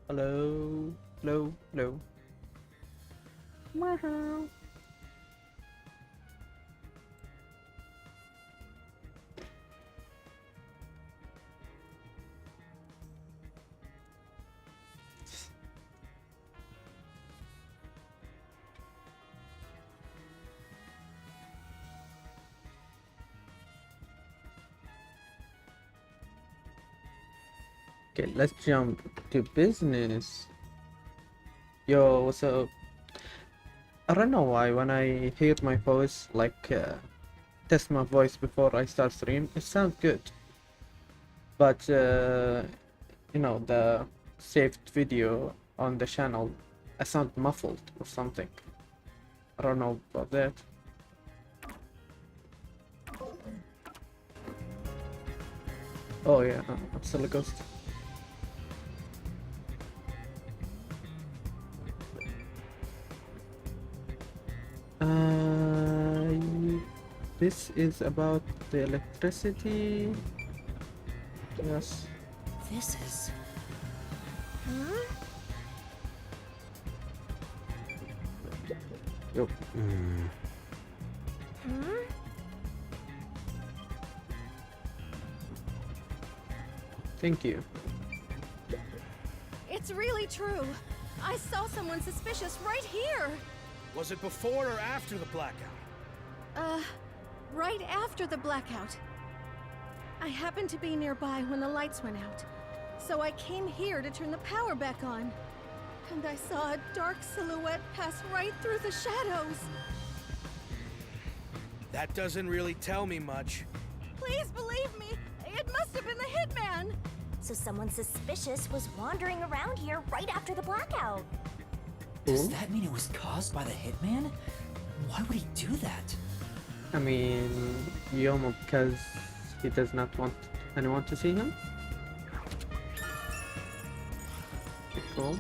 Hello, hello, hello. Wow. Okay, let's jump to business. Yo, what's up? I don't know why when I hear my voice, test my voice before I start stream, it sounds good. But the saved video on the channel, I sound muffled or something. I don't know about that. Oh yeah, I'm still a ghost. Uh, this is about the electricity. Yes. This is... Huh? Yo. Huh? Thank you. It's really true. I saw someone suspicious right here. Was it before or after the blackout? Right after the blackout. I happened to be nearby when the lights went out, so I came here to turn the power back on. And I saw a dark silhouette pass right through the shadows. That doesn't really tell me much. Please believe me, it must have been the hitman. So someone suspicious was wandering around here right after the blackout. Does that mean it was caused by the hitman? Why would he do that? I mean, Yomo, because he does not want anyone to see him. Cool.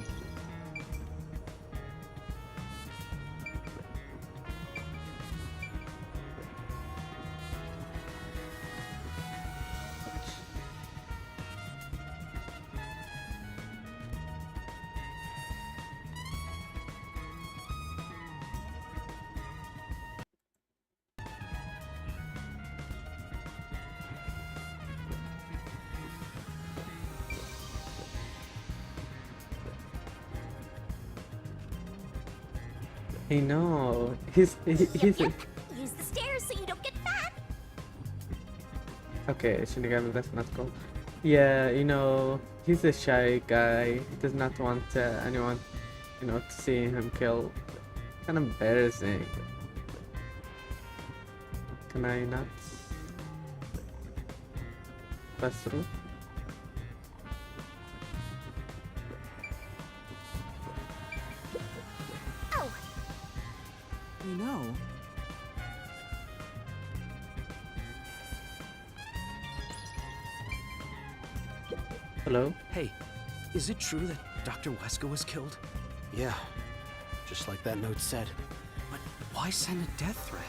Hey, no, he's Yep. Use the stairs so you don't get fat. Okay, Shinigami, that's not cool. Yeah, he's a shy guy. He does not want anyone, to see him kill. Kind of embarrassing. Can I not pass through? Oh, You know, Hello? Hey, is it true that Dr. Wesker was killed? Yeah, just like that note said. But why send a death threat?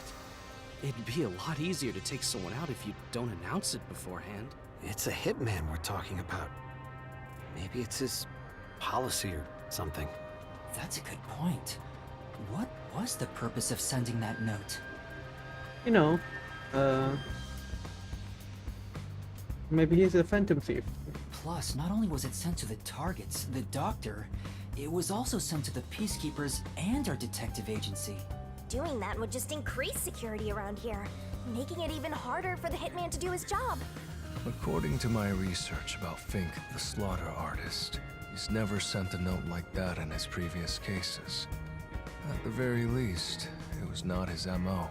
It'd be a lot easier to take someone out if you don't announce it beforehand. It's a hitman we're talking about. Maybe it's his policy or something. that's a good point. What was the purpose of sending that note? You know, maybe he's a phantom thief. Plus, not only was it sent to the targets, the doctor, it was also sent to the Peacekeepers and our detective agency. doing that would just increase security around here, making it even harder for the hitman to do his job. According to my research about Fink, the slaughter artist, he's never sent a note like that in his previous cases. At the very least, it was not his MO.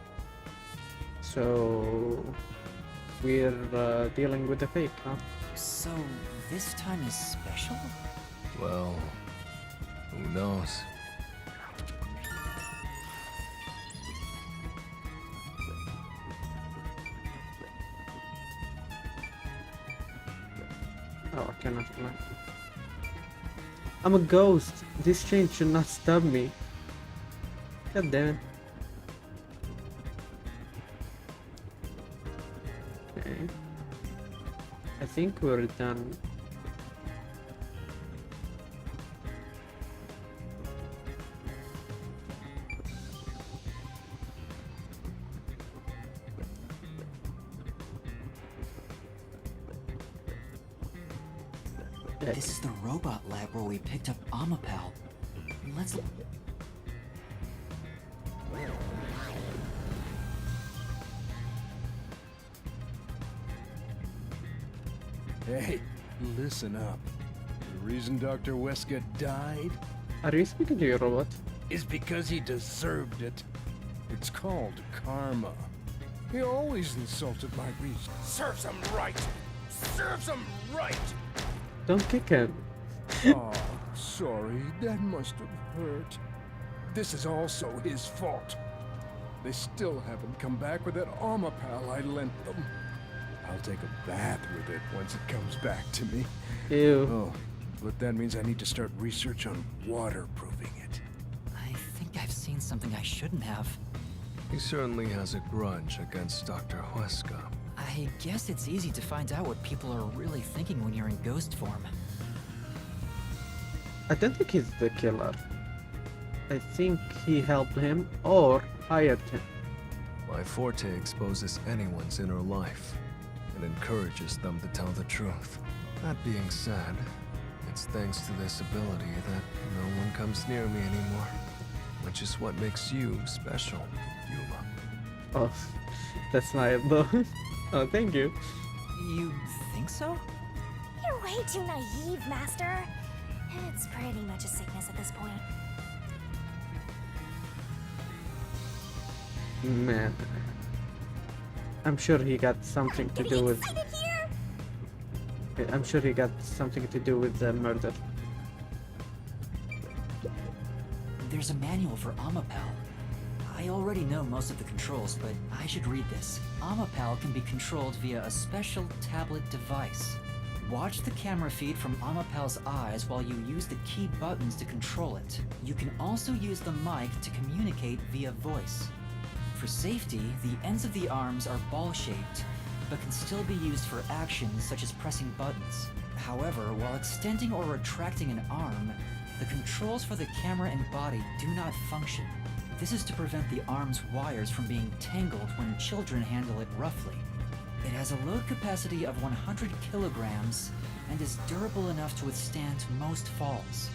So we're dealing with a fake, huh? So, this time is special? Well, who knows? Oh, I cannot fly. I'm a ghost. This chain should not stop me. God damn it. Okay. I think we're done. This is the robot lab where we picked up Amapal. Let's... Hey, listen up. The reason Dr. Wesker died Are you speaking to your robot? is because he deserved it. It's called karma. He always insulted my reason. Serves him right! Serves him right! Don't kick him. Oh, sorry, that must have hurt. This is also his fault. They still haven't come back with that armor pal I lent them. I'll take a bath with it once it comes back to me. Ew. Oh, but that means I need to start research on waterproofing it. I think I've seen something I shouldn't have. He certainly has a grudge against Dr. Huesca. I guess it's easy to find out what people are really thinking when you're in ghost form. I don't think he's the killer. I think he helped him or hired him. My forte exposes anyone's inner life and encourages them to tell the truth. That being said, it's thanks to this ability that no one comes near me anymore, which is what makes you special, Yuma. Oh, that's nice though. Oh, thank you. You think so? You're way too naive, Master. It's pretty much a sickness at this point. Man, I'm sure he got something to do with. Excited here! I'm sure he got something to do with the murder. There's a manual for Amapal. I already know most of the controls, but I should read this. Amapal can be controlled via a special tablet device. Watch the camera feed from Amapal's eyes while you use the key buttons to control it. You can also use the mic to communicate via voice. For safety, the ends of the arms are ball-shaped, but can still be used for actions such as pressing buttons. However, while extending or retracting an arm, the controls for the camera and body do not function. This is to prevent the arm's wires from being tangled when children handle it roughly. It has a load capacity of 100 kilograms and is durable enough to withstand most falls.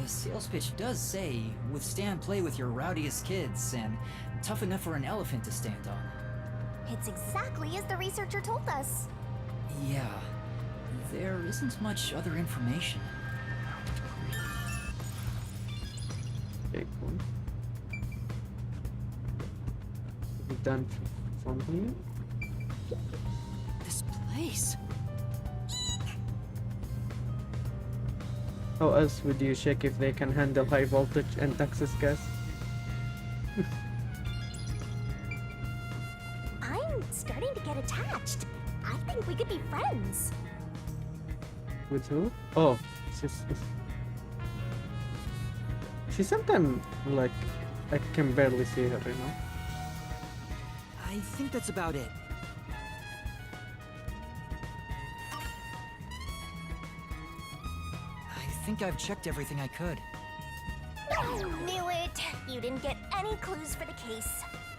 The sales pitch does say, withstand play with your rowdiest kids and tough enough for an elephant to stand on. It's exactly as the researcher told us. Yeah, there isn't much other information. Okay, cool. We done from here? This place. How else would you check if they can handle high voltage and Texas gas? I'm starting to get attached. I think we could be friends. With who? Oh, she sometimes like I can barely see her, you know. I think that's about it. I think I've checked everything I could. Knew it. You didn't get any clues for the case.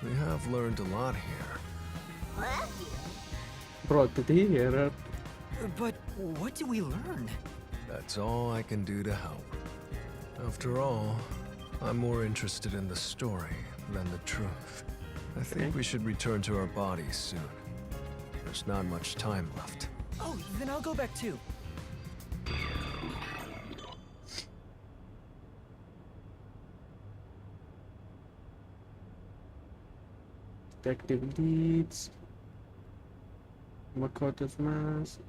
We have learned a lot here. What? Bro, did he hear her? But what do we learn? That's all I can do to help. After all, I'm more interested in the story than the truth. I think Okay. we should return to our bodies soon. There's not much time left. Oh, then I'll go back too. Detective leads. Makoto's mask.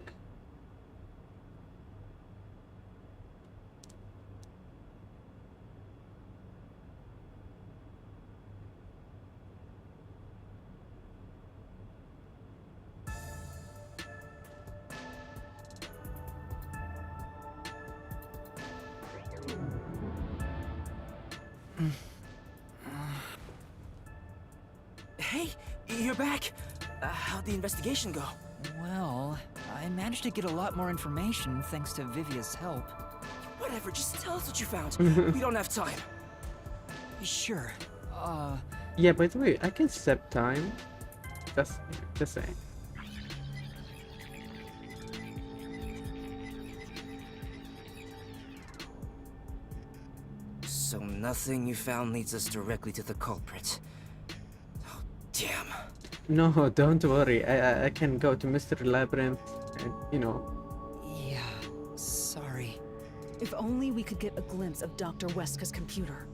Hey, you're back. How'd the investigation go? Well, I managed to get a lot more information thanks to Vivia's help. Whatever, just tell us what you found. We don't have time. Sure. Yeah, by the way, I can set time. Just saying. So nothing you found leads us directly to the culprit. Oh, damn. No, don't worry. I can go to Mystery Labyrinth and, you know. Yeah, sorry. If only we could get a glimpse of Dr. Weska's computer.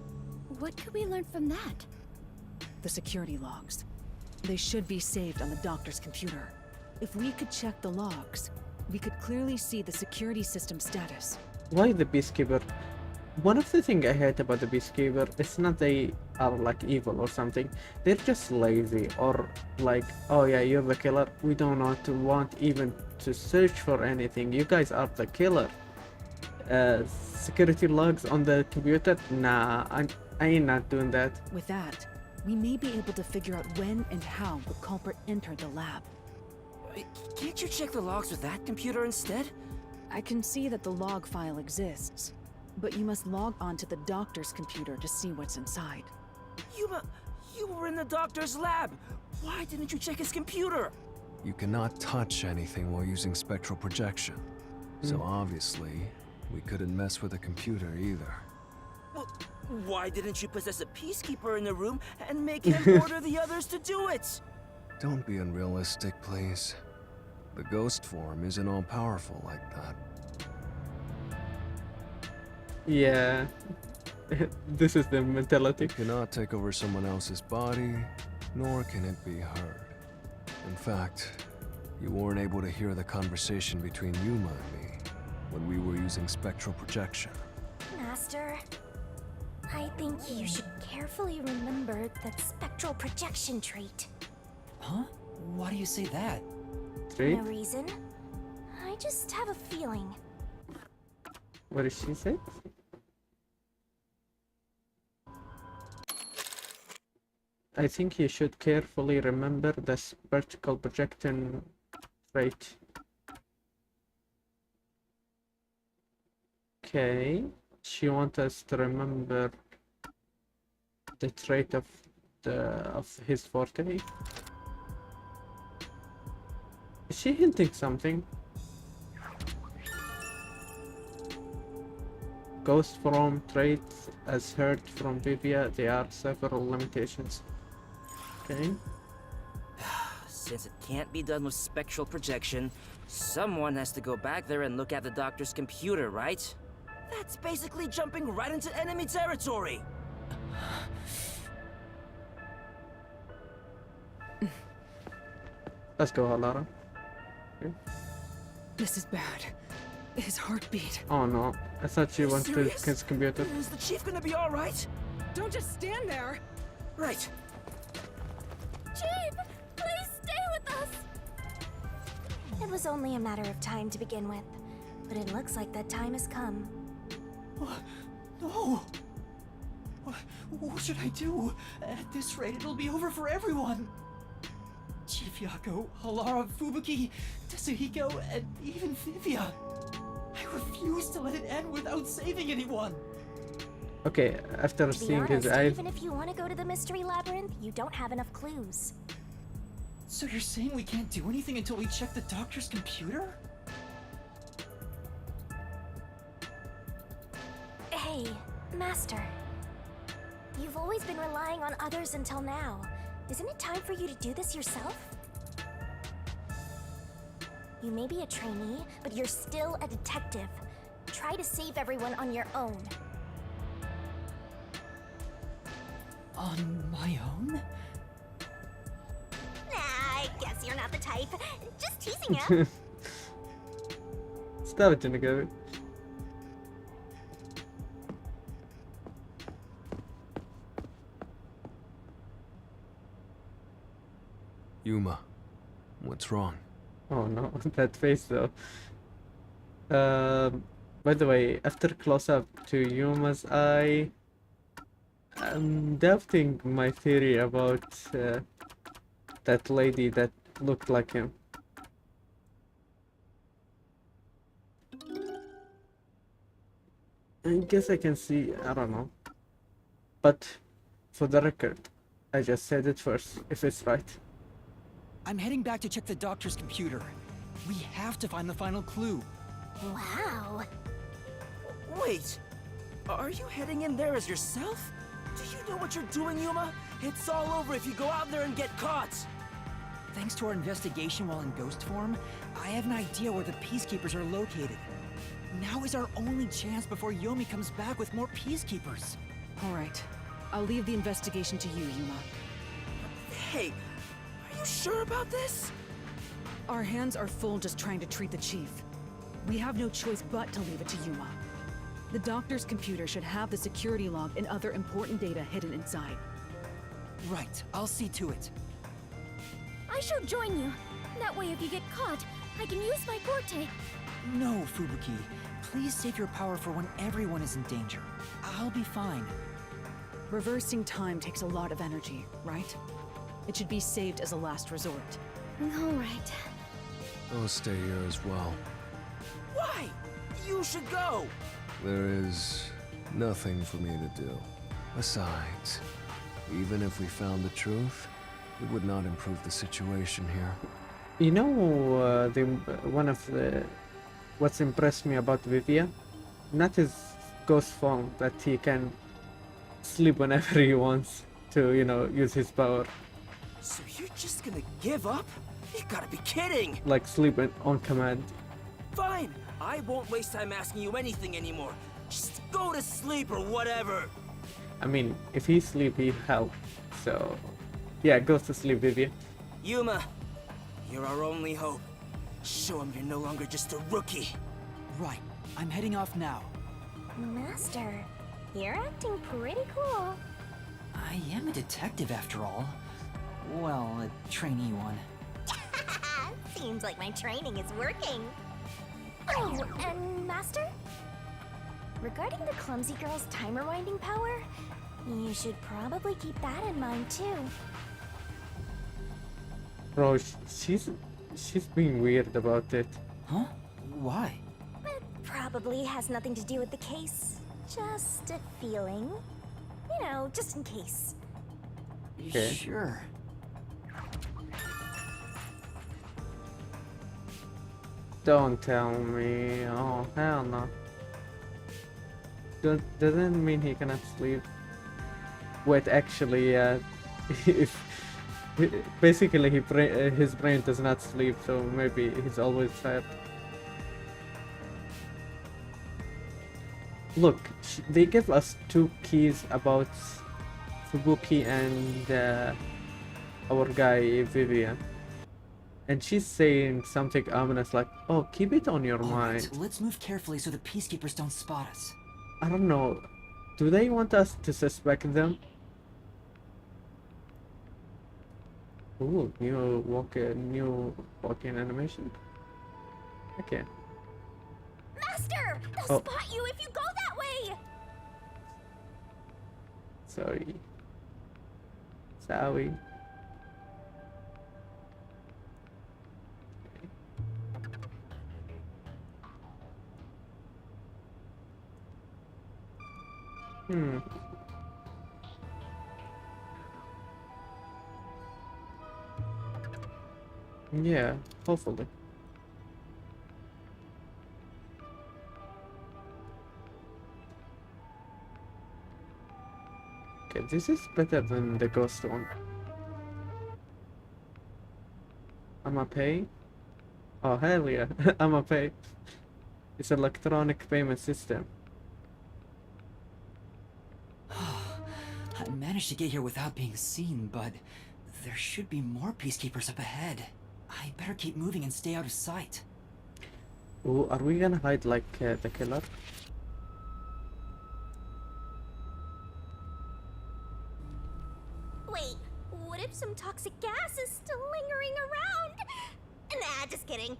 What could we learn from that? The security logs. They should be saved on the doctor's computer. If we could check the logs, we could clearly see the security system status. Why the Peacekeeper? One of the things I hate about the Peacekeeper, it's not they are like evil or something. They're just lazy or like, oh yeah, you're the killer. We do not want even to search for anything. You guys are the killer. Security logs on the computer? Nah, I ain't not doing that. With that, we may be able to figure out when and how the culprit entered the lab. Can't you check the logs with that computer instead? I can see that the log file exists, but you must log onto the doctor's computer to see what's inside. You were in the doctor's lab. Why didn't you check his computer? You cannot touch anything while using spectral projection. So obviously, we couldn't mess with the computer either. Well, why didn't you possess a peacekeeper in the room and make him order the others to do it? Don't be unrealistic, please. The ghost form isn't all powerful like that. Yeah. This is the mentality. You cannot take over someone else's body, nor can it be heard. In fact, you weren't able to hear the conversation between Yuma and me when we were using spectral projection. Master, I think you should carefully remember that spectral projection trait. Huh? Why do you say that? Three? No reason. I just have a feeling. What did she say? I think you should carefully remember the spectral projection trait. Okay, she wants us to remember the trait of his forte. Is she hinting something? Ghost form traits, as heard from Vivia, there are several limitations. Okay. Since it can't be done with spectral projection, someone has to go back there and look at the doctor's computer, right? That's basically jumping right into enemy territory! Let's go, Alara. Okay. This is bad. His heartbeat. Oh no, I thought she went to Serious? his computer. Is the chief gonna be alright? Don't just stand there! Right. Chief, please stay with us! It was only a matter of time to begin with, but it looks like that time has come. No! What should I do? At this rate, it'll be over for everyone! Chief Yako, Halara, Fubuki, Tetsuhiko, and even Vivia. I refuse to let it end without saving anyone! Okay, after To be seeing honest, his eyes, even if you want to go to the Mystery Labyrinth, you don't have enough clues. So you're saying we can't do anything until we check the doctor's computer? Hey, Master. You've always been relying on others until now. Isn't it time for you to do this yourself? You may be a trainee, but you're still a detective. Try to save everyone on your own. On my own? Nah, I guess you're not the type. Just teasing you. stop it, Jinigami. Yuma, what's wrong? Oh no, that face though. By the way, after close up to Yuma's eye, I'm doubting my theory about that lady that looked like him. I guess I can see, I don't know. But for the record, I just said it first, if it's right. I'm heading back to check the doctor's computer. We have to find the final clue. Wow. Wait. Are you heading in there as yourself? Do you know what you're doing, Yuma? It's all over if you go out there and get caught! Thanks to our investigation while in ghost form, I have an idea where the Peacekeepers are located. Now is our only chance before Yomi comes back with more Peacekeepers. All right. I'll leave the investigation to you, Yuma. Hey, are you sure about this? Our hands are full just trying to treat the chief. We have no choice but to leave it to Yuma. The doctor's computer should have the security log and other important data hidden inside. Right, I'll see to it. I shall join you. That way, if you get caught, I can use my forte. No, Fubuki. Please save your power for when everyone is in danger. I'll be fine. Reversing time takes a lot of energy, right? It should be saved as a last resort. All right. I'll stay here as well. Why? You should go! There is nothing for me to do. Besides, even if we found the truth, it would not improve the situation here. You know, one of the what's impressed me about Vivia, not his ghost form, that he can sleep whenever he wants to, you know, use his power. So you're just gonna give up? You gotta be kidding! Like sleep on command. Fine, I won't waste time asking you anything anymore. Just go to sleep or whatever. I mean, if he sleep, he help. So, yeah, go to sleep, Vivia. Yuma, you're our only hope. Show him you're no longer just a rookie. Right, I'm heading off now. Master, you're acting pretty cool. I am a detective after all. Well, a trainee one. Seems like my training is working. Oh, and Master? Regarding the Clumsy Girl's time rewinding power, you should probably keep that in mind too. Bro, she's being weird about it. Huh? Why? It probably has nothing to do with the case. Just a feeling. You know, just in case. Okay. Sure. Don't tell me. Oh, hell no. Doesn't mean he cannot sleep. Wait, actually, if basically his brain does not sleep, so maybe he's always tired. Look, they give us 2 keys about Fubuki and our guy Vivian. And she's saying something ominous like, oh, keep it on your All mind. right, let's move carefully so the Peacekeepers don't spot us. I don't know. Do they want us to suspect them? Ooh, new walking animation. Okay. Master! They'll Oh. spot you if you go that way! Sorry. Sorry. Yeah, hopefully. Okay, this is better than the ghost one. I'ma pay. Oh hell yeah, I'ma pay. It's electronic payment system. I managed to get here without being seen, but there should be more Peacekeepers up ahead. I better keep moving and stay out of sight. Ooh, are we gonna hide like the killer? Wait, what if some toxic gas is still lingering around? Nah, just kidding.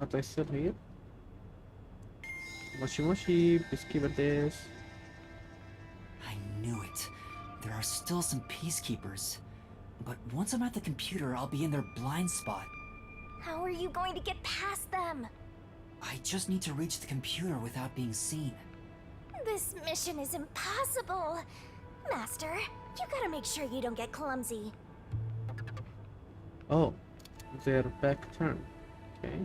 Are they still here? Moshi Moshi, Peacekeeper this. I knew it. There are still some Peacekeepers. But once I'm at the computer, I'll be in their blind spot. How are you going to get past them? I just need to reach the computer without being seen. This mission is impossible. Master, you gotta make sure you don't get clumsy. Oh, their back turn. Okay.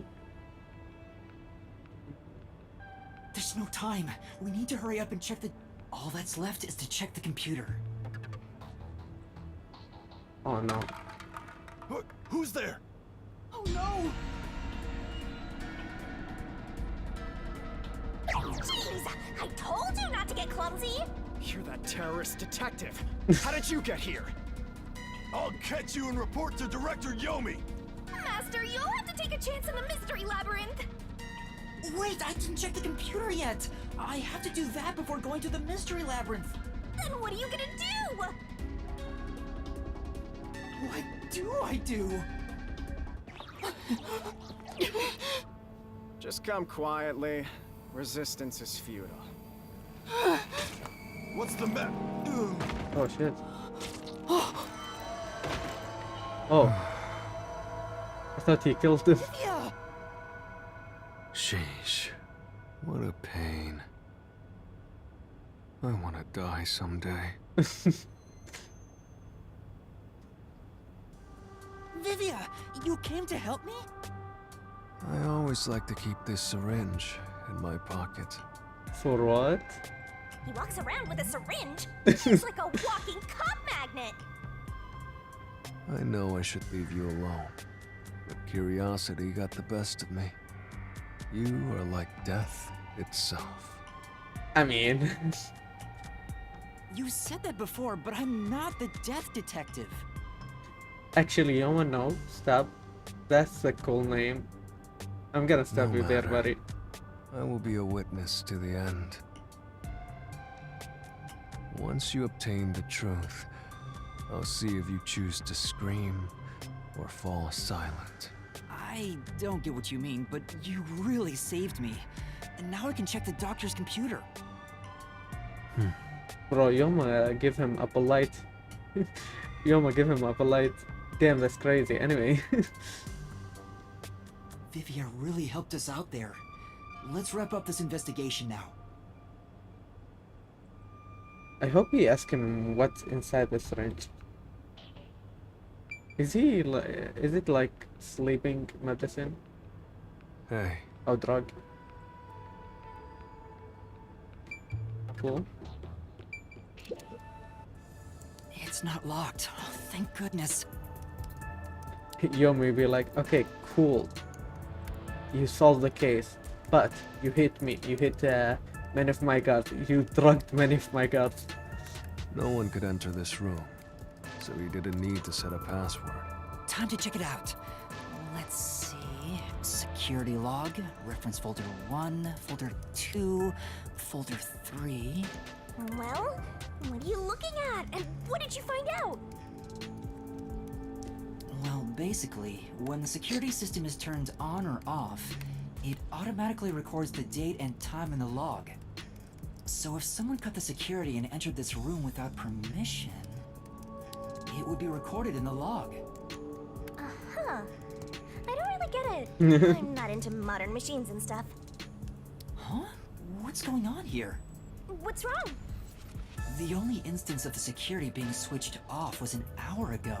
There's no time. We need to hurry up and check the... All that's left is to check the computer. Oh no. Who's there? Oh no! Jeez! I told you not to get clumsy! You're that terrorist detective. How did you get here? I'll catch you and report to Director Yomi. Master, you'll have to take a chance in the mystery labyrinth! Wait, I didn't check the computer yet! I have to do that before going to the mystery labyrinth! Then what are you gonna do? What do I do? Just come quietly. Resistance is futile. What's the map? Oh shit. Oh. I thought he killed him. Yeah! Sheesh. What a pain. I want to die someday. Vivia, you came to help me? I always like to keep this syringe in my pocket. For what? He walks around with a syringe. He's like a walking cop magnet. I know I should leave you alone, but curiosity got the best of me. You are like death itself. I mean, You said that before, but I'm not the death detective. actually, Yoma, no, stop. That's a cool name. I'm gonna stop No you there, matter. buddy. I will be a witness to the end. Once you obtain the truth, I'll see if you choose to scream or fall silent. I don't get what you mean, but you really saved me. And now I can check the doctor's computer. Bro, Yoma, give him a polite. Yoma, give him a polite. Damn, that's crazy. Anyway. Vivia really helped us out there. Let's wrap up this investigation now. I hope he asked him what's inside the syringe. Is it like sleeping medicine Hey, or drug? Cool. It's not locked. Oh, thank goodness. Yomi be like, okay, cool. You solved the case, but you hit me. You hit many of my guards. You drugged many of my guards. no one could enter this room, so he didn't need to set a password. Time to check it out. Let's see. Security log, reference folder 1, folder 2, folder 3. Well, what are you looking at? And what did you find out? Well, basically, when the security system is turned on or off, it automatically records the date and time in the log. So if someone cut the security and entered this room without permission, it would be recorded in the log. Uh-huh. I don't really get it. I'm not into modern machines and stuff. Huh? What's going on here? What's wrong? The only instance of the security being switched off was an hour ago.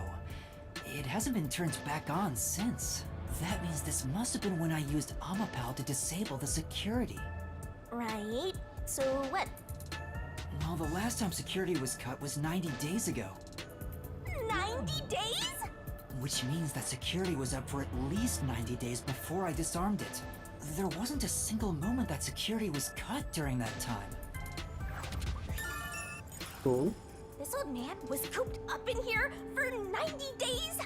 It hasn't been turned back on since. That means this must have been when I used Amapal to disable the security. Right. So what? Well, the last time security was cut was 90 days ago. 90 days? Which means that security was up for at least 90 days before I disarmed it. There wasn't a single moment that security was cut during that time. Cool. This old man was cooped up in here for 90 days?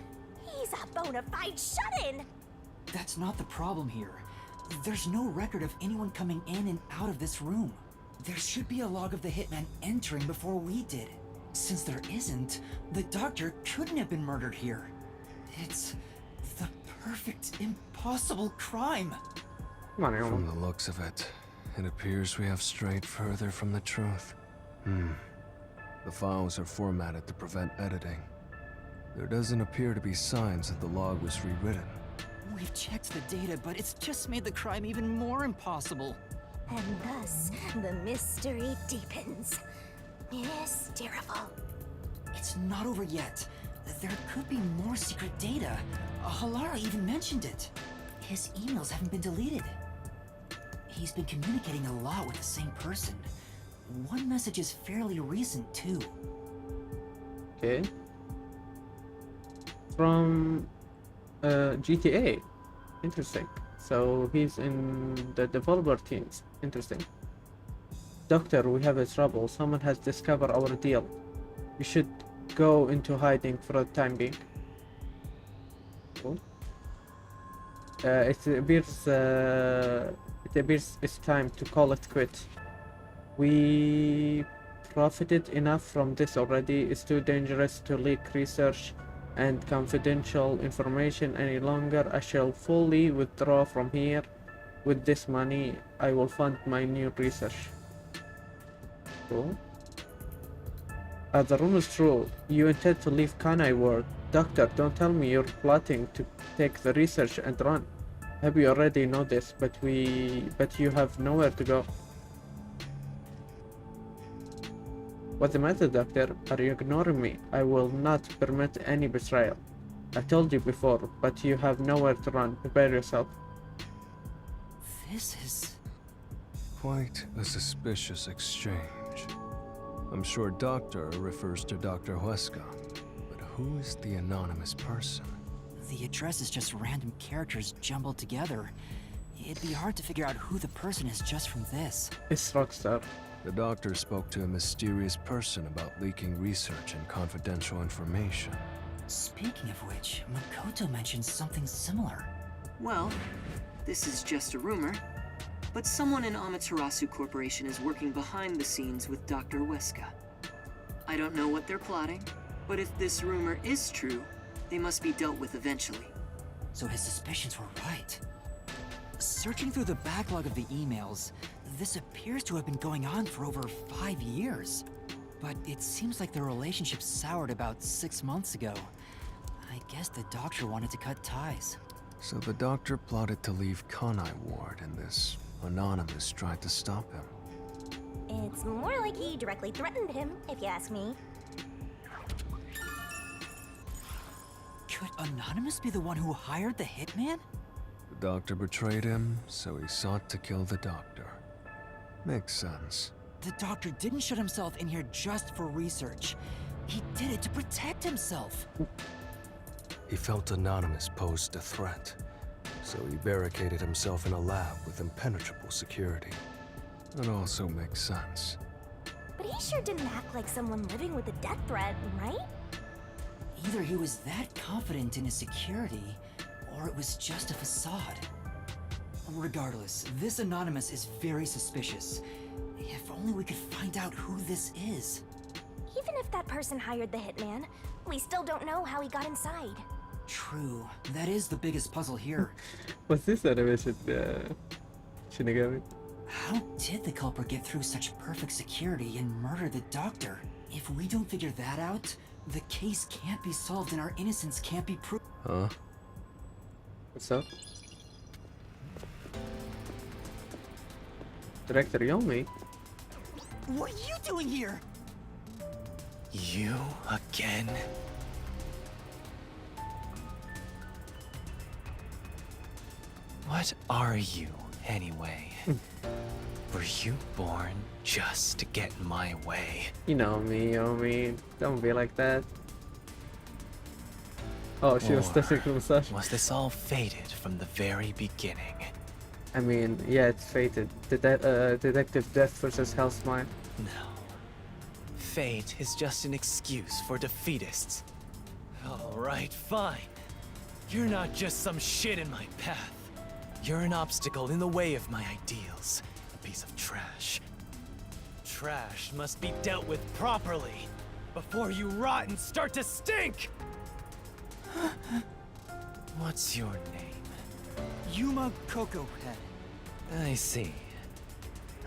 He's a bona fide shut-in! That's not the problem here. There's no record of anyone coming in and out of this room. There should be a log of the hitman entering before we did. Since there isn't, the doctor couldn't have been murdered here. It's the perfect, impossible crime. Come on, Yoma. From the looks of it, it appears we have strayed further from the truth. The files are formatted to prevent editing. There doesn't appear to be signs that the log was rewritten. We've checked the data, but it's just made the crime even more impossible. And thus, the mystery deepens. Mysterious. It's not over yet. There could be more secret data. Halara even mentioned it. His emails haven't been deleted. He's been communicating a lot with the same person. One message is fairly recent, too. Okay. From GTA. Interesting. So he's in the developer teams. Interesting. Doctor, we have a trouble. Someone has discovered our deal. We should go into hiding for the time being. Cool. It appears it's time to call it quits. We profited enough from this already. It's too dangerous to leak research and confidential information any longer. I shall fully withdraw from here. With this money, I will fund my new research. Cool. The rumor is true. You intend to leave Kanai Ward. Doctor, don't tell me you're plotting to take the research and run. Maybe you already know this, but you have nowhere to go. What's the matter, Doctor? Are you ignoring me? I will not permit any betrayal. I told you before, but you have nowhere to run. Prepare yourself. This is... Quite a suspicious exchange. I'm sure Doctor refers to Dr. Huesca, but who is the anonymous person? The address is just random characters jumbled together. It'd be hard to figure out who the person is just from this. It's Rockstar. The Doctor spoke to a mysterious person about leaking research and confidential information. Speaking of which, Makoto mentioned something similar. Well, this is just a rumor, but someone in Amaterasu Corporation is working behind the scenes with Dr. Huesca. I don't know what they're plotting, but if this rumor is true, they must be dealt with eventually. So his suspicions were right. Searching through the backlog of the emails, this appears to have been going on for over 5 years. But it seems like their relationship soured about 6 months ago. I guess the Doctor wanted to cut ties. So the Doctor plotted to leave Kanai Ward, and this anonymous tried to stop him. It's more like he directly threatened him, if you ask me. Could Anonymous be the one who hired the hitman? The Doctor betrayed him, so he sought to kill the Doctor. Makes sense. The Doctor didn't shut himself in here just for research. He did it to protect himself. He felt Anonymous posed a threat, so he barricaded himself in a lab with impenetrable security. That also makes sense. But he sure didn't act like someone living with a death threat, right? Either he was that confident in his security, or it was just a facade. Regardless, this Anonymous is very suspicious. If only we could find out who this is. Even if that person hired the hitman, we still don't know how he got inside. True. That is the biggest puzzle here. What's this animation, Shinigami? How did the culprit get through such perfect security and murder the Doctor? If we don't figure that out, the case can't be solved and our innocence can't be proved. Huh? What's up? Director Yomi? What are you doing here? You again? What are you, anyway? Were you born just to get in my way? You know me, Yomi. Don't be like that. Oh, she was touching the mustache. Was this all fated from the very beginning? I mean, yeah, it's fated. Detective Death versus Hellsmile. No. Fate is just an excuse for defeatists. Alright, fine. You're not just some shit in my path. You're an obstacle in the way of my ideals. A piece of trash. Trash must be dealt with properly before you rot and start to stink! What's your name? Yuma Cocohead. I see.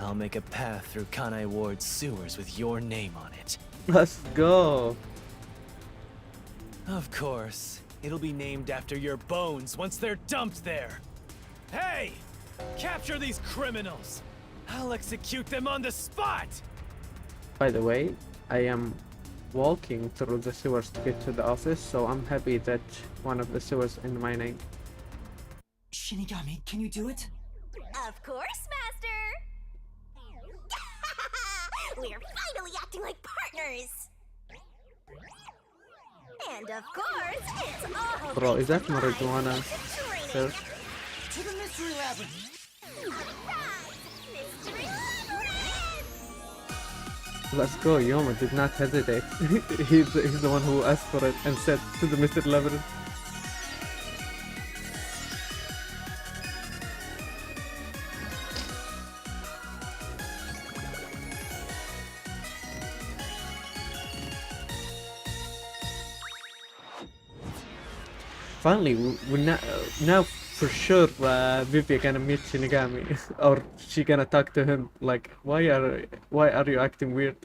I'll make a path through Kanai Ward's sewers with your name on it. Let's go. Of course. It'll be named after your bones once they're dumped there. Hey! Capture these criminals! I'll execute them on the spot! By the way, I am walking through the sewers to get to the office, so I'm happy that one of the sewers in my name. Shinigami, can you do it? Of course, Master! We're finally acting like partners! And of course, it's all Bro, is that thanks to my marijuana? training. Sir? To the mystery labyrinth! Mystery Labyrinth! Let's go, Yoma did not hesitate. he's the one who asked for it and said to the Mr. Labyrinth. Finally, we now for sure Vivi gonna meet Shinigami or she gonna talk to him. Like, why are you acting weird?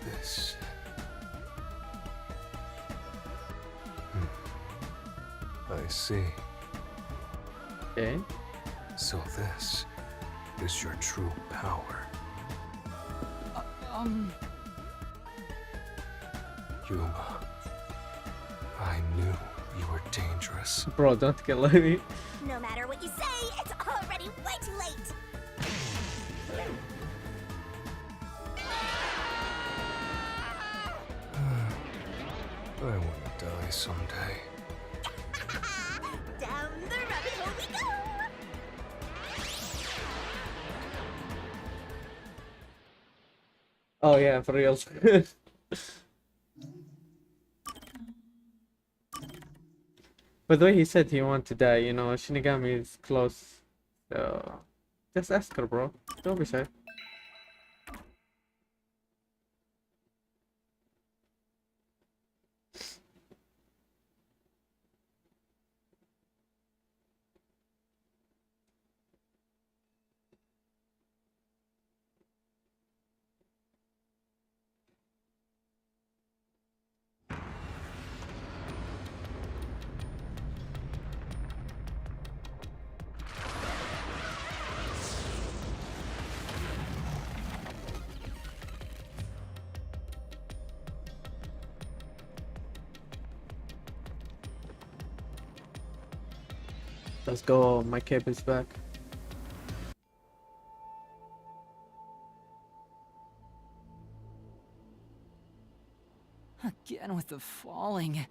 This. I see. Okay. So this is your true power. Yuma, I knew you were dangerous. Bro, don't kill me. No matter what you say, it's already way too late! I want to die someday. Down the rabbit hole we go! Oh yeah, for real. By the way, he said he wanted to die, you know, Shinigami is close. So just ask her, bro. Don't be shy. Let's go, my cape is back. Again with the falling.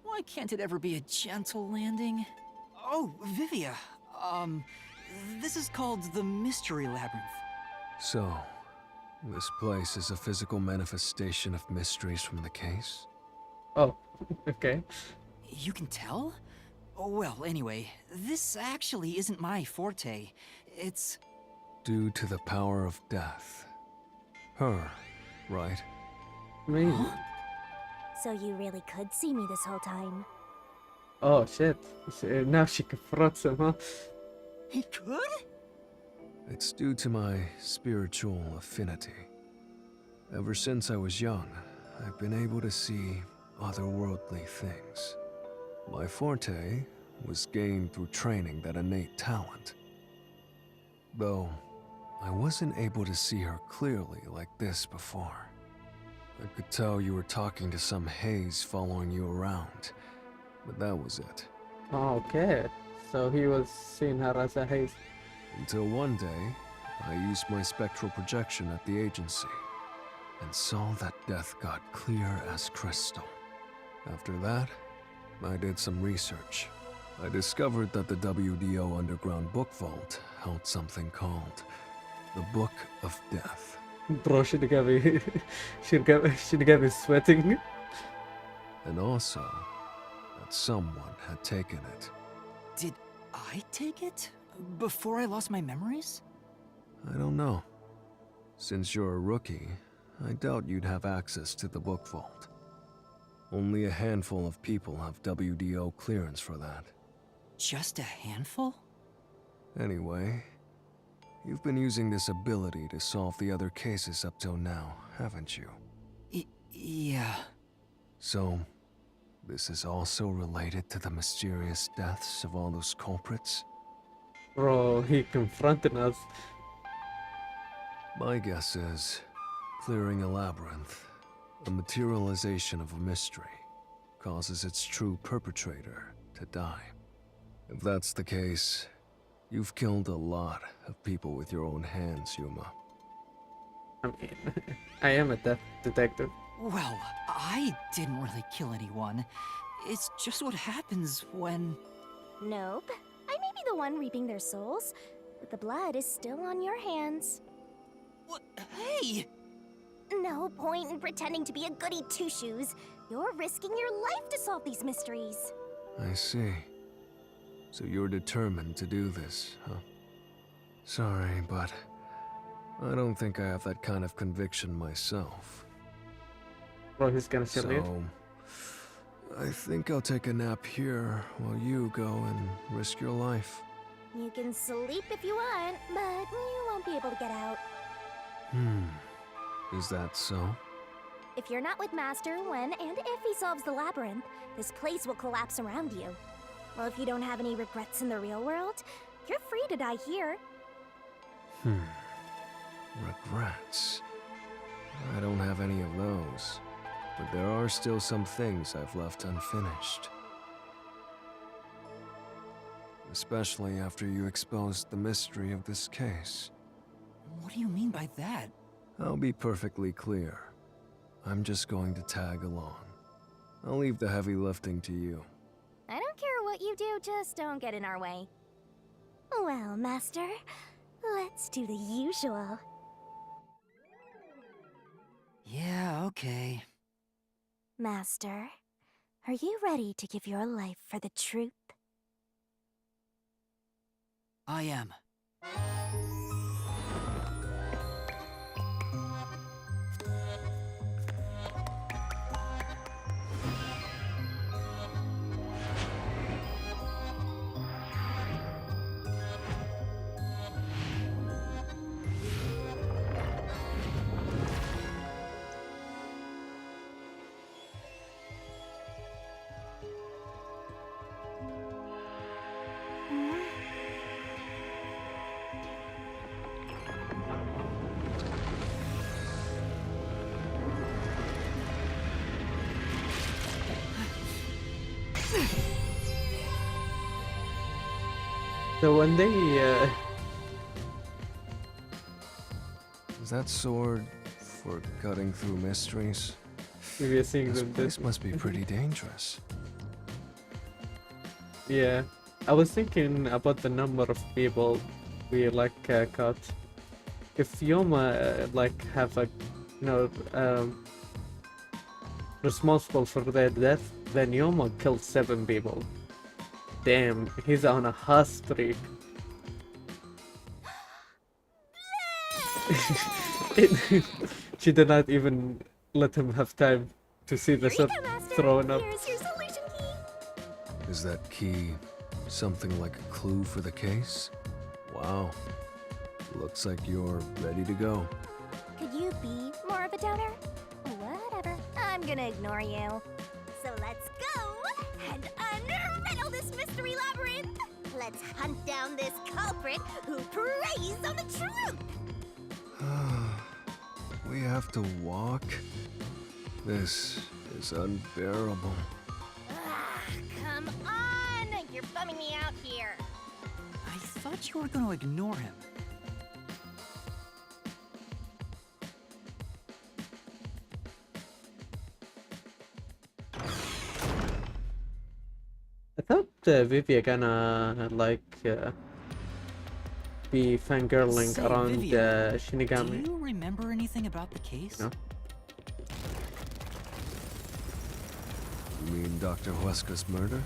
Why can't it ever be a gentle landing? Oh, Vivia. This is called the Mystery Labyrinth. So, this place is a physical manifestation of mysteries from the case? Oh, okay. You can tell? Oh, well, anyway, this actually isn't my forte. It's... Due to the power of death. Her, right? Me. So you really could see me this whole time. Oh shit. Now she confronts him, huh? He could? It's due to my spiritual affinity. Ever since I was young, I've been able to see otherworldly things. My forte was gained through training that innate talent. Though, I wasn't able to see her clearly like this before. I could tell you were talking to some haze following you around, but that was it. Oh, okay. So he was seeing her as a haze. Until one day, I used my spectral projection at the agency, and saw that death god clear as crystal. After that, I did some research. I discovered that the WDO Underground Book Vault held something called the Book of Death. Bro, Shinigami is sweating. And also, that someone had taken it. Did I take it? Before I lost my memories? I don't know. Since you're a rookie, I doubt you'd have access to the Book Vault. Only a handful of people have WDO clearance for that. Just a handful? Anyway, you've been using this ability to solve the other cases up till now, haven't you? Yeah. So, this is also related to the mysterious deaths of all those culprits? Bro, he confronted us. My guess is, clearing a labyrinth, a materialization of a mystery, causes its true perpetrator to die. If that's the case, you've killed a lot of people with your own hands, Yuma. I mean, I am a death detective. Well, I didn't really kill anyone. It's just what happens when... Nope. I may be the one reaping their souls, but the blood is still on your hands. What? Hey! No point in pretending to be a goody two-shoes. You're risking your life to solve these mysteries. I see. So you're determined to do this, huh? Sorry, but I don't think I have that kind of conviction myself. Bro, he's gonna kill you. So, I think I'll take a nap here while you go and risk your life. You can sleep if you want, but you won't be able to get out. Is that so? If you're not with Master when and if he solves the labyrinth, this place will collapse around you. Well, if you don't have any regrets in the real world, you're free to die here. Regrets? I don't have any of those. But there are still some things I've left unfinished. Especially after you exposed the mystery of this case. What do you mean by that? I'll be perfectly clear. I'm just going to tag along. I'll leave the heavy lifting to you. I don't care what you do, just don't get in our way. Well, Master, let's do the usual. Yeah, okay. Master, are you ready to give your life for the truth? I am. So when they, Is that sword for cutting through mysteries? we are seeing This them. place must be pretty dangerous. Yeah, I was thinking about the number of people we caught. If Yoma have a, responsible for their death, then Yoma killed 7 people. Damn, he's on a hot streak. She did not even let him have time to see the sword thrown up. Here's your solution key. Is that key something like a clue for the case? Wow. Looks like you're ready to go. Could you be more of a downer? Whatever, I'm gonna ignore you. So let's go and unriddle this mystery labyrinth. Let's hunt down this culprit who preys on the truth. We have to walk? This is unbearable. Come on! You're bumming me out here. I thought you were going to ignore him. I thought Vivi gonna be fangirling Say, around Vivian, Shinigami. Do you remember anything about the case? No. You mean Dr. Huesca's murder?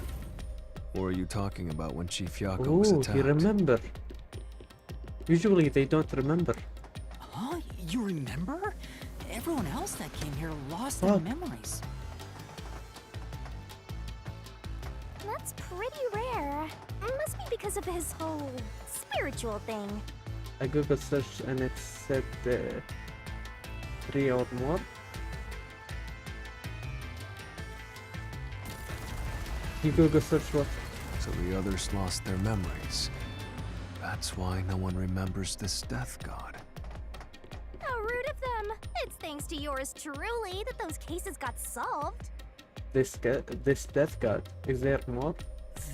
Or are you talking about when Chief Yago was Ooh, attacked? he remember. Usually they don't remember. Huh? You remember? Everyone else that came here lost Oh. their memories. pretty rare. Must be because of his whole spiritual thing. I Google search and it said 3 or more. You Google search what? So the others lost their memories. That's why no one remembers this death god. How rude of them. It's thanks to yours truly that those cases got solved. This death god. Is there more?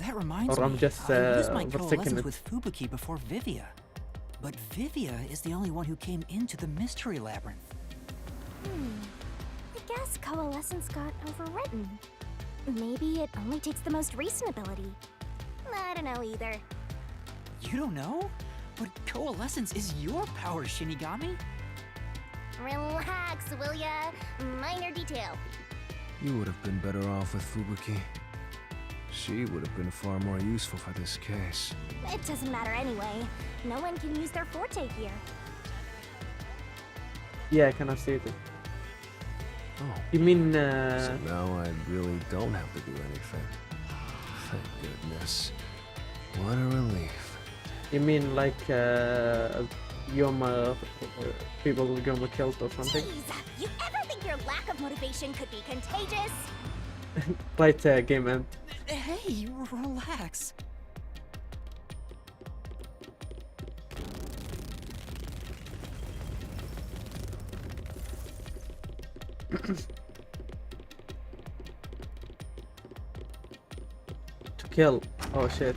That reminds Or me, I'm just I used my overthinking coalescence it. with Fubuki before Vivia. But Vivia is the only one who came into the mystery labyrinth. I guess coalescence got overwritten. Maybe it only takes the most recent ability. I don't know either. You don't know? But coalescence is your power, Shinigami. Relax, will ya? Minor detail. You would have been better off with Fubuki. She would have been far more useful for this case. It doesn't matter anyway. No one can use their forte here. Yeah, I cannot see it. Oh. You mean So now I really don't have to do anything. Thank goodness. What a relief. you mean like Yoma people Yoma killed or something? Jeez, you ever think your lack of motivation could be contagious? Right, game end. Hey, relax. To kill. Oh shit.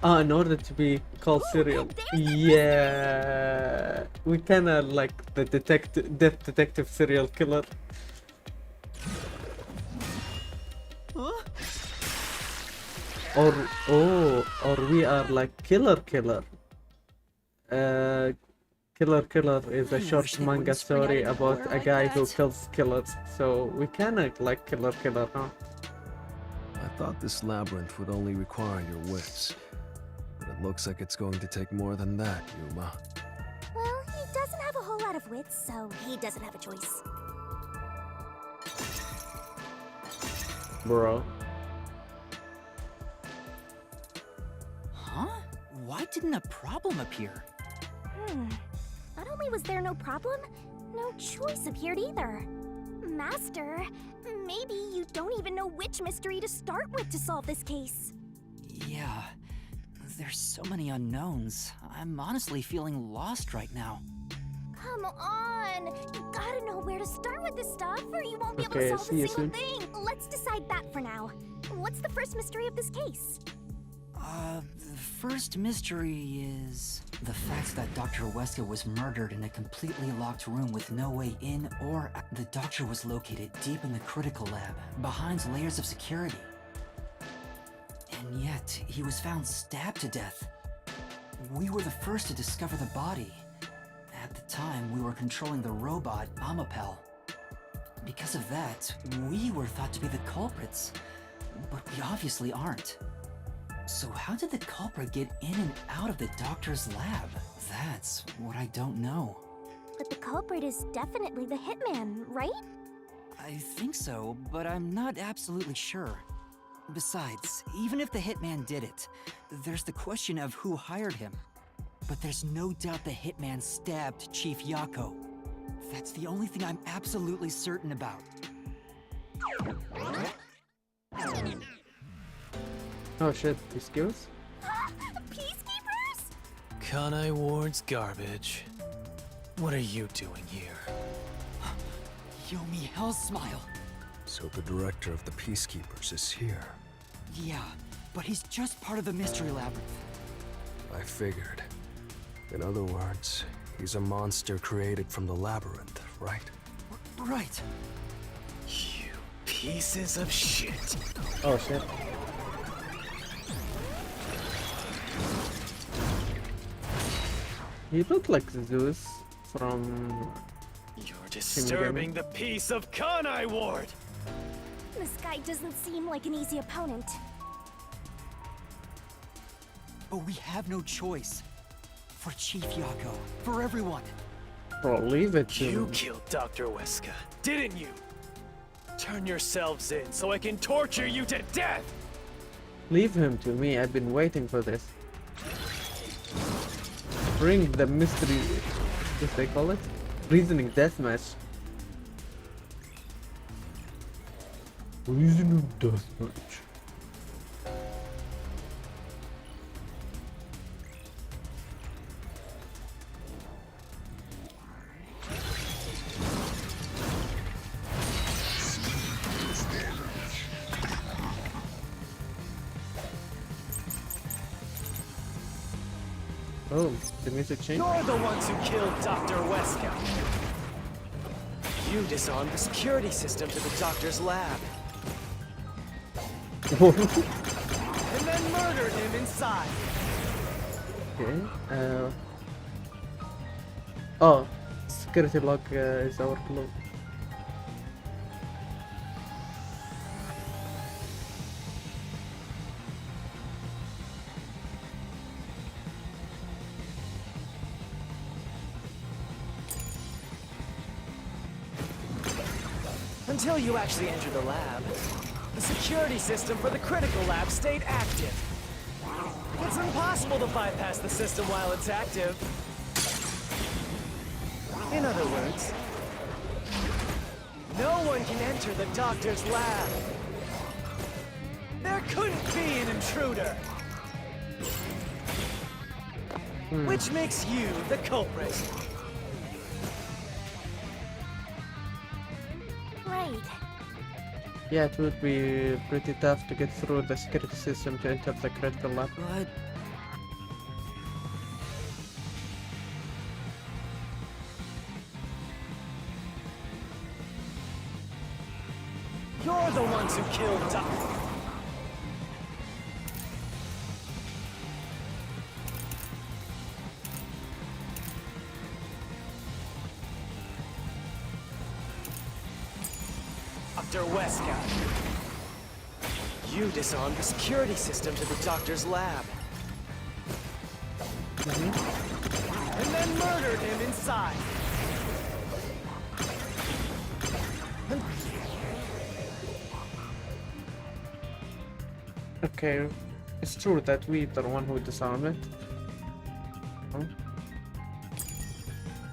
In order to be called serial. Yeah. We kinda like the death detective serial killer. Or we are like killer. Killer is a short manga story about a guy who kills killers. So we kinda like killer, huh? I thought this labyrinth would only require your wits. But it looks like it's going to take more than that, Yuma. Well, he doesn't have a whole lot of wits, so he doesn't have a choice. Bro. Huh? Why didn't a problem appear? Not only was there no problem, no choice appeared either. Master, maybe you don't even know which mystery to start with to solve this case. Yeah, there's so many unknowns. I'm honestly feeling lost right now. Come on! You gotta know where to start with this stuff, or you won't be able Okay, to solve see you a single soon. thing. Let's decide that for now. What's the first mystery of this case? The first mystery is the fact that Dr. Weska was murdered in a completely locked room with no way in or out. The doctor was located deep in the critical lab, behind layers of security. And yet, he was found stabbed to death. We were the first to discover the body. At the time, we were controlling the robot, Amapel. Because of that, we were thought to be the culprits. But we obviously aren't. So how did the culprit get in and out of the doctor's lab? That's what I don't know. But the culprit is definitely the hitman, right? I think so, but I'm not absolutely sure. Besides, even if the hitman did it, there's the question of who hired him. But there's no doubt the hitman stabbed Chief Yako. That's the only thing I'm absolutely certain about. Oh shit, excuse? Peacekeepers? Kanai Ward's garbage. What are you doing here? Yomi Hell Smile. So the director of the Peacekeepers is here. Yeah, but he's just part of the mystery labyrinth. I figured. In other words, he's a monster created from the labyrinth, right? Right. You pieces of shit. Oh shit. He looked like Zeus from... You're disturbing the peace of Kanai Ward! This guy doesn't seem like an easy opponent. But we have no choice. For Chief Yako, for everyone. Bro, leave it to You me. killed Dr. Weska, didn't you? Turn yourselves in so I can torture you to death! Leave him to me. I've been waiting for this. Bring the mystery, what they call it? Reasoning deathmatch. Reasoning deathmatch. Oh, the music changed? You're the ones who killed Dr. Weska. You disarmed the security system to the doctor's lab. And then murdered him inside. Okay. Oh, security lock is our clue. Until you actually entered the lab, the security system for the critical lab stayed active. It's impossible to bypass the system while it's active. In other words, no one can enter the doctor's lab. There couldn't be an intruder. Which makes you the culprit. Right. Yeah, it would be pretty tough to get through the security system to enter the critical lab. But You're the ones who killed Dr. Weska. You disarmed the security system to the doctor's lab. And then murdered him inside. Okay, it's true that we the one who disarmed it. Huh?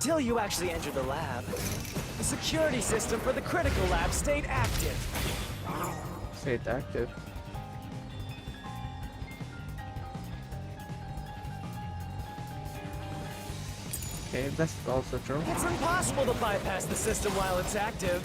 Till you actually entered the lab, the security system for the critical lab stayed active. Stayed active. Okay, that's also true. It's impossible to bypass the system while it's active.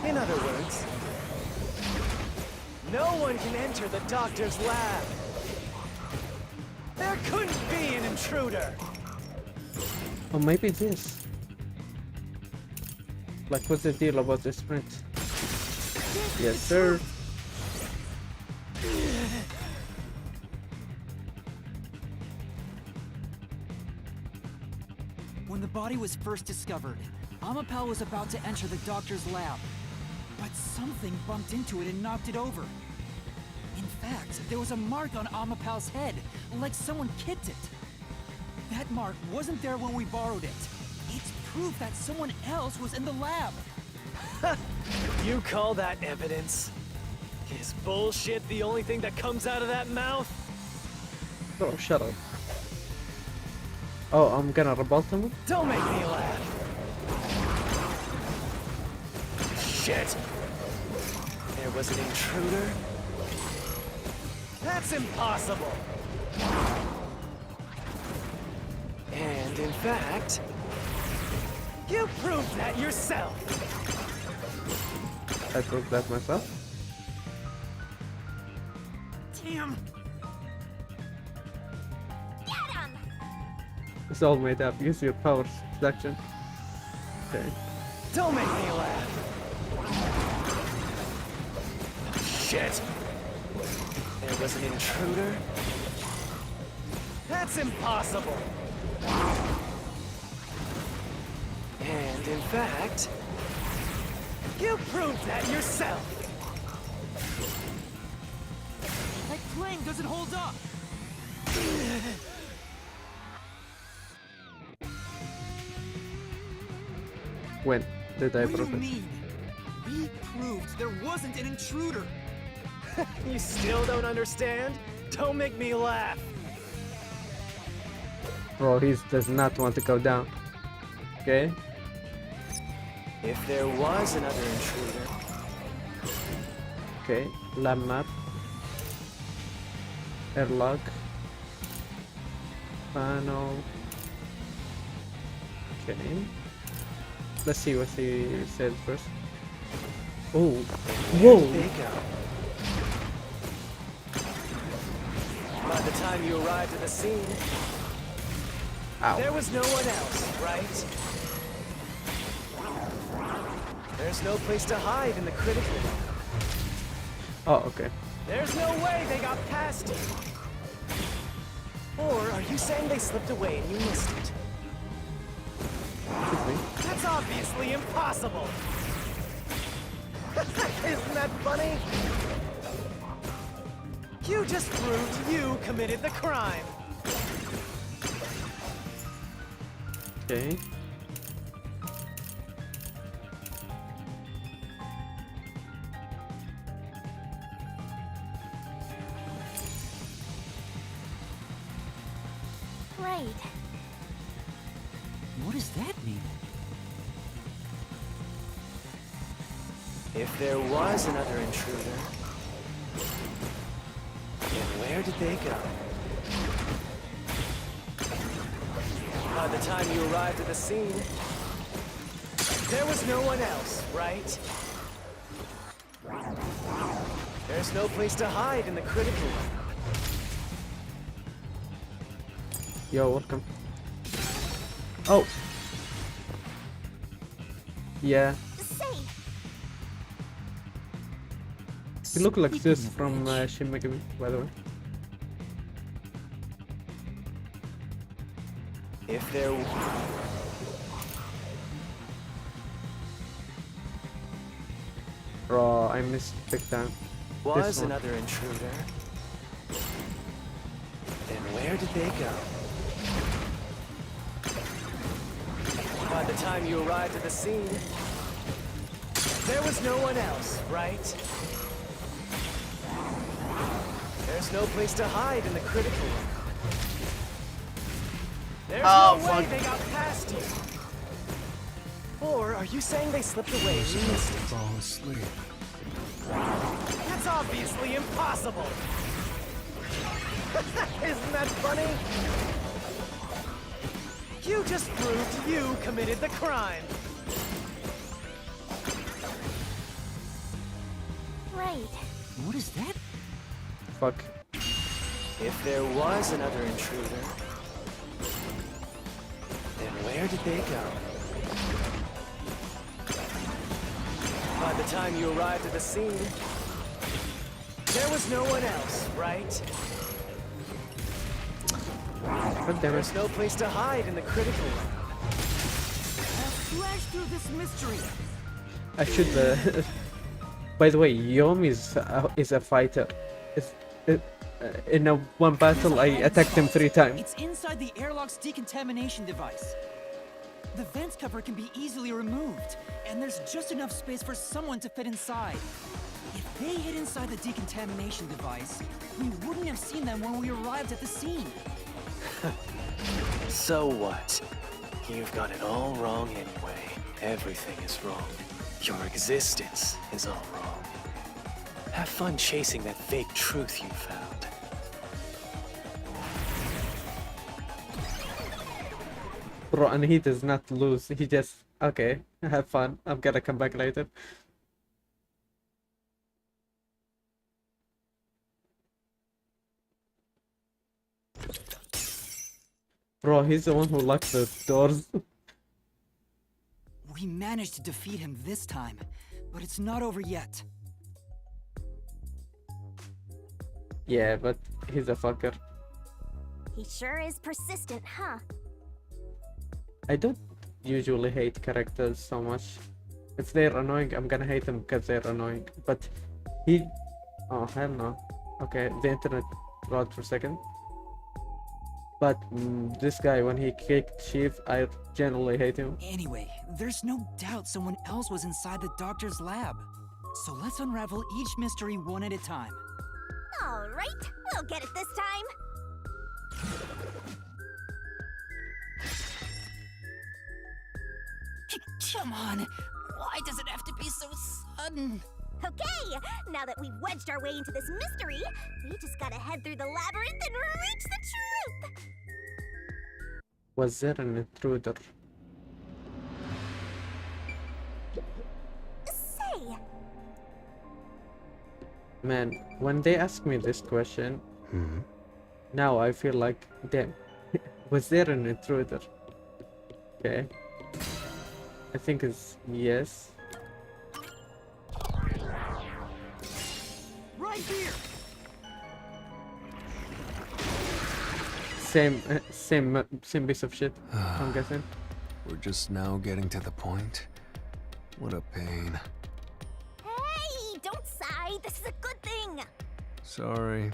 In other words, no one can enter the doctor's lab. There couldn't be an intruder. Or maybe this. Like, what's the deal about the sprint? Yes, sir. When the body was first discovered, Amapal was about to enter the doctor's lab. But something bumped into it and knocked it over. In fact, there was a mark on Amapal's head, like someone kicked it. That mark wasn't there when we borrowed it. It's proof that someone else was in the lab. You call that evidence? Is bullshit the only thing that comes out of that mouth? Oh, shut up. Oh, I'm gonna rebut him? Don't make me laugh. Shit! There was an intruder? That's impossible! And in fact, you proved that yourself! I proved that myself. Damn! It's all made up. Use your power seduction. Okay. Don't make me laugh! Shit! There was an intruder? That's impossible! And in fact, you proved that yourself. My plane doesn't hold up. When did I What do you progress? mean? We proved there wasn't an intruder. You still don't understand? Don't make me laugh. Bro, he does not want to go down. Okay. If there was another intruder, Okay. Lab map. Airlock. Panel. Okay. Let's see what he said first. Oh. Whoa. there you go. By the time you arrived at the scene, Ow. there was no one else, right? There's no place to hide in the critical room. Oh, okay. There's no way they got past you. Or are you saying they slipped away and you missed it? Could be. That's obviously impossible. Isn't that funny? You just proved you committed the crime. Okay. Right. What does that mean? If there was another intruder, then where did they go? By the time you arrived at the scene, there was no one else, right? There's no place to hide in the critical room. Yo, welcome. Oh. Yeah. Say, He look like this from Shin Megami, by the way. If there Bro, I missed big time. was This one. another intruder, then where did they go? By the time you arrived at the scene, there was no one else, right? There's no place to hide in the critical room. There's no way they got past you. Or are you saying they slipped away and you missed it? Fall asleep. That's obviously impossible. Isn't that funny? You just proved you committed the crime. right. What is that? Fuck. If there was another intruder, then where did they go? By the time you arrived at the scene, there was no one else, right? God damn it. There's no place to hide in the critical room. Slash through this mystery. I should. By the way, Yom is a fighter. In a one battle, I attacked him 3 times. It's inside the airlock's decontamination device. The vents cover can be easily removed, and there's just enough space for someone to fit inside. If they hid inside the decontamination device, we wouldn't have seen them when we arrived at the scene. So what? You've got it all wrong anyway. Everything is wrong. Your existence is all wrong. Have fun chasing that fake truth you found. Bro, and he does not lose. He just, okay, have fun. I'm gonna come back later. Bro, he's the one who locked the doors. We managed to defeat him this time, but it's not over yet. Yeah, but he's a fucker. He sure is persistent, huh? I don't usually hate characters so much. If they're annoying, I'm gonna hate them because they're annoying. But he... Oh, hell no. Okay, the internet rode for a second. But this guy, when he kicked Chief, I generally hate him. Anyway, there's no doubt someone else was inside the doctor's lab. So let's unravel each mystery one at a time. All right, we'll get it this time. Come on, why does it have to be so sudden? Okay, now that we've wedged our way into this mystery, we just gotta head through the labyrinth and reach the truth! Was there an intruder? Say, Man, when they ask me this question, now I feel like, damn, was there an intruder? Okay. I think it's yes. Right here. Same piece of shit, I'm guessing. We're just now getting to the point? What a pain. hey, don't sigh, this is a good thing! Sorry.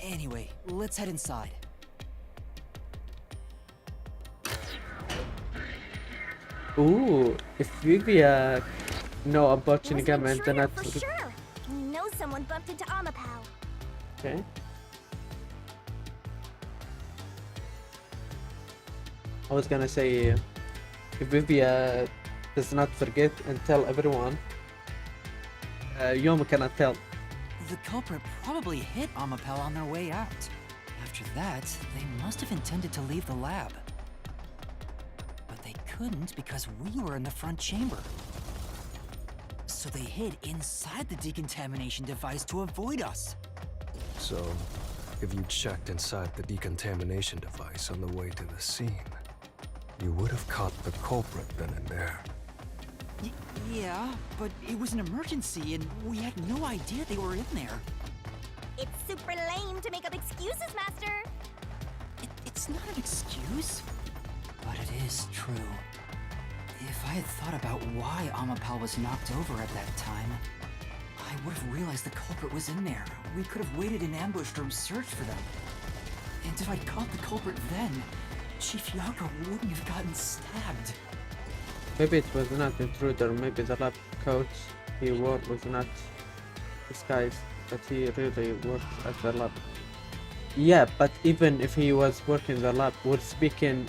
Anyway, let's head inside. Ooh, if Vivia know about It was an Shinigami and then intruder not... for sure. We know someone bumped into Amapao. Okay. I was gonna say, if Vivia does not forget and tell everyone, Yoma cannot tell. The culprit probably hit Amapel on their way out. After that, they must have intended to leave the lab. But they couldn't because we were in the front chamber. So they hid inside the decontamination device to avoid us. So, if you checked inside the decontamination device on the way to the scene, you would have caught the culprit then and there. Yeah, but it was an emergency and we had no idea they were in there. It's super lame to make up excuses, Master! It's not an excuse, but it is true. If I had thought about why Amapal was knocked over at that time, I would have realized the culprit was in there. We could have waited in ambush to search for them. And if I'd caught the culprit then, Chief Yako wouldn't have gotten stabbed. Maybe it was not intruder, maybe the lab coat he wore was not disguised, but he really worked at the lab. Yeah, but even if he was working in the lab, we're speaking,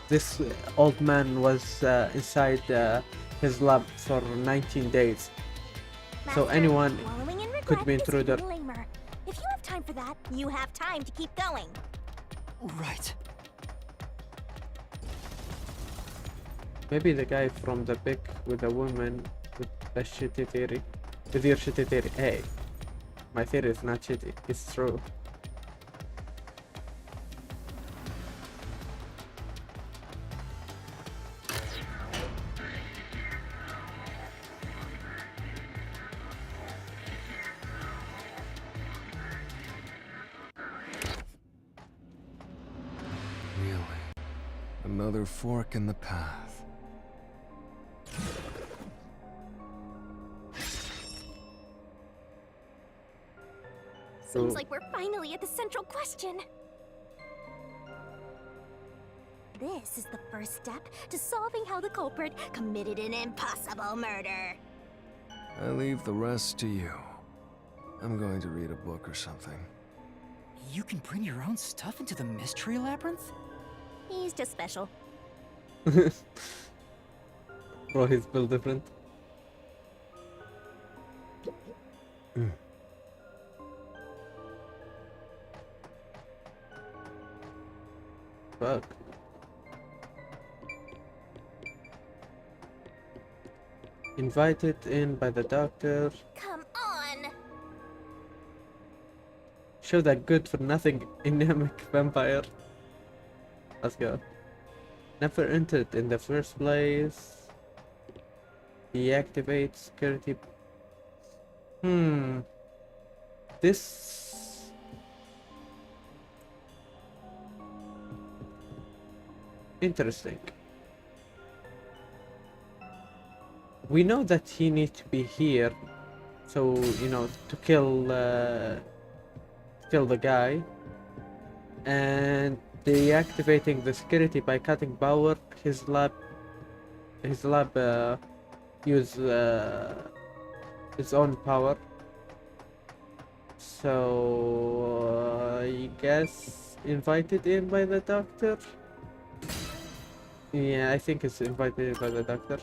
this old man was inside his lab for 19 days. So Master, anyone wallowing in could be regret is intruder. even lamer. If you have time for that, you have time to keep going. Right. Maybe the guy from the pic with the woman with the shitty theory. With your shitty theory. Hey, my theory is not shitty, it's true. Really? Another fork in the path. Seems like we're finally at the central question. This is the first step to solving how the culprit committed an impossible murder. I leave the rest to you. I'm going to read a book or something. You can bring your own stuff into the mystery labyrinth? He's just special. Bro, he's built different. Fuck. Invited in by the doctor. Come on! Show that good for nothing anemic vampire. Let's go. Never entered in the first place. Deactivate security. This Interesting. We know that he needs to be here, so you know, to kill the guy, and deactivating the security by cutting power. His lab use his own power. So I guess invited in by the doctor. Yeah, I think it's invited in by the doctor.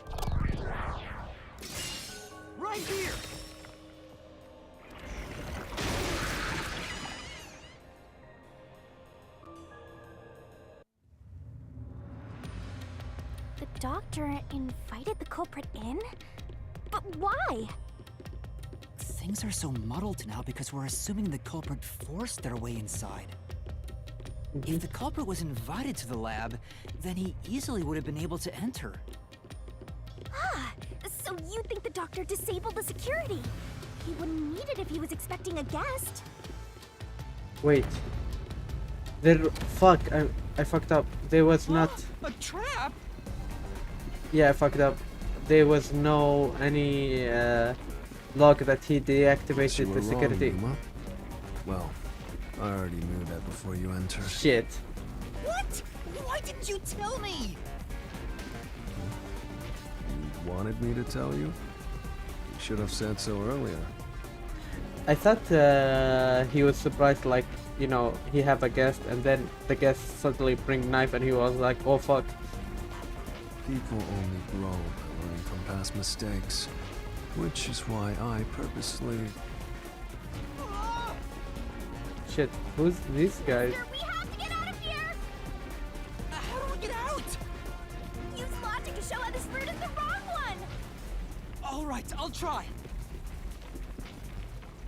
Right here. The doctor invited the culprit in? But why? Things are so muddled now because we're assuming the culprit forced their way inside. If the culprit was invited to the lab, then he easily would have been able to enter. Ah, so you think the doctor disabled the security? He wouldn't need it if he was expecting a guest. Wait. Fuck, I fucked up. There was not... A trap? Yeah, I fucked up. There was no any log that he deactivated the security. Yuma. Well, I already knew that before you entered. Shit. What? Why didn't you tell me? You wanted me to tell you? You should have said so earlier. I thought he was surprised, like, you know, he have a guest and then the guest suddenly bring knife and he was like, oh fuck. People only grow by learning from past mistakes, which is why I purposely... Shit, who's these guys? We have to get out of here! How do we get out? Use logic to show how this route is the wrong one! All right, I'll try.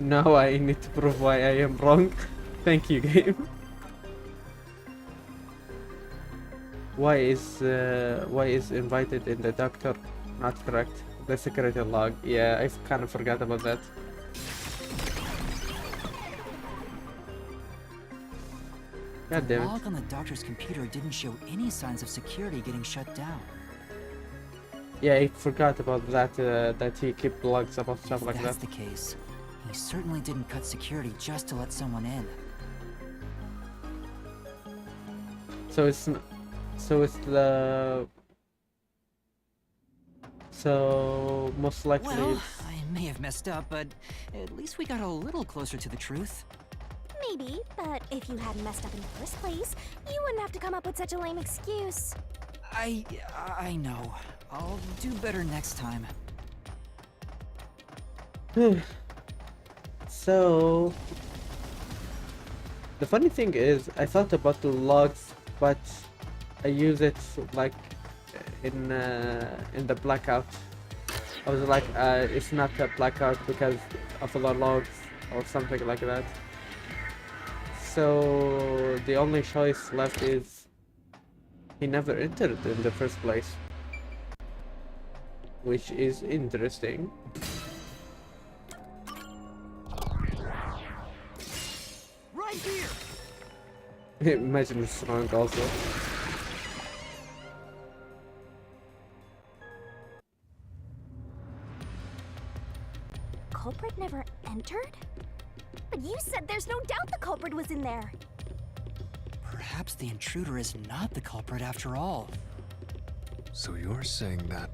Now I need to prove why I am wrong. Thank you, game. Why is invited in the doctor not correct? The security log. Yeah, I kind of forgot about that. God damn The it. log on the doctor's computer didn't show any signs of security getting shut down. Yeah, I forgot about that. That he kept logs about stuff If like that's that. the case, he certainly didn't cut security just to let someone in. So it's the. So most likely. Well, I may have messed up, but at least we got a little closer to the truth. Maybe, but if you hadn't messed up in the first place, you wouldn't have to come up with such a lame excuse. I know. I'll do better next time. So the funny thing is, I thought about the logs, but I use it like in the blackout. I was like, it's not a blackout because of the logs or something like that. So the only choice left is he never entered in the first place, which is interesting. Right here. Imagine it's wrong also. Culprit never entered? But you said there's no doubt the culprit was in there. Perhaps the intruder is not the culprit after all. So you're saying that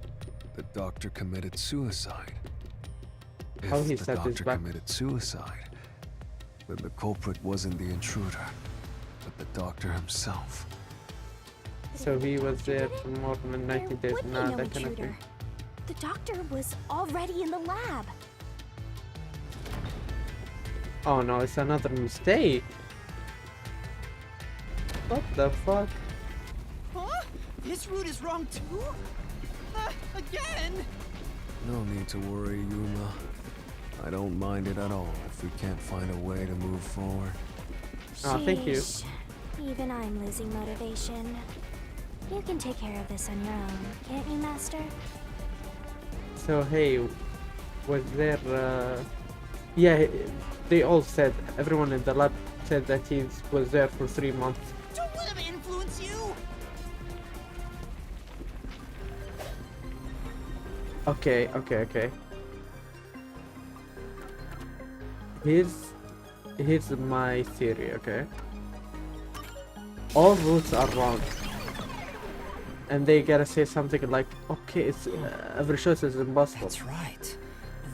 the doctor committed suicide? How If he the said this doctor back- committed suicide, then the culprit wasn't the intruder, but the doctor himself. So he was there for more than 90 days. Would be Nah, no that cannot be. intruder. The doctor was already in the lab. Oh no, it's another mistake. What the fuck? Huh? This route is wrong too? Again? No need to worry, Yuma. I don't mind it at all if we can't find a way to move forward. Oh, thank you. Sheesh. Even I'm losing motivation. You can take care of this on your own, can't you, Master? So hey, was there? Yeah, they all said. Everyone in the lab said that he was there for 3 months. Don't let him influence you! Okay, okay, okay. Here's my theory, okay? All routes are wrong. And they gotta say something like, okay, it's every choice is impossible. That's right.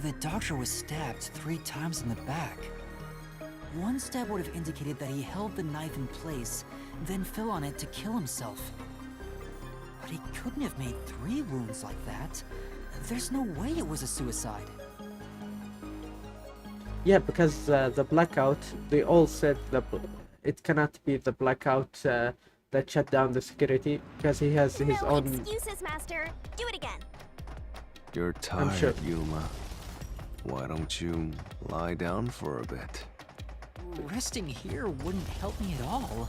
The doctor was stabbed 3 times in the back. One stab would have indicated that he held the knife in place, then fell on it to kill himself. But he couldn't have made 3 wounds like that. There's no way it was a suicide. Yeah, because the blackout, they all said that it cannot be the blackout that shut down the security, because he has his No own... excuses, Master. Do it again. You're tired, sure. Yuma. Why don't you lie down for a bit? Resting here wouldn't help me at all.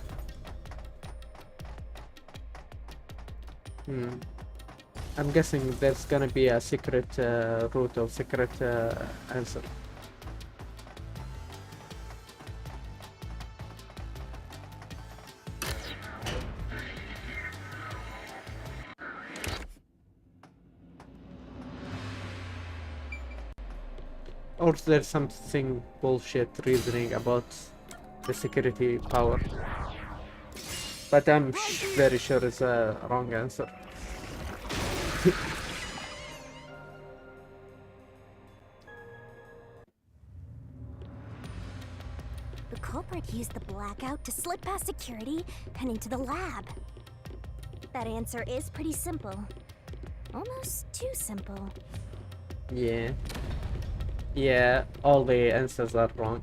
I'm guessing there's gonna be a secret route or secret answer. Or there's something bullshit reasoning about the security power. But I'm very sure it's a wrong answer. The culprit used the blackout to slip past security and into the lab. That answer is pretty simple. Almost too simple. Yeah. Yeah, all the answers are wrong.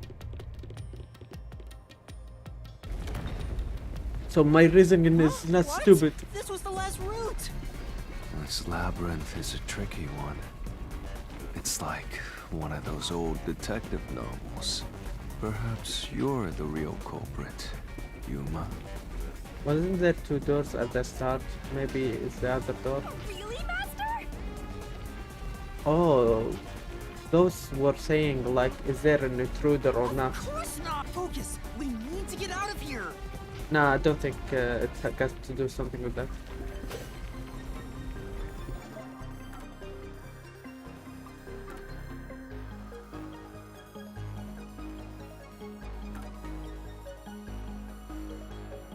So my reasoning is not stupid. This was the last route! This labyrinth is a tricky one. It's like one of those old detective novels. Perhaps you're the real culprit, Yuma. Wasn't there 2 doors at the start? Maybe it's the other door. Really, Master? Oh, those were saying like, is there an intruder or not? Of course not! Focus! We need to get out of here! Nah, I don't think it has to do something with that.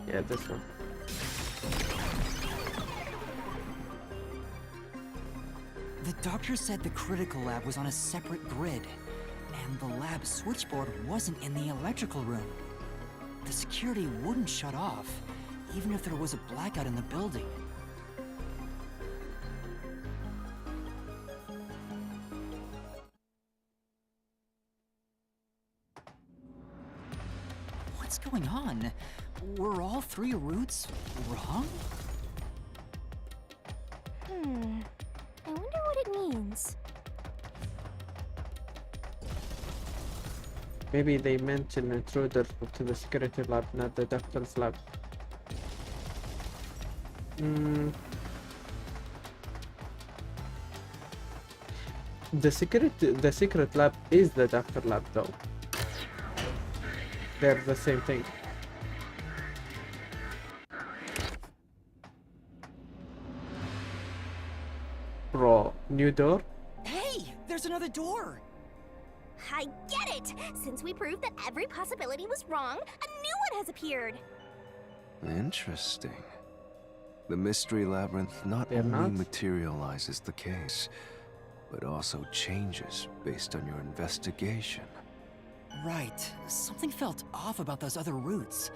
Yeah, this one. The doctor said the critical lab was on a separate grid, and the lab switchboard wasn't in the electrical room. The security wouldn't shut off, even if there was a blackout in the building. What's going on? Were all 3 routes wrong? I wonder what it means. Maybe they meant an intruder to the security lab, not the doctor's lab. The secret lab is the doctor lab though. They're the same thing. Bro, new door? Hey! There's another door! I get it! Since we proved that every possibility was wrong, a new one has appeared! Interesting. The Mystery Labyrinth not They're only not? materializes the case, but also changes based on your investigation. Right. Something felt off about those other routes.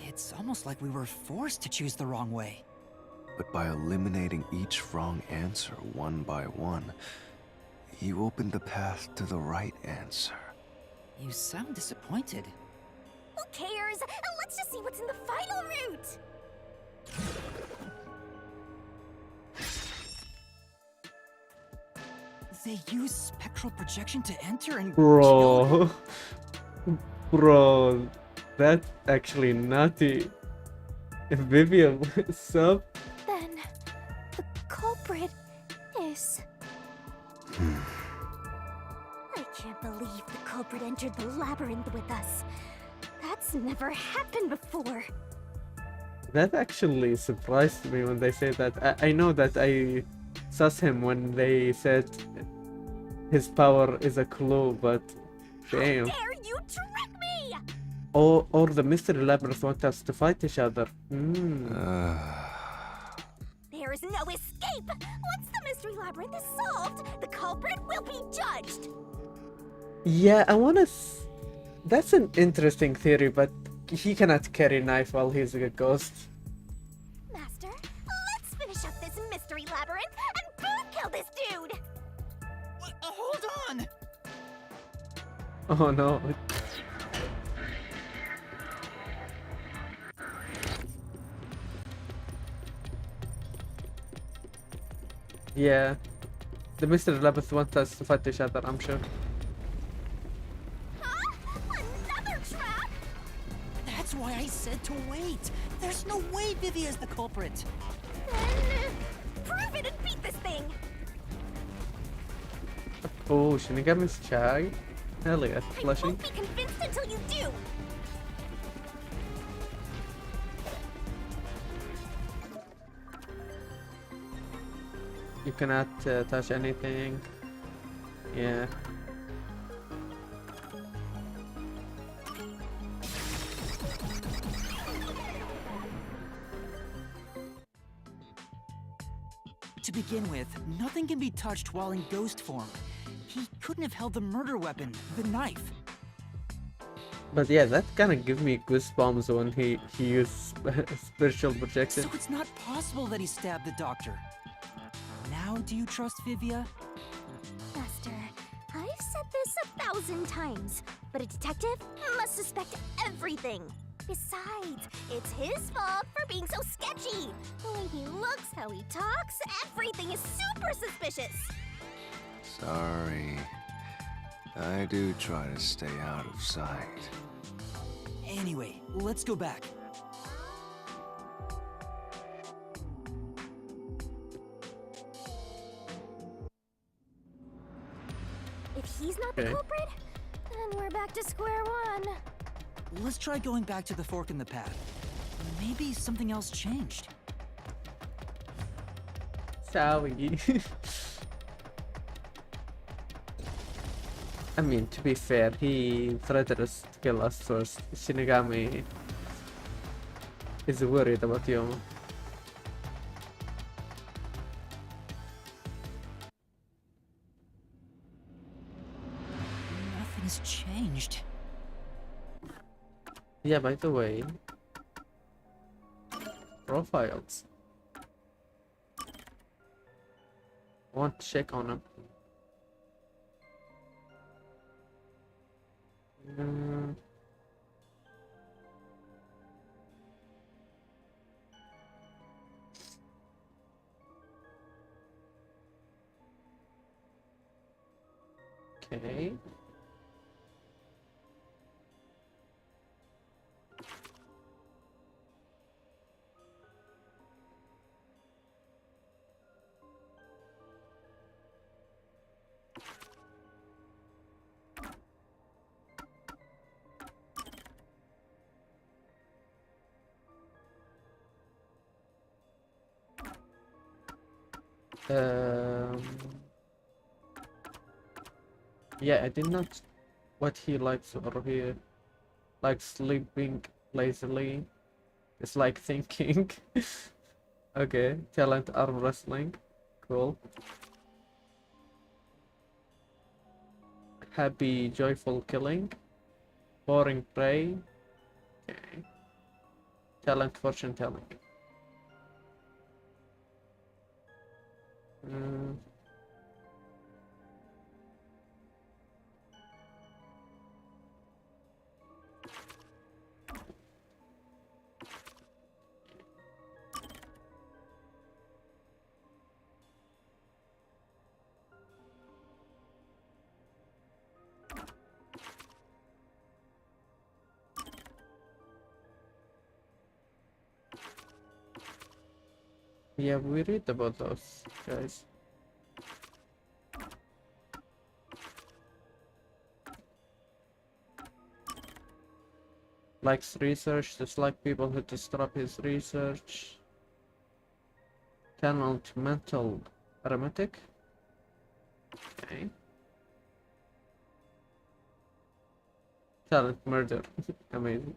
It's almost like we were forced to choose the wrong way. But by eliminating each wrong answer one by one, you opened the path to the right answer. You sound disappointed. Who cares? Let's just see what's in the final route! They use spectral projection to enter and Bro. Bro, that's actually nutty. Vivian, what's up? Then, the culprit is... I can't believe the culprit entered the labyrinth with us. That's never happened before. That actually surprised me when they say that. I know that I sus him when they said his power is a clue, but damn. Dare you trick me? Or the mystery labyrinth want us to fight each other. There is no escape. Once the mystery labyrinth is solved, the culprit will be judged. Yeah, I wanna. That's an interesting theory, but he cannot carry a knife while he's a ghost. Master, let's finish up this mystery labyrinth and both kill this dude. Hold on! Oh no. Yeah. The mystery labyrinth want us to fight each other, I'm sure. Another trap? That's why I said to wait. There's no way Vivia is the culprit. Then prove it and beat this thing. Oh, Shinigami's chai? Hell yeah, I flashing. won't be convinced until you do. You cannot touch anything. Yeah. To begin with, nothing can be touched while in ghost form. He couldn't have held the murder weapon, the knife. But yeah, that kind of gives me goosebumps when he used spiritual projection. So it's not possible that he stabbed the doctor. Now, do you trust Vivia? Master, I've said this 1,000 times, but a detective must suspect everything. Besides, it's his fault for being so sketchy. The way he looks, how he talks, everything is super suspicious. Sorry. I do try to stay out of sight. Anyway, let's go back. If he's not the Okay. culprit, then we're back to square one. Let's try going back to the fork in the path. Maybe something else changed. Sorry. I mean, to be fair, he threatened us to kill us first. Shinigami is worried about Yoma. Nothing's changed. Yeah, by the way, profiles. I want to check on him. Mm. Okay. Yeah, I did not what he likes over here. Like sleeping lazily. It's like thinking. Okay, talent arm wrestling. Cool. Happy, joyful killing. Boring prey. Okay. Talent fortune telling. Mm. Yeah, we read about those guys. Likes research, dislike people who disrupt his research. Talent mental Aromatic. Okay. Talent murder. Amazing.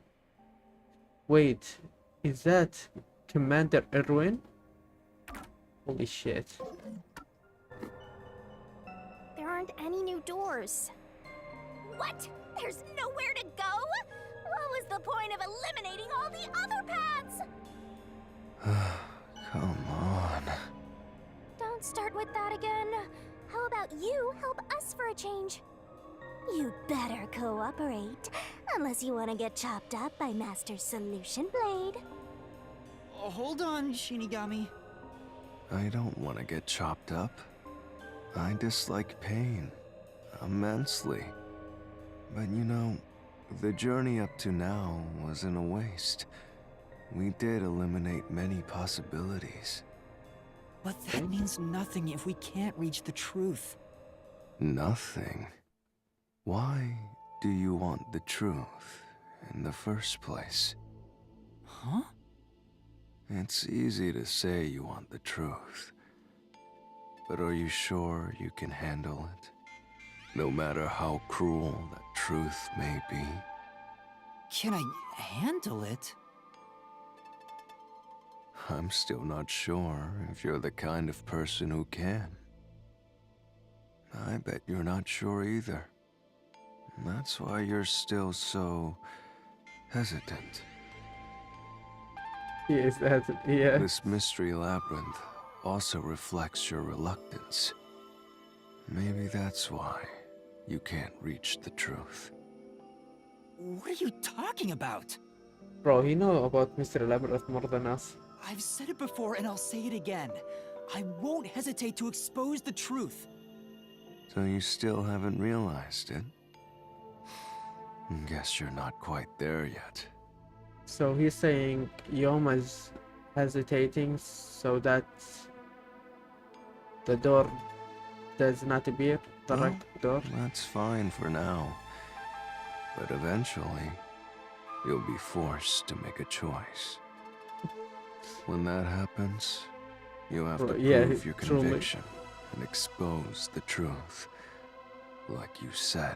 Wait, is that Commander Erwin? Holy shit. There aren't any new doors. What? There's nowhere to go? What was the point of eliminating all the other paths? Come on. Don't start with that again. How about you help us for a change? You better cooperate, unless you want to get chopped up by Master Solution Blade. Hold on, Shinigami. I don't want to get chopped up. I dislike pain immensely. But you know, the journey up to now wasn't a waste. We did eliminate many possibilities. But that means nothing if we can't reach the truth. Nothing? Why do you want the truth in the first place? Huh? It's easy to say you want the truth. But are you sure you can handle it? No matter how cruel that truth may be? Can I handle it? I'm still not sure if you're the kind of person who can. I bet you're not sure either. That's why you're still so hesitant. Yes, that's it. Yeah. This mystery labyrinth also reflects your reluctance. Maybe that's why you can't reach the truth. What are you talking about? Bro, he know about Mr. Labyrinth more than us. I've said it before and I'll say it again. I won't hesitate to expose the truth. So you still haven't realized it? Guess you're not quite there yet. So he's saying Yoma's hesitating so that the door does not appear, the Well, right door. That's fine for now. But eventually, you'll be forced to make a choice. When that happens, you have to Yeah, prove your truly. conviction and expose the truth, like you said.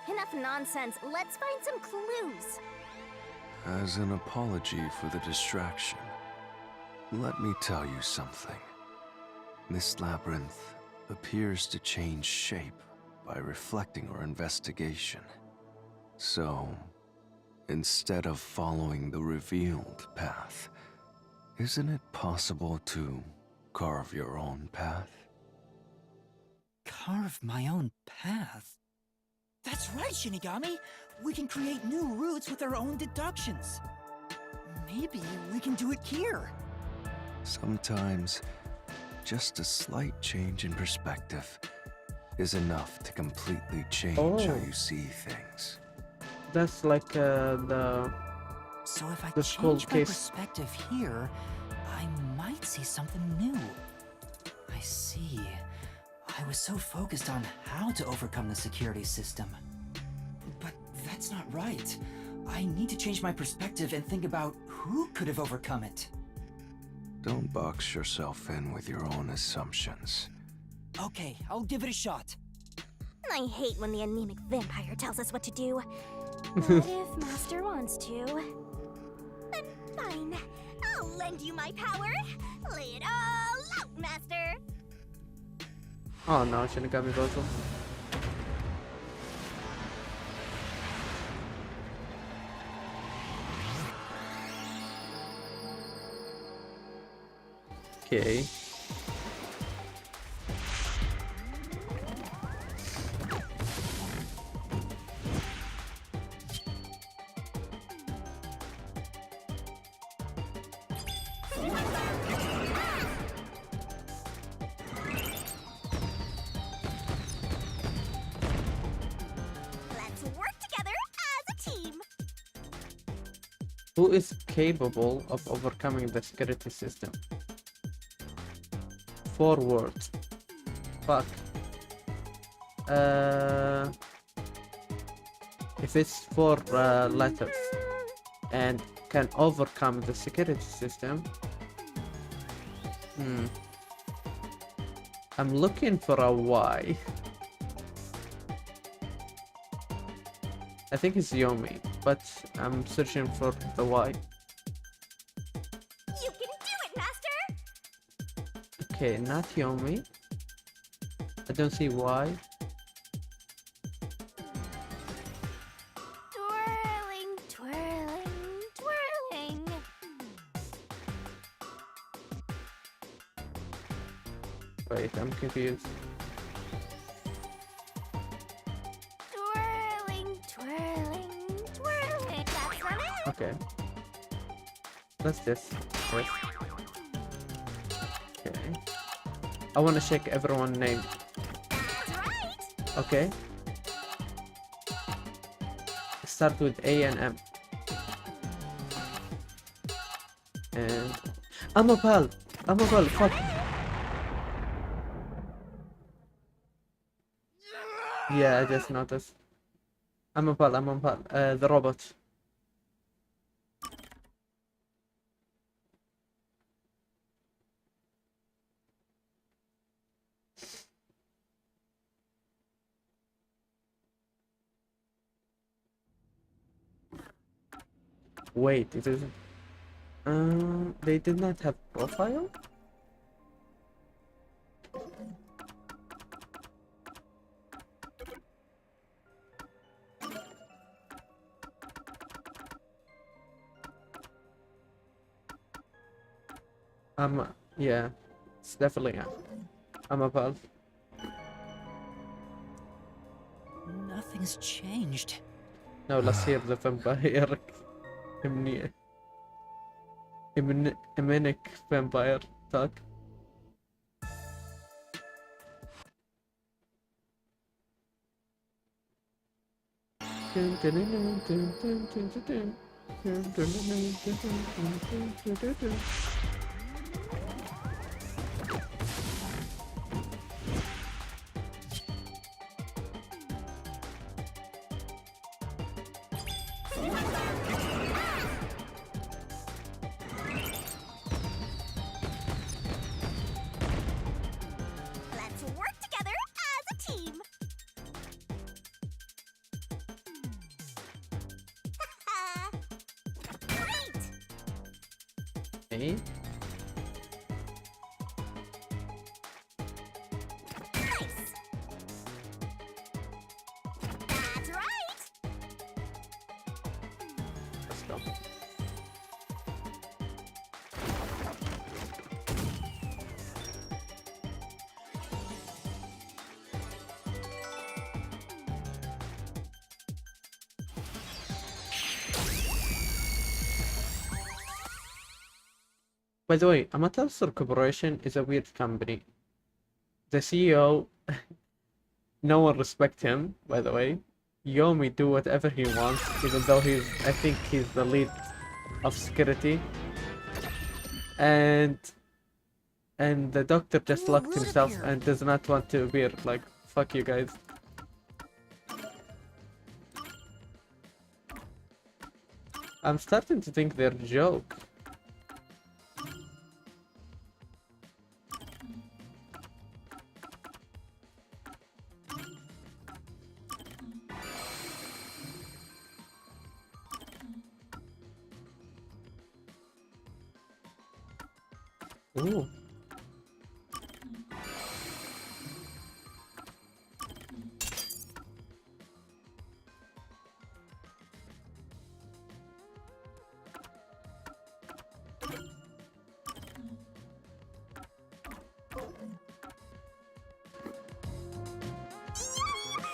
Enough nonsense. Let's find some clues. As an apology for the distraction, let me tell you something. This labyrinth appears to change shape by reflecting our investigation. So, instead of following the revealed path, isn't it possible to carve your own path? Carve my own path? That's right, Shinigami! We can create new routes with our own deductions. Maybe we can do it here. Sometimes, just a slight change in perspective is enough to completely change how Oh. you see things. That's like the So if I The skull change my case. perspective here, I might see something new. I see. I was so focused on how to overcome the security system. But that's not right. I need to change my perspective and think about who could have overcome it. Don't box yourself in with your own assumptions. Okay, I'll give it a shot. I hate when the anemic vampire tells us what to do. What if Master wants to? Then fine. I'll lend you my power. Lay it all out, Master. oh no, Shinigami Goto. Okay. Let's work together as a team. Who is capable of overcoming the security system? Forward. Fuck. If it's 4 letters and can overcome the security system. I'm looking for a Y. I think it's Yomi, but I'm searching for the Y. You can do it, Master! Okay, not Yomi. I don't see Y. Twirling, twirling, twirling. Wait, I'm confused. Twirling, twirling, twirling. That's not it! Okay. What's this? Wait. Okay. I want to check everyone's name. That's right! Okay. Start with A and M. And Amapal! Amapal, fuck! Yeah, I just noticed. Amapal, the robot. Wait, it isn't. They did not have profile? Yeah, it's definitely Amapal. Nothing's changed. Now let's hear the vampire. Hemenic vampire talk. Let's work together as a team! Great! Okay. Nice! That's right! Let's go. By the way, Amaterasu Corporation is a weird company. The CEO, no one respects him, by the way. Yomi do whatever he wants, even though I think he's the lead of security. And the doctor just locked himself and does not want to appear. Like, fuck you guys. I'm starting to think they're a joke. Ooh.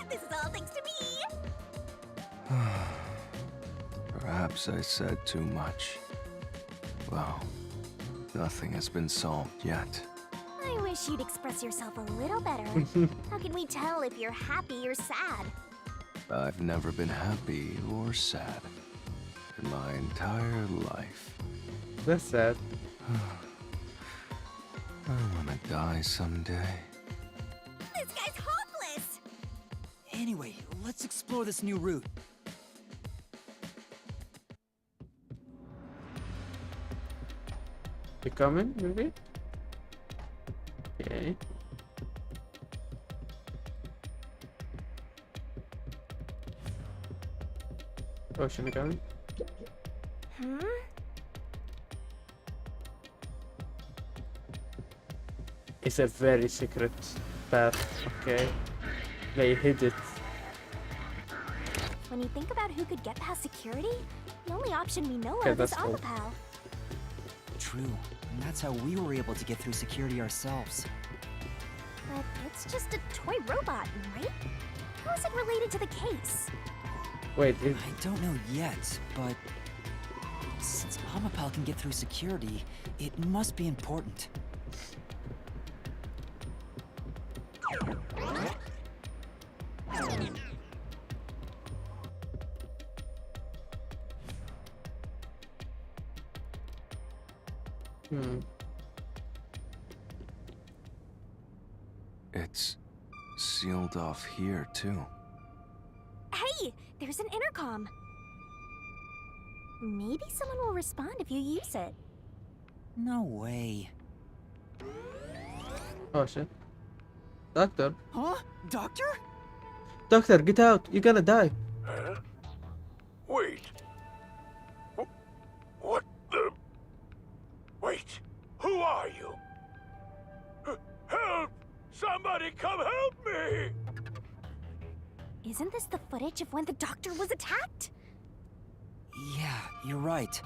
This is all thanks to me! Perhaps I said too much. Well, nothing has been solved yet. I wish you'd express yourself a little better. How can we tell if you're happy or sad? I've never been happy or sad in my entire life. That's sad. I wanna die someday. This guy's hopeless! Anyway, let's explore this new route. You coming, maybe? Okay. Ocean going. Hmm? It's a very secret path, okay? They hid it. When you think about who could get past security, the only option we know Okay, of is that's cool. Amapal. True. And that's how we were able to get through security ourselves. But it's just a toy robot, right? How is it related to the case? Wait, I don't know yet, but since Amapal can get through security, it must be important. It's sealed off here, too. Hey, there's an intercom. Maybe someone will respond if you use it. No way. oh shit. Doctor. Huh? Doctor? Doctor, get out. You're gonna die. Huh? Wait. What the? Wait. Who are you? Help! Somebody come help me! Isn't this the footage of when the doctor was attacked? Yeah, you're right.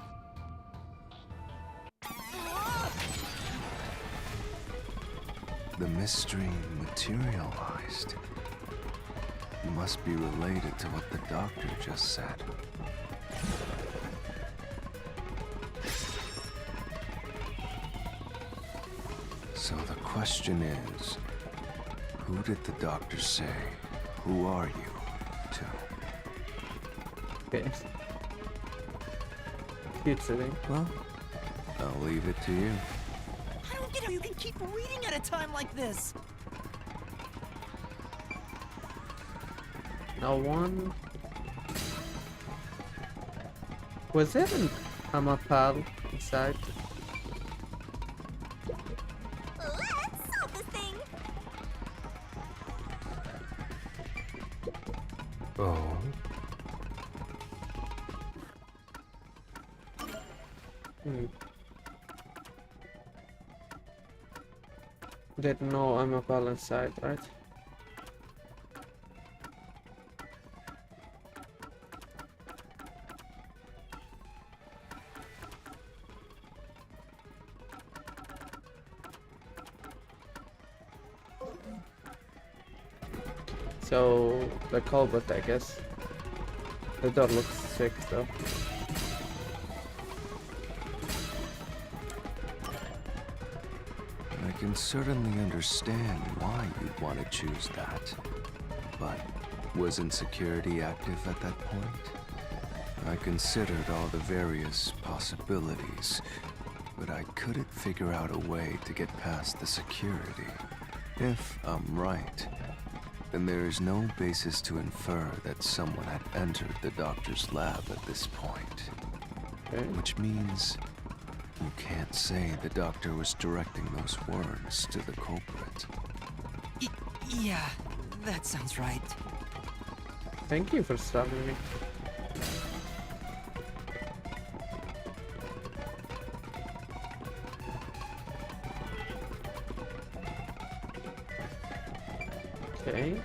The mystery materialized. Must be related to what the doctor just said. So the question is, who did the doctor say, who are you, to? Okay. Keep sitting. Well, I'll leave it to you. I don't get how you can keep reading at a time like this. No one. Was there an Amapal inside? Let's solve this thing! Oh? There's no Amapal inside, right? So the culvert, I guess. The door looks sick though. I can certainly understand why you'd want to choose that. But wasn't security active at that point? I considered all the various possibilities, but I couldn't figure out a way to get past the security. If I'm right, then there is no basis to infer that someone had entered the doctor's lab at this point. Okay. Which means you can't say the doctor was directing those words to the culprit. Yeah, that sounds right. Thank you for stopping me. Okay.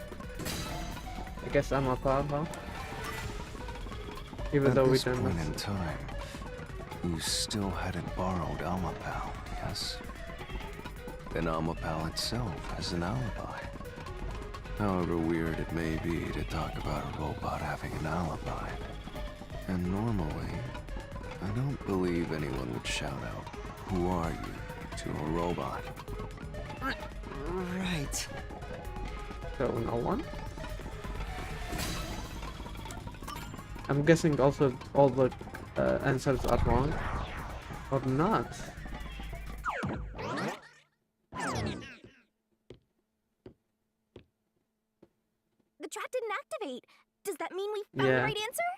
I guess I'm a part, huh? Even At though we this don't point know. in time, you still hadn't borrowed Amapal, yes? Then Amapal itself has an alibi. However weird it may be to talk about a robot having an alibi. And normally, I don't believe anyone would shout out, "Who are you?" to a robot. Right. So no one? I'm guessing also all the answers are wrong. Or not. The trap didn't activate. Does that mean we found Yeah. the right answer?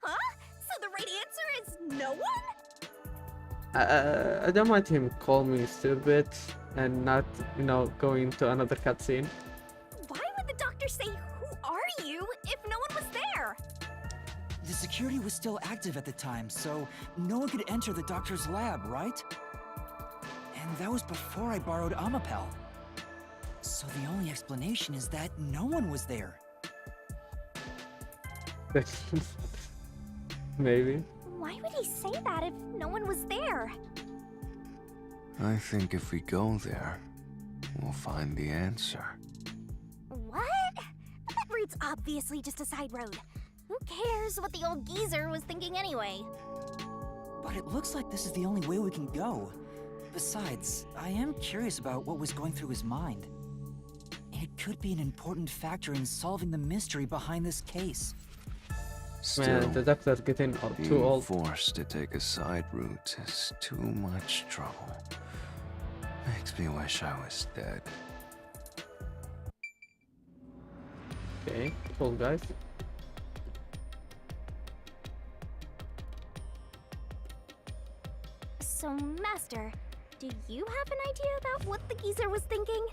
Huh? So the right answer is no one? I don't mind him call me stupid and not, you know, going to another cutscene. Why would the doctor say, "Who are you?" if no one was there? The security was still active at the time, so no one could enter the doctor's lab, right? And that was before I borrowed Amapel. So the only explanation is that no one was there. Maybe. Why would he say that if no one was there? I think if we go there, we'll find the answer. What? That route's obviously just a side road. Who cares what the old geezer was thinking anyway? But it looks like this is the only way we can go. Besides, I am curious about what was going through his mind. It could be an important factor in solving the mystery behind this case. Still, Man, the doctor's getting too being old. forced to take a side route is too much trouble. Makes me wish I was dead. Okay, cool guys. So, Master, do you have an idea about what the geezer was thinking?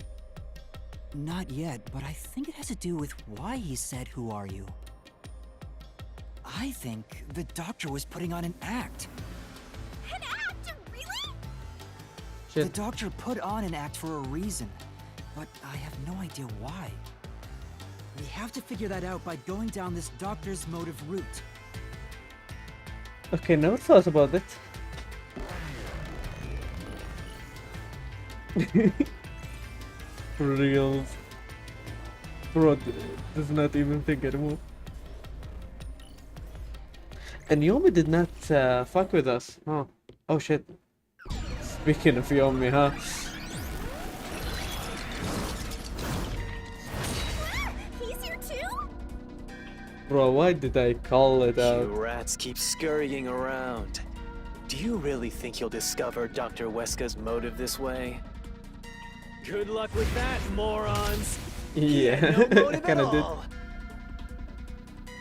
Not yet, but I think it has to do with why he said, "Who are you?" I think the doctor was putting on an act. An act? Really? The doctor put on an act for a reason, but I have no idea why. We have to figure that out by going down this doctor's motive route. Okay, never thought about it. For real. Bro does not even think anymore. And Yomi did not fuck with us. Oh, oh shit. Speaking of Yomi, huh? He's here too? Bro, why did I call it out? You rats keep scurrying around. Do you really think you'll discover Dr. Weska's motive this way? Good luck with that, morons! Yeah, no motive at kinda did. all.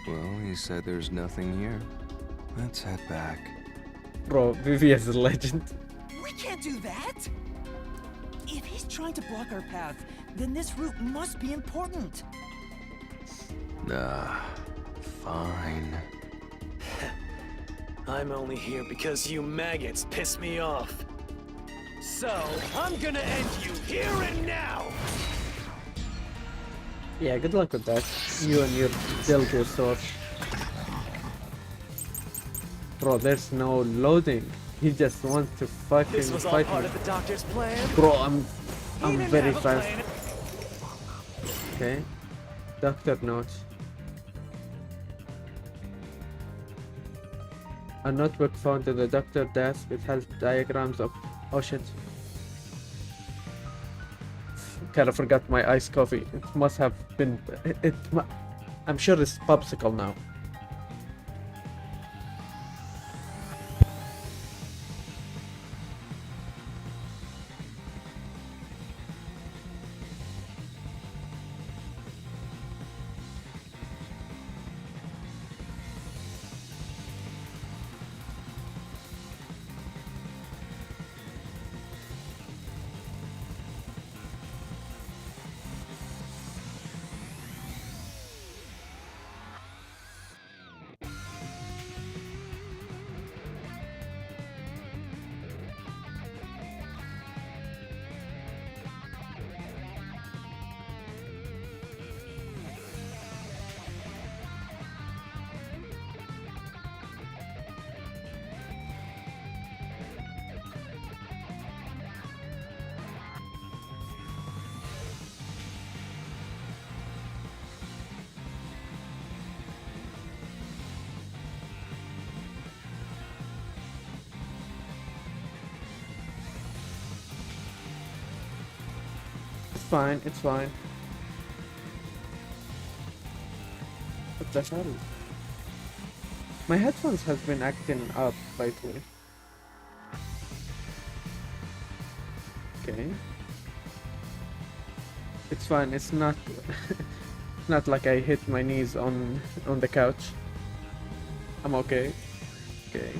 Well, he said there's nothing here. Let's head back. Bro, Vivi is a legend. We can't do that! If he's trying to block our path, then this route must be important. Nah, fine. I'm only here because you maggots piss me off. So, I'm gonna end you here and now! Yeah, good luck with that. You and your Delco sword. Bro, there's no loading. He just wants to fucking This was all fight part me. of the doctor's plan? Bro, I'm didn't very have a fast. plan. Okay. Doctor notes. A notebook found in the doctor's desk. It has diagrams of... Oh shit. Kinda forgot my iced coffee. It must have been... I'm sure it's popsicle now. It's fine, it's fine. What the hell? My headphones has been acting up lately. Okay. It's fine, it's not not like I hit my knees on the couch. I'm okay. Okay.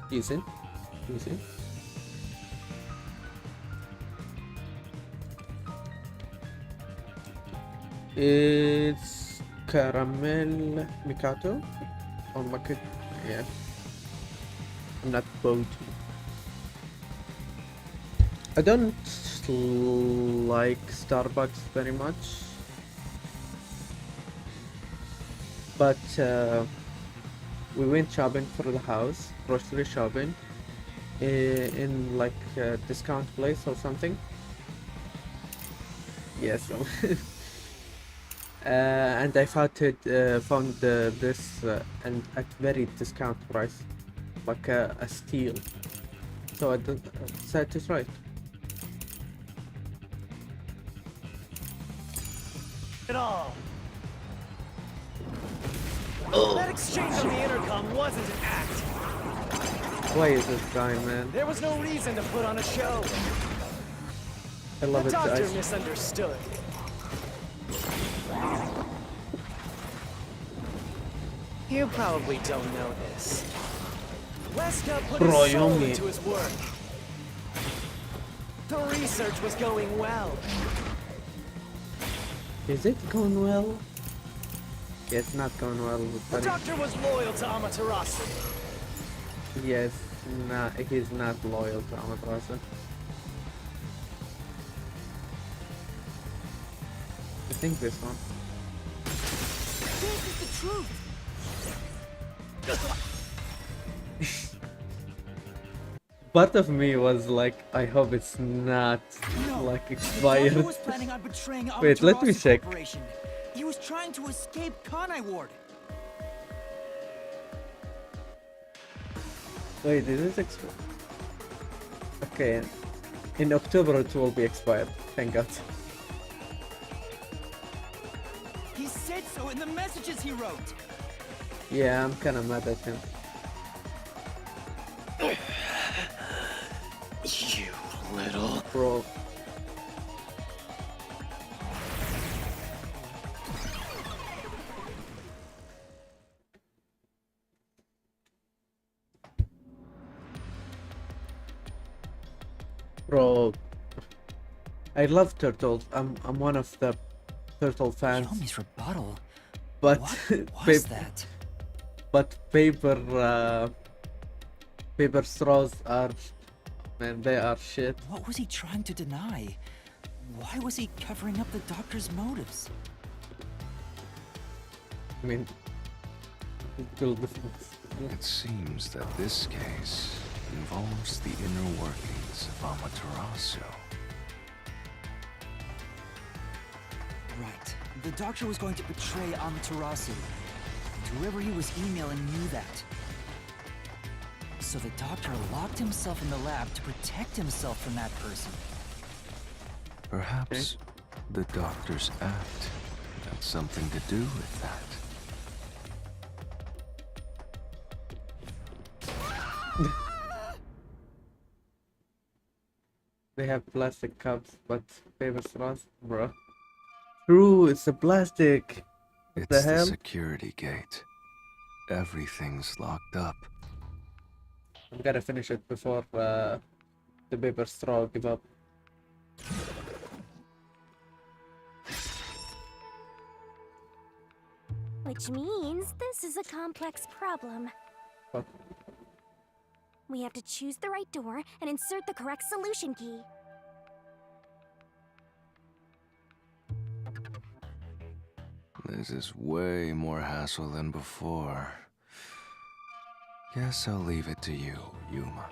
Easy. Easy. It's caramel Mikato or Makato. Yeah. I'm not both. I don't like Starbucks very much, but we went shopping for the house, grocery shopping, in like a discount place or something. Yes, and I found this and at very discount price, like a steal. So I decided to try it. It all. That exchange on the intercom wasn't an act. Why is this guy, man? There was no reason to put on a show. I love the it, doctor guys. misunderstood. You probably don't know this. Weska put his soul Royomi. into his work. The research was going well. Is it going well? Yeah, it's not going well, The buddy. doctor was loyal to Amaterasu. Yes, he's not loyal to Amaterasu. I think this one. This is the truth. Part of me was like, I hope it's not like expired. He was planning on betraying Wait, let me Amaterasu check. Corporation. He was trying to escape Kanai Ward. Wait, is this expired? Okay, in October it will be expired. Thank God. He said so in the messages he wrote. Yeah, I'm kind of mad at him. You little... Bro. Bro, I love turtles. I'm one of the turtle fans. Yomi's rebuttal. But What was that? But paper straws are, man, they are shit. What was he trying to deny? Why was he covering up the doctor's motives? I mean, It seems that this case involves the inner workings of Amaterasu. Right. The doctor was going to betray Amaterasu. And whoever he was emailing knew that. So the doctor locked himself in the lab to protect himself from that person. Perhaps the doctor's act had something to do with that. They have plastic cups, but paper straws, bro. True, it's a plastic. What It's the the hell? security gate. Everything's locked up. I'm gonna finish it before the paper straw give up. Which means this is a complex problem. Fuck. We have to choose the right door and insert the correct solution key. This is way more hassle than before. Guess I'll leave it to you, Yuma.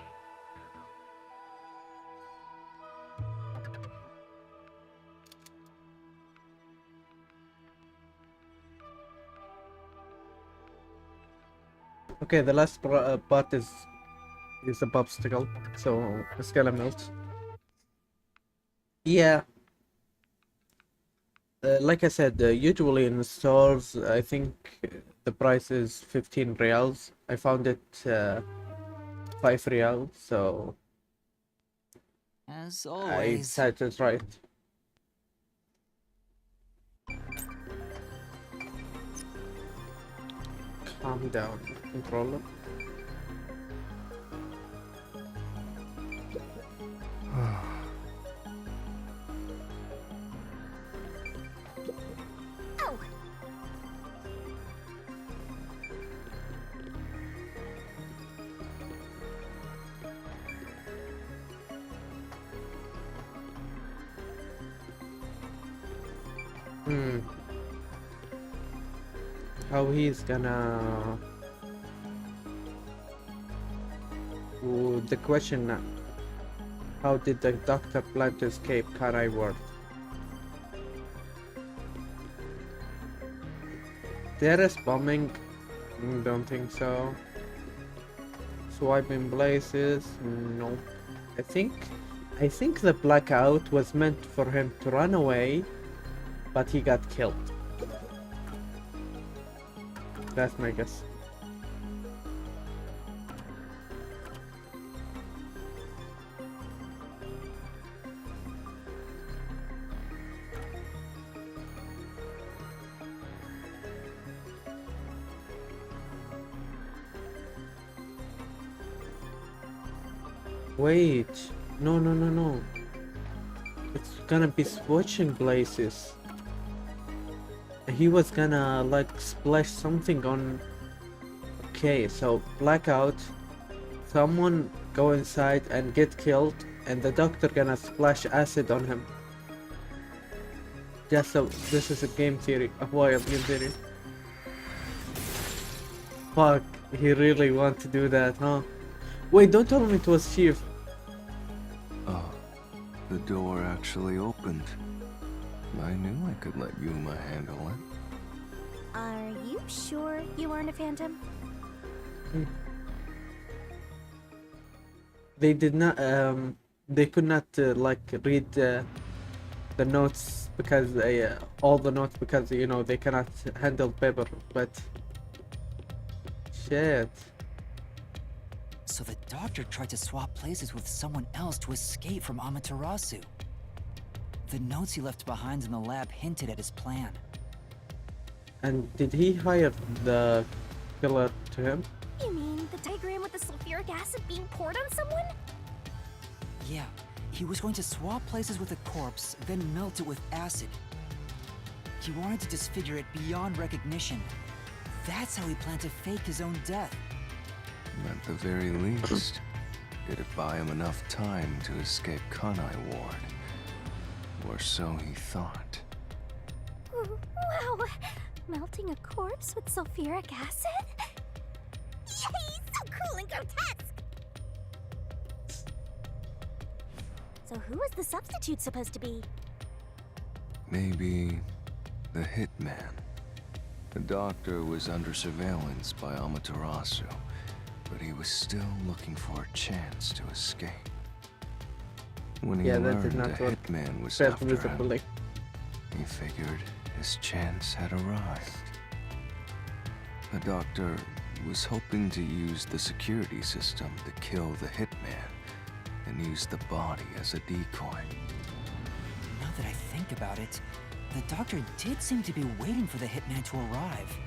Okay, the last part is a popsicle, so it's gonna melt. Yeah. Like I said, usually in stores, I think the price is 15 reals. I found it 5 reals, so As I always. decided to try it. Calm down, controller. Hmm. How he's gonna... Ooh, the question now. How did the doctor plan to escape Karai World? Terrace bombing? Don't think so. Swiping places? No. I think the blackout was meant for him to run away, but he got killed. That's my guess. Wait, no. It's gonna be switching places. He was gonna like splash something on... Okay, so blackout, someone go inside and get killed, and the doctor gonna splash acid on him. Just so this is a game theory, a wild game theory. Fuck, he really want to do that, huh? Wait, don't tell me it was Chief. Oh, the door actually opened. I knew I could let Yuma handle it. Are you sure you aren't a phantom? They did not, they could not like read the notes because they, all the notes because, you know, they cannot handle paper, but... Shit. So the doctor tried to swap places with someone else to escape from Amaterasu. The notes he left behind in the lab hinted at his plan. And did he hire the killer to him? You mean the diagram with the sulfuric acid being poured on someone? Yeah, he was going to swap places with the corpse, then melt it with acid. He wanted to disfigure it beyond recognition. That's how he planned to fake his own death. At the very least, it'd buy him enough time to escape Kanai Ward. Or so he thought. Wow! Melting a corpse with sulfuric acid? Yay! So cool and grotesque! So who was the substitute supposed to be? Maybe the hitman. The doctor was under surveillance by Amaterasu, but he was still looking for a chance to escape. When he Yeah, that learned did the not work. hitman was Felt after visibly. him, he figured his chance had arrived. The doctor was hoping to use the security system to kill the hitman and use the body as a decoy. Now that I think about it, the doctor did seem to be waiting for the hitman to arrive.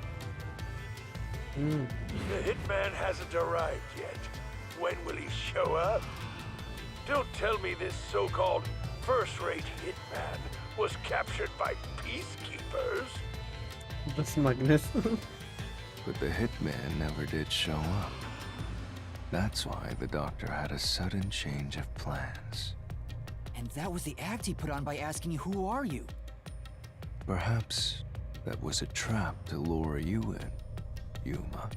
The hitman hasn't arrived yet. When will he show up? Don't tell me this so-called first-rate hitman was captured by peacekeepers. The smugness. But the hitman never did show up. That's why the doctor had a sudden change of plans. And that was the act he put on by asking you, "Who are you?" Perhaps that was a trap to lure you in, Yuma.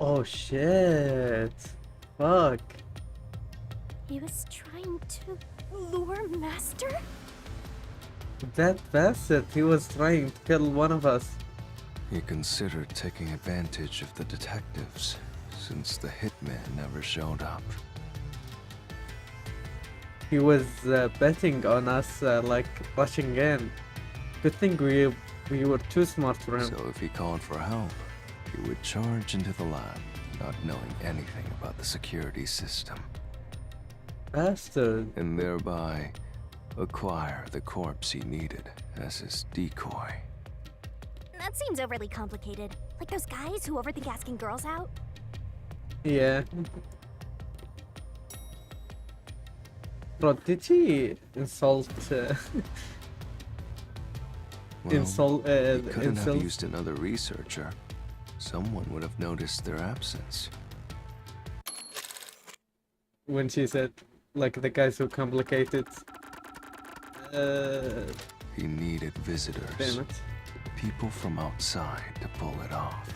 Oh shit. Fuck. He was trying to lure Master? That bastard, he was trying to kill one of us. He considered taking advantage of the detectives, since the hitman never showed up. He was betting on us, like rushing in. Good thing we were too smart for him. So if he called for help, he would charge into the lab, not knowing anything about the security system. Bastard. And thereby acquire the corpse he needed as his decoy. That seems overly complicated. Like those guys who overthink asking girls out. Yeah. Bro, did he insult? Well, insult? he couldn't insult? have used another researcher. Someone would have noticed their absence. When she said, like the guys who complicated. He needed visitors. Damn it. People from outside to pull it off.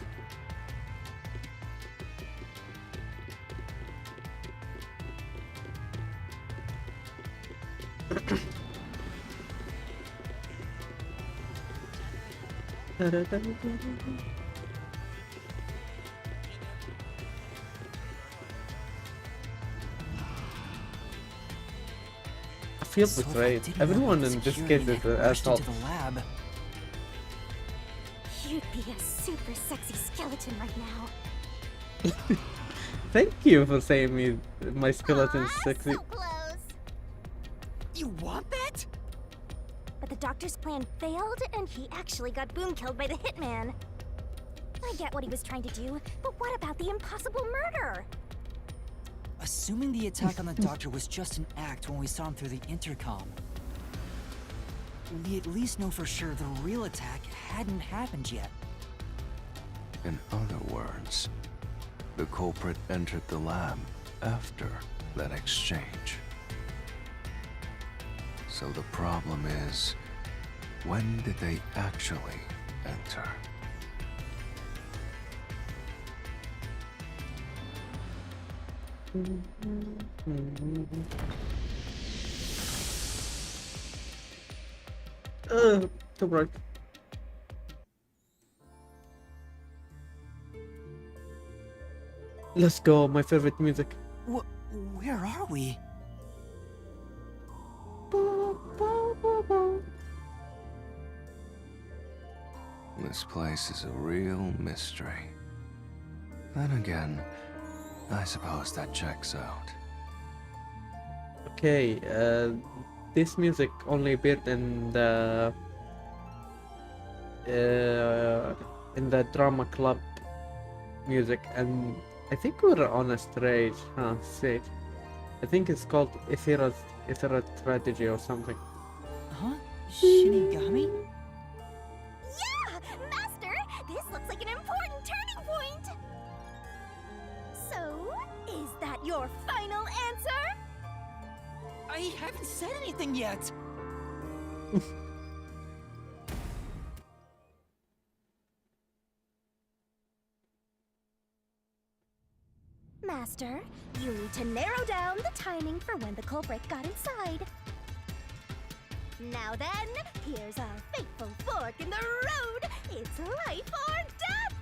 I feel So if I betrayed. didn't Everyone know in the this security case is net an rushed asshole. into the lab. You'd be a super sexy skeleton right now. Thank you for saying me my skeleton's sexy. So close. You want that? But the doctor's plan failed, and he actually got boom killed by the hitman. I get what he was trying to do, but what about the impossible murder? Assuming the attack on the doctor was just an act when we saw him through the intercom, we at least know for sure the real attack hadn't happened yet. In other words, the culprit entered the lab after that exchange. So the problem is, when did they actually enter? Too bright. Let's go, my favorite music. Where are we? This place is a real mystery. Then again, I suppose that checks out. Okay, this music only appeared in the drama club music, and I think we're on a stage. Stage. I think it's called Ithera Strategy or something. Huh? Shinigami? Yeah! Master! This looks like an important turning point! So, is that your final answer? I haven't said anything yet! Master, you need to narrow down the timing for when the culprit got inside. Now then, here's our fateful fork in the road. It's life or death!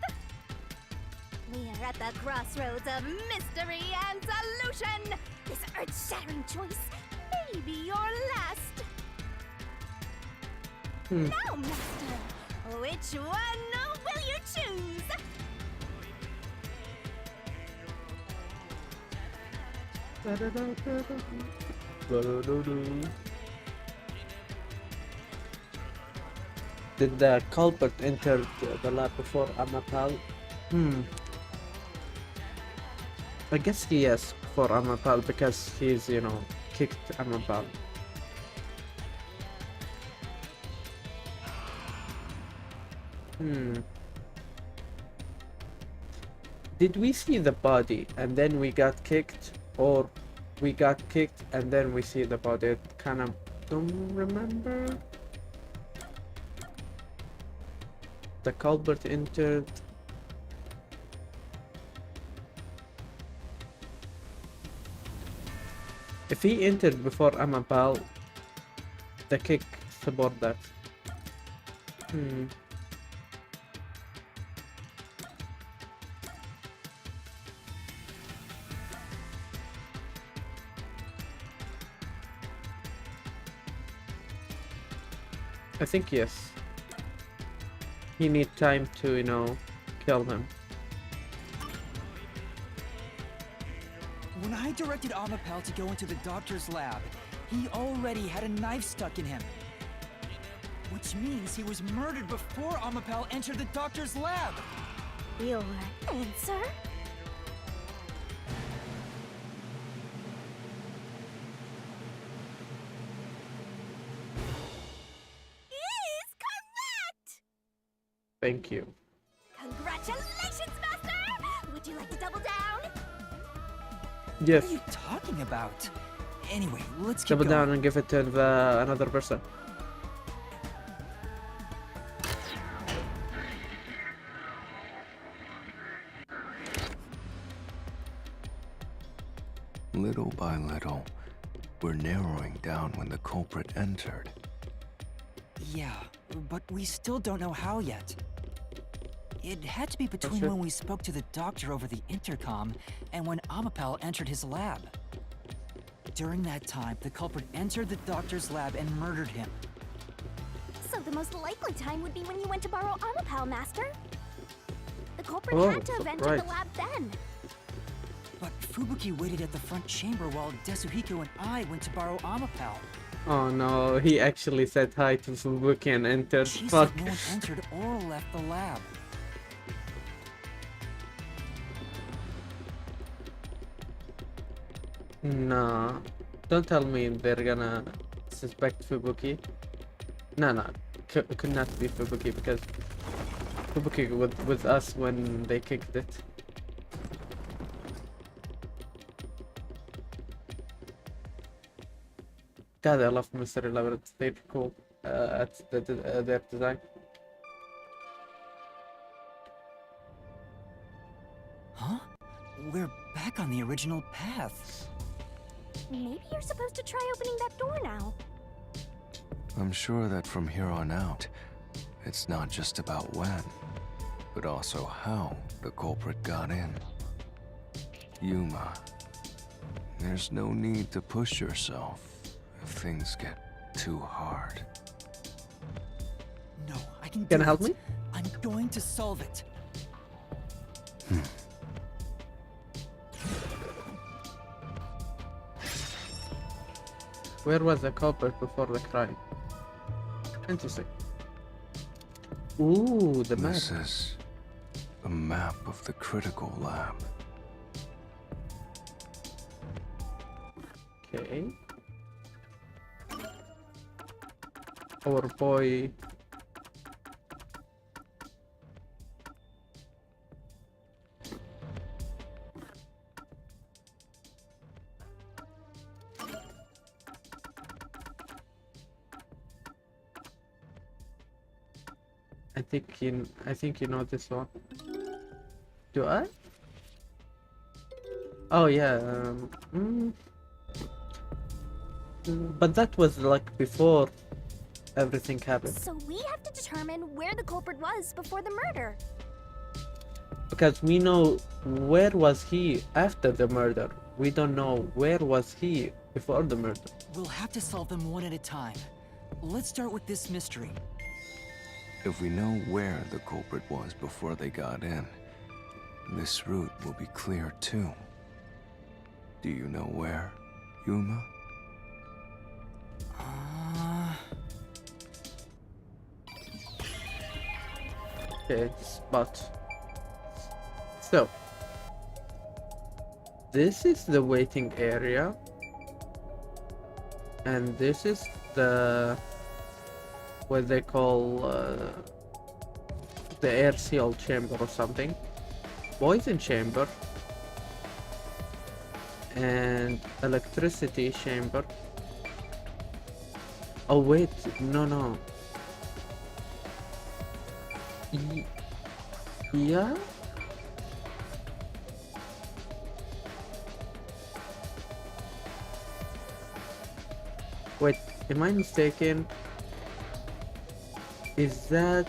We are at the crossroads of mystery and solution. This earth-shattering choice may be your last. Now, Master, which one will you choose? Did the culprit enter the lab before Amapal? I guess he yes for Amapal because he's, kicked Amapal. Did we see the body and then we got kicked, or we got kicked and then we see the body? I kind of don't remember. The culprit entered. If he entered before Amapal, the kick support that. I think yes. He need time to, kill him. When I directed Amapal to go into the doctor's lab, he already had a knife stuck in him. Which means he was murdered before Amapal entered the doctor's lab. Your answer? Is correct! Thank you. Congratulations, Master! Would you like to double down? Yes. What are you talking about? Anyway, let's keep Double going. down and give it to another person. Little by little, we're narrowing down when the culprit entered. Yeah, but we still don't know how yet. It had to be between sure. when we spoke to the doctor over the intercom and when Amapal entered his lab. During that time, the culprit entered the doctor's lab and murdered him. So the most likely time would be when you went to borrow Amapal, Master. The culprit Oh, had to have entered right. the lab then. But Fubuki waited at the front chamber while Desuhiko and I went to borrow Amapal. Oh no, he actually said hi to Fubuki and entered. She Fuck. said no one entered or left the lab. Nah, don't tell me they're gonna suspect Fubuki. No, could not be Fubuki because Fubuki was with us when they kicked it. God, I love Mystery Labyrinth. They're cool at their design. Huh? We're back on the original path. Maybe you're supposed to try opening that door now. I'm sure that from here on out, it's not just about when, but also how the culprit got in. Yuma, there's no need to push yourself if things get too hard. No, I can do Can you help it. me? I'm going to solve it. Where was the culprit before the crime? Interesting. Ooh, the map. This is a map of the critical lab. Okay. Our boy. I think you know this one. Do I? Oh yeah. But that was like before everything happened. So we have to determine where the culprit was before the murder. Because we know where was he after the murder. We don't know where was he before the murder. We'll have to solve them one at a time. Let's start with this mystery. If we know where the culprit was before they got in, this route will be clear too. Do you know where, Yuma? Okay, spot. So, this is the waiting area, and this is the what they call the air seal chamber or something, poison chamber, and electricity chamber. Oh wait, no. Yeah. Wait, am I mistaken? Is that...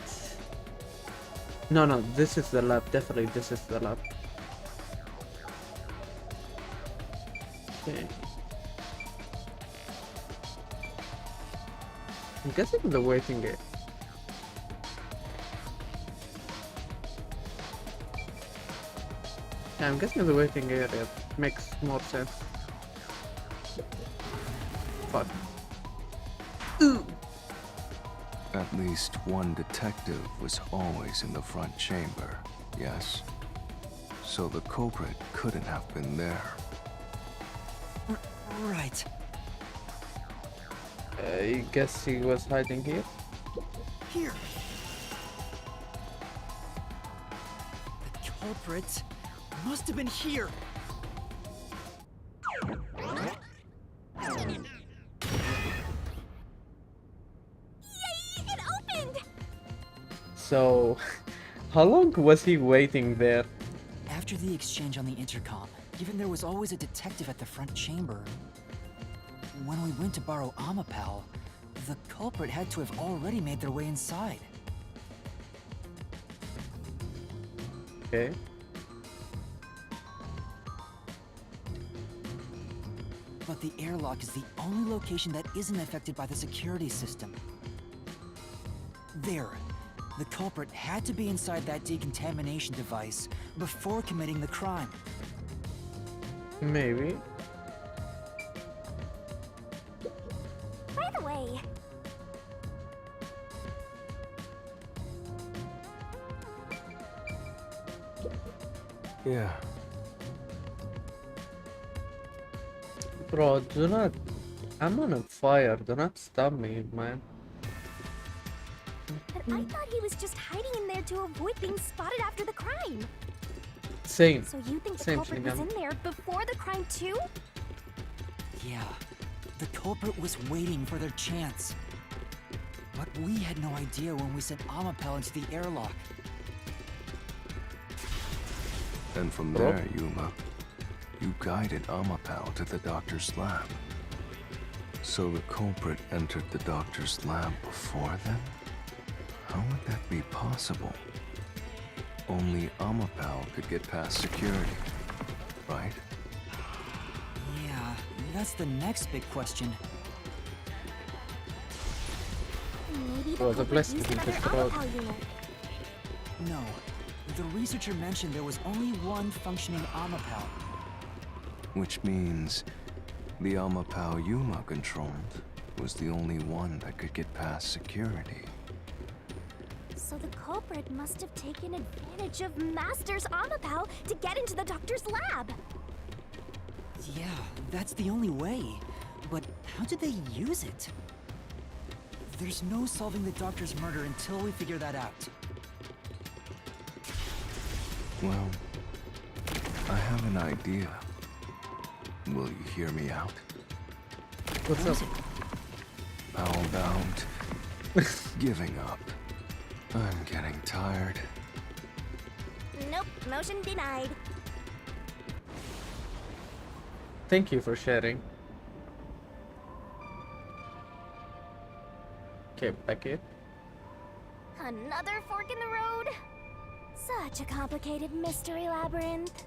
No, this is the lab. Definitely this is the lab. Okay. I'm guessing the waiting area. Yeah, I'm guessing the waiting area makes more sense. Fuck. Ooh. At least one detective was always in the front chamber, yes? So the culprit couldn't have been there. Right. I guess he was hiding here. Here. The culprit must have been here. It opened! So, how long was he waiting there? After After the exchange on the intercom, given there was always a detective at the front chamber, when we went to borrow Amapal, the culprit had to have already made their way inside. Okay. But the airlock is the only location that isn't affected by the security system. There. The culprit had to be inside that decontamination device before committing the crime. Maybe. By the way, Yeah. Bro, do not. I'm on a fire. Do not stop me, man. but I thought he was just hiding in there to avoid being spotted after the crime. Same. So you think the Same culprit thing, was I'm- in there before the crime too? Yeah, the culprit was waiting for their chance. But we had no idea when we sent Amapel into the airlock. And from Bro? there, Yuma, you guided Amapal to the doctor's lab. So the culprit entered the doctor's lab before then? How would that be possible? Only Amapal could get past security, right? Yeah, that's the next big question. Maybe the Bro, the culprit blessing used is another just about- Amapal unit. No, the researcher mentioned there was only one functioning Amapal. Which means the Amapal Yuma controlled was the only one that could get past security. So the culprit must have taken advantage of Master's Amapal to get into the doctor's lab. Yeah, that's the only way. But how did they use it? There's no solving the doctor's murder until we figure that out. Well, I have an idea. Will you hear me out? What's up? How about giving up? I'm getting tired. Nope, motion denied. Thank you for sharing. Okay, back here. Another fork in the road? Such a complicated mystery labyrinth.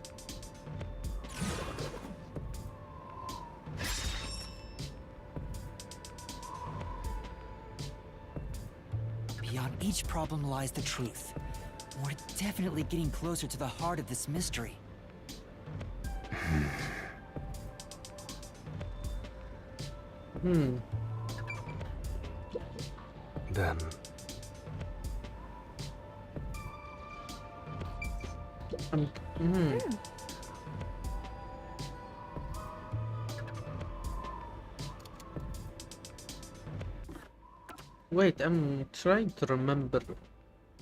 Beyond each problem lies the truth. We're definitely getting closer to the heart of this mystery. Hmm. Then, Hmm. Wait, I'm trying to remember.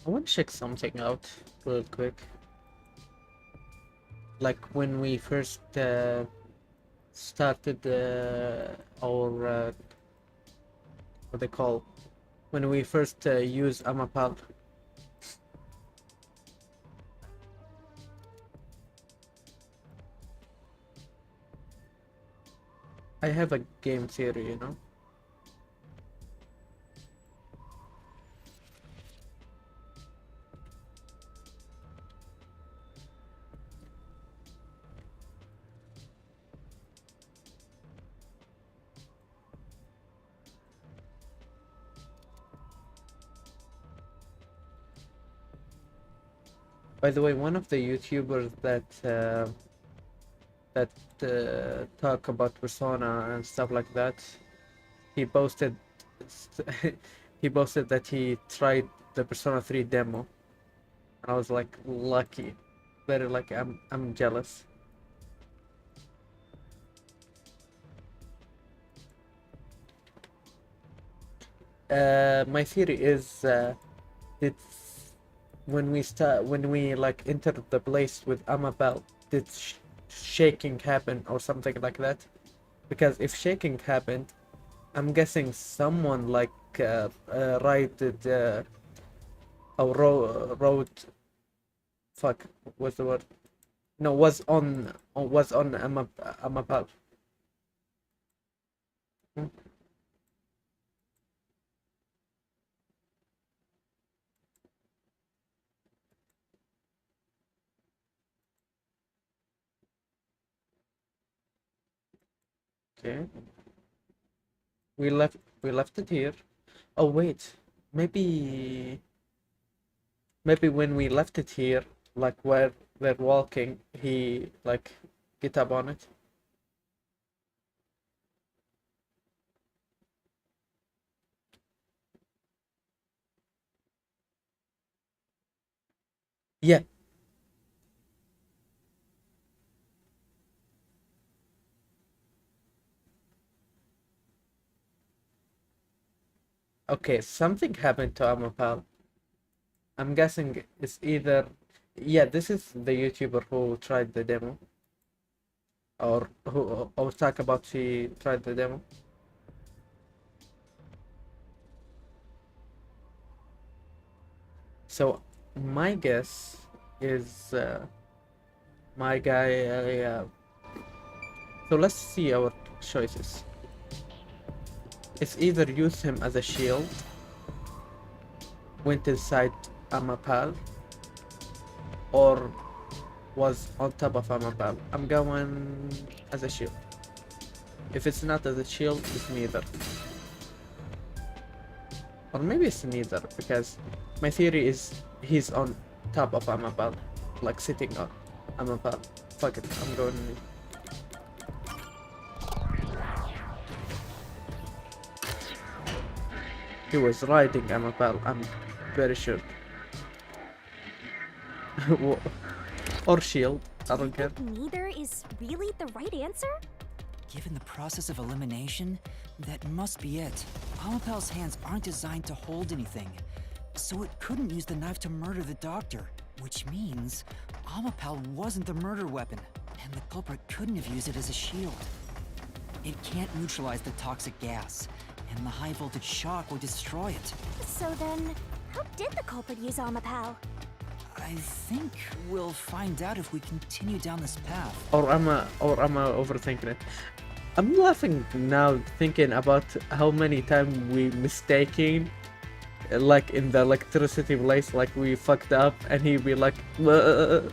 I want to check something out real quick. Like when we first started our what they call when we first use Amapal. I have a game theory, you know. By the way, one of the YouTubers that talk about Persona and stuff like that, he posted he posted that he tried the Persona 3 demo. I was like lucky, very lucky. I'm jealous. My theory is it's when we like entered the place with Amabel, did shaking happen or something like that? Because if shaking happened, I'm guessing someone like wrote fuck, what's the word? No, was on Amapal. Hmm. Okay. We left it here. Oh wait, maybe when we left it here, like where we're walking, he like get up on it. Yeah. Okay, something happened to Amapal. I'm guessing it's either, yeah, this is the YouTuber who tried the demo, or talk about she tried the demo. So my guess is my guy. So let's see our choices. It's either use him as a shield, went inside Amapal, or was on top of Amapal. I'm going as a shield. If it's not as a shield, it's neither. Or maybe it's neither, because my theory is he's on top of Amapal, like sitting on Amapal. Fuck it, I'm going. He was riding Amapal, I'm very sure. Or shield, I don't care. Neither is really the right answer? Given the process of elimination, that must be it. Amapal's hands aren't designed to hold anything, so it couldn't use the knife to murder the doctor. Which means Amapal wasn't the murder weapon, and the culprit couldn't have used it as a shield. It can't neutralize the toxic gas, and the high voltage shock would destroy it. So then, how did the culprit use Amapal? I think we'll find out if we continue down this path. Or am I overthinking it? I'm laughing now thinking about how many times we mistaken, like in the electricity place, like we fucked up and he'd be like, "Bleh,"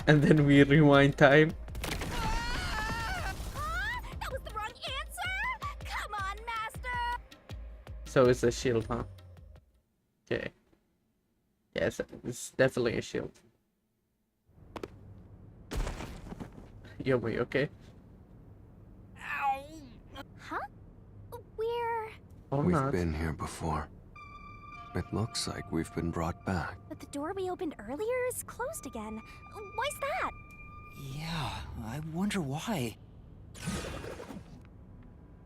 and then we rewind time. That was the wrong answer! Come on, Master! So it's a shield, huh? Okay. Yes, it's definitely a shield. Yomi, okay? Huh? We're... Or We've not. been here before. It looks like we've been brought back. But the door we opened earlier is closed again. Why's that? Yeah, I wonder why.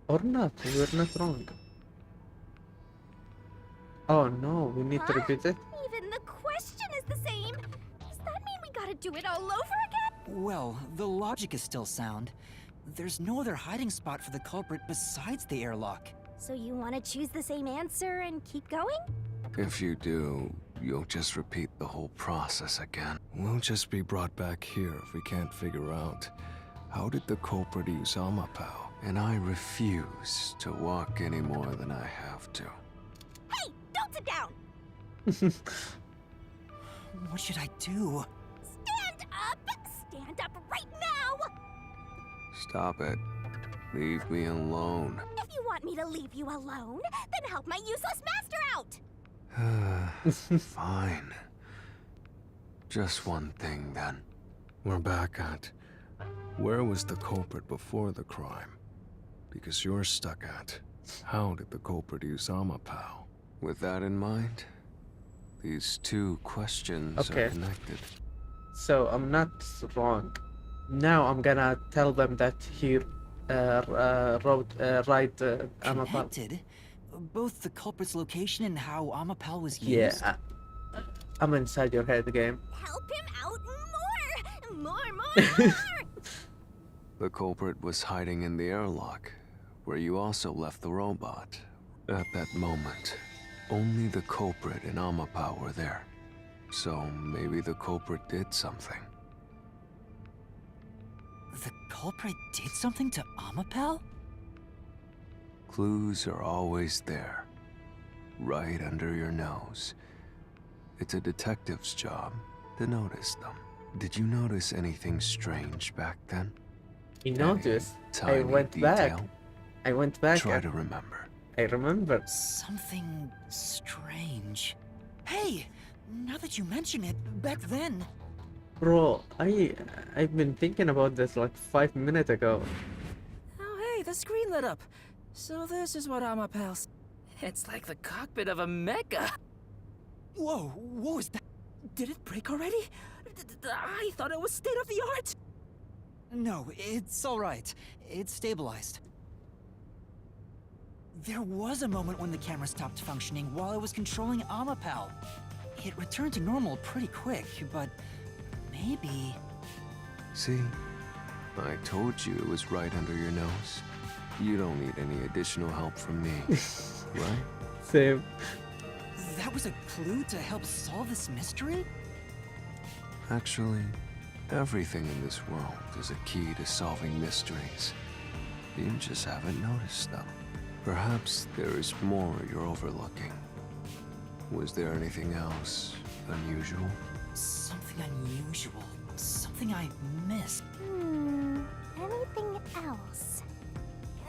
Or not, we're not wrong. Oh no, we need to repeat it? Even the question is the same. Does that mean we gotta do it all over again? Well, the logic is still sound. There's no other hiding spot for the culprit besides the airlock. So you want to choose the same answer and keep going? If you do, you'll just repeat the whole process again. We'll just be brought back here if we can't figure out how did the culprit use Amapal. And I refuse to walk any more than I have to. Hey, don't sit down! What should I do? Stand up! Stand up right now! Stop it. Leave me alone. If you want me to leave you alone, then help my useless master out! Fine. Just one thing then. We're back at where was the culprit before the crime? Because you're stuck at how did the culprit use Amapal? With that in mind, these two questions Okay. are connected. So I'm not wrong. Now I'm gonna tell them that he ride Amapal. Connected? Both the culprit's location and how Amapal was Yeah, used? I'm inside your head game. Help him out more! More! The culprit was hiding in the airlock, where you also left the robot. At that moment, only the culprit and Amapal were there. So maybe the culprit did something. The culprit did something to Amapal? Clues are always there, right under your nose. It's a detective's job to notice them. Did you notice anything strange back then? You noticed? Tiny I went back. detail? I went back. Try to remember. I remember. Something strange. Hey, now that you mention it, back then... Bro, I've been thinking about this like 5 minutes ago. Oh, hey, the screen lit up. So this is what Amapal's... It's like the cockpit of a mecha. Whoa, what was that? Did it break already? I thought it was state of the art. No, it's alright. It's stabilized. There was a moment when the camera stopped functioning while I was controlling Amapal. It returned to normal pretty quick, but maybe... See? I told you it was right under your nose. You don't need any additional help from me, right? Same. That was a clue to help solve this mystery? Actually, everything in this world is a key to solving mysteries. You just haven't noticed them. Perhaps there is more you're overlooking. Was there anything else unusual? Something unusual. Something I missed. Anything else?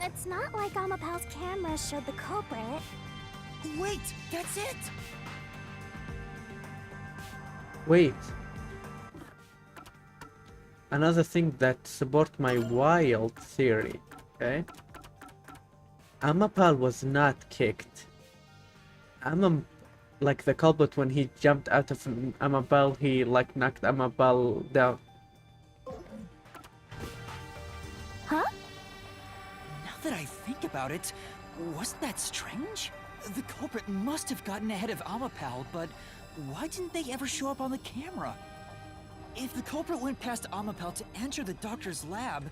It's not like Amapal's camera showed the culprit. Wait, that's it! Wait. Another thing that support my wild theory, okay? Amapal was not kicked. Like the culprit, when he jumped out of Amapal, he like knocked Amapal down. Huh? Now that I think about it, wasn't that strange? The culprit must have gotten ahead of Amapal, but why didn't they ever show up on the camera? If the culprit went past Amapal to enter the doctor's lab,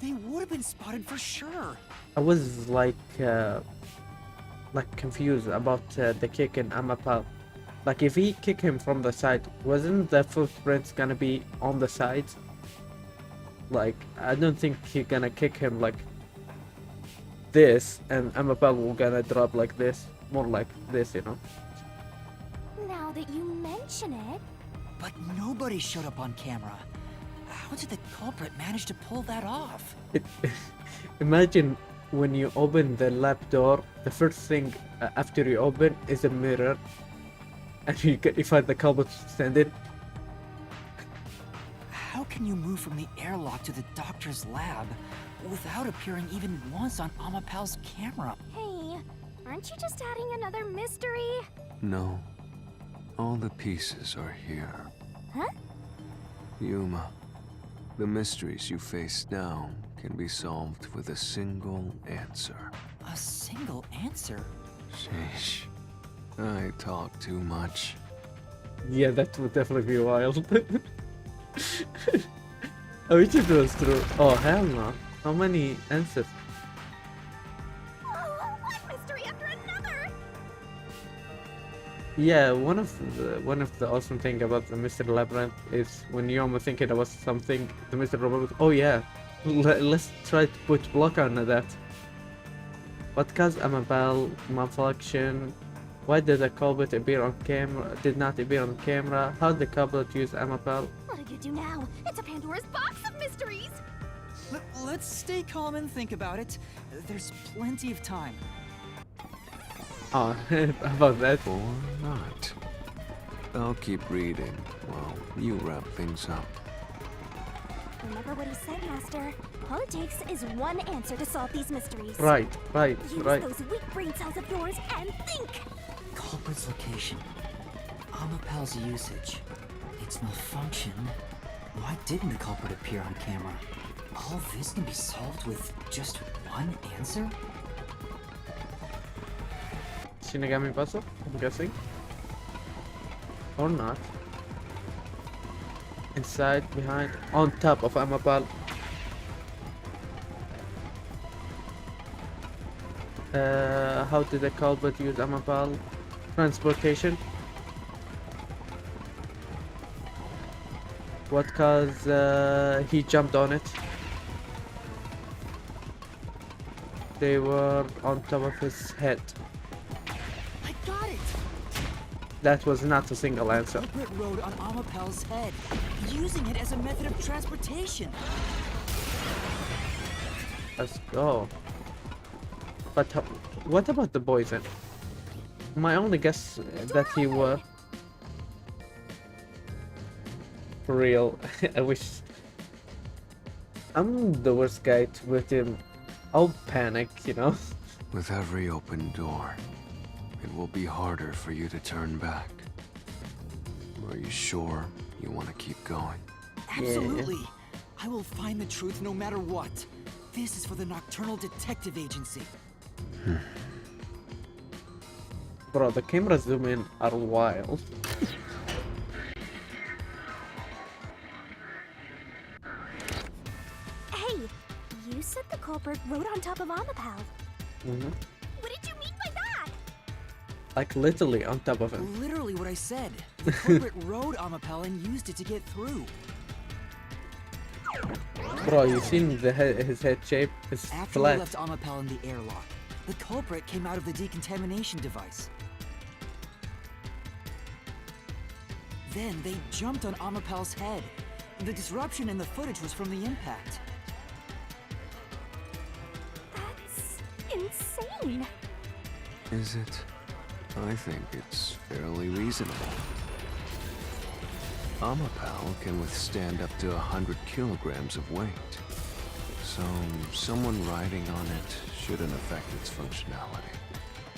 they would have been spotted for sure. I was like confused about the kick in Amapal. Like if he kick him from the side, wasn't the footprints gonna be on the sides? Like I don't think he gonna kick him like this, and Amapal will gonna drop like this, more like this, you know. Now that you mention it... But nobody showed up on camera. How did the culprit manage to pull that off? Imagine when you open the lab door, the first thing after you open is a mirror, and you find the culprit standing. How can you move from the airlock to the doctor's lab without appearing even once on Amapal's camera? Hey, aren't you just adding another mystery? No. All the pieces are here. Huh? Yuma, the mysteries you face now can be solved with a single answer. A single answer? Sheesh. I talk too much. Yeah, that would definitely be wild. I wish it was true. Oh, hell no. How many answers? Oh, one mystery after another! Yeah, one of the awesome thing about the Mystery Labyrinth is when you're thinking about something, the Mystery Labyrinth. Oh yeah, let's try to put block on that. What caused Amapal malfunction? Why did the culprit appear on camera? Did not appear on camera? How did the culprit use Amapal? What did you do now? It's a Pandora's box of mysteries! Let's stay calm and think about it. There's plenty of time. Oh, about that. Or not. I'll keep reading while you wrap things up. Remember what he said, Master. All it takes is one answer to solve these mysteries. Right. Use those weak brain cells of yours and think! Culprit's location. Amapal's usage. Its malfunction. Why didn't the culprit appear on camera? All this can be solved with just one answer? Shinigami puzzle, I'm guessing. Or not. Inside, behind, on top of Amapal. How did the culprit use Amapal? Transportation. What caused he jumped on it? They were on top of his head. I got it! That was not a single answer. Culprit rode on Amapal's head, using it as a method of transportation. Let's go. But what about the boys then? My only guess that he were... For real, I wish... I'm the worst guy with him. I'll panic, you know? With every open door, it will be harder for you to turn back. Are you sure you want to keep going? Absolutely. I will find the truth no matter what. This is for the Nocturnal Detective Agency. Bro, the camera zoom in are wild. Hey, you said the culprit rode on top of Amapal. Mm-hmm. What did you mean by that? Like literally on top of him. Literally what I said. The culprit rode Amapal and used it to get through. Bro, you seen his head shape? It's After we flat. left Amapal in the airlock, the culprit came out of the decontamination device. Then they jumped on Amapal's head. The disruption in the footage was from the impact. That's insane. Is it? I think it's fairly reasonable. Amapal can withstand up to 100 kilograms of weight. So, someone riding on it shouldn't affect its functionality.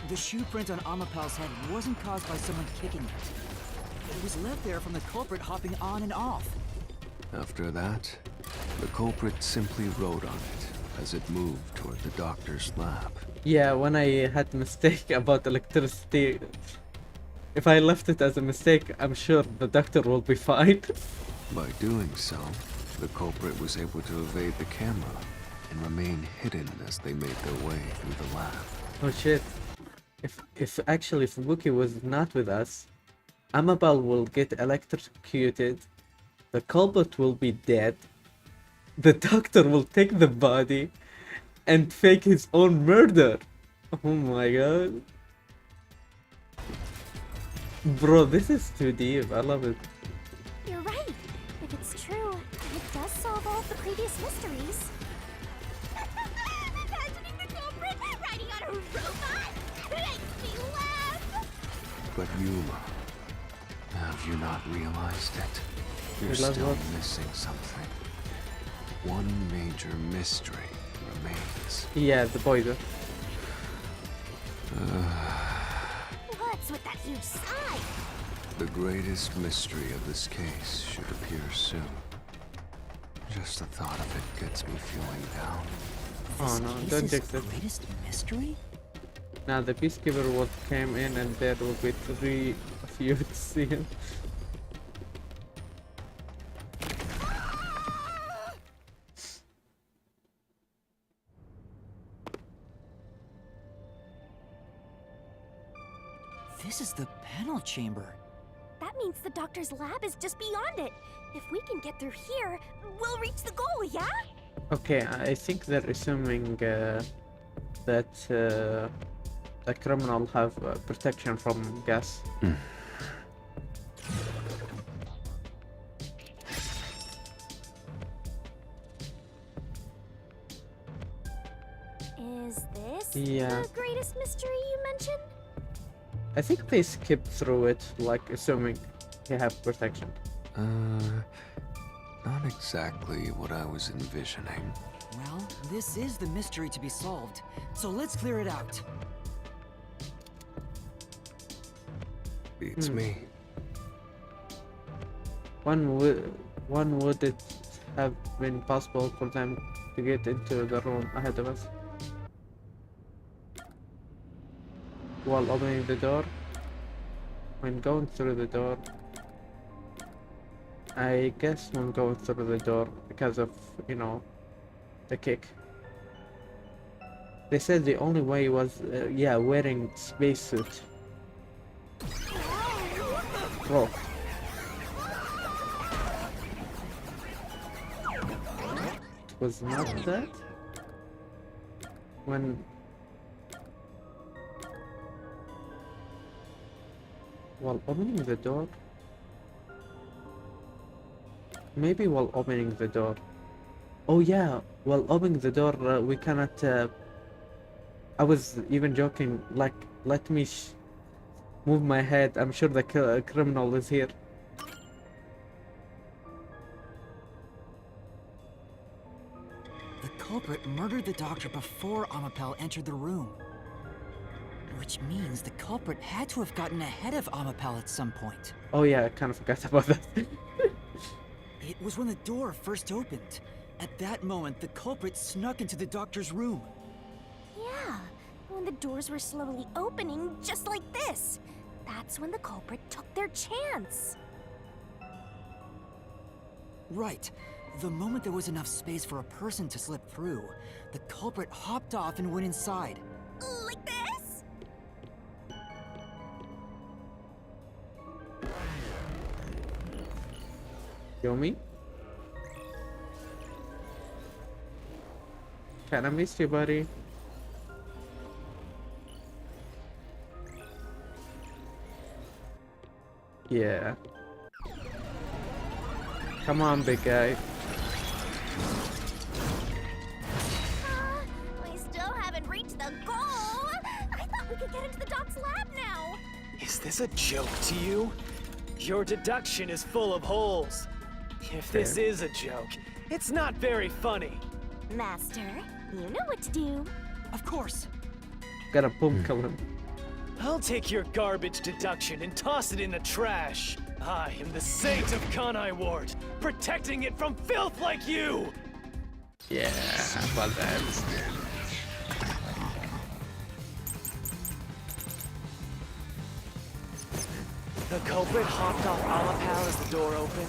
The shoe print on Amapal's head wasn't caused by someone kicking it. It was left there from the culprit hopping on and off. After that, the culprit simply rode on it as it moved toward the doctor's lab. Yeah, when I had mistake about electricity, if I left it as a mistake, I'm sure the doctor will be fine. By doing so, the culprit was able to evade the camera and remain hidden as they made their way through the lab. Oh shit. If actually Fubuki was not with us, Amapal will get electrocuted, the culprit will be dead, the doctor will take the body and fake his own murder. Oh my god. Bro, this is too deep. I love it. You're right. If it's true, it does solve all of the previous mysteries. Imagining the culprit riding on a robot makes me laugh. But Yuma, have you not realized it? You're We love still what? missing something. One major mystery remains. Yeah, the poison. What's with that huge sigh? The greatest mystery of this case should appear soon. Just the thought of it gets me feeling down. Oh no, don't jinx it. Greatest mystery? Now the peacekeeper will came in and there will be 3 of you to see him. This is the panel chamber. That means the doctor's lab is just beyond it. If we can get through here, we'll reach the goal, yeah? Okay, I think they're assuming that the criminal have protection from gas. Is this Yeah. the greatest mystery you mentioned? I think they skipped through it, like assuming they have protection. Not exactly what I was envisioning. Well, this is the mystery to be solved, so let's clear it out. Beats me. One would it have been possible for them to get into the room ahead of us while opening the door? When going through the door, I guess when going through the door because of, you know, the kick. They said the only way was, yeah, wearing spacesuit. Bro. It was not that? When while opening the door. Maybe while opening the door. Oh yeah, while opening the door, we cannot. I was even joking. Like, let me move my head. I'm sure the criminal is here. The culprit murdered the doctor before Amapel entered the room. Which means the culprit had to have gotten ahead of Amapel at some point. Oh yeah, I kind of forgot about that. It was when the door first opened. At that moment, the culprit snuck into the doctor's room. Yeah, when the doors were slowly opening, just like this. That's when the culprit took their chance. Right. The moment there was enough space for a person to slip through, the culprit hopped off and went inside. Like this? Yomi? Can I miss you, buddy? Yeah. Come on, big guy. We still haven't reached the goal. I thought we could get into the doc's lab now. Is this a joke to you? Your deduction is full of holes. If this is a joke, it's not very funny. Master, you know what to do. Of course. Gotta boom kill him. I'll take your garbage deduction and toss it in the trash. I am the saint of Kanai Ward, protecting it from filth like you! Yeah, well that. The culprit hopped off Amapal as the door opened.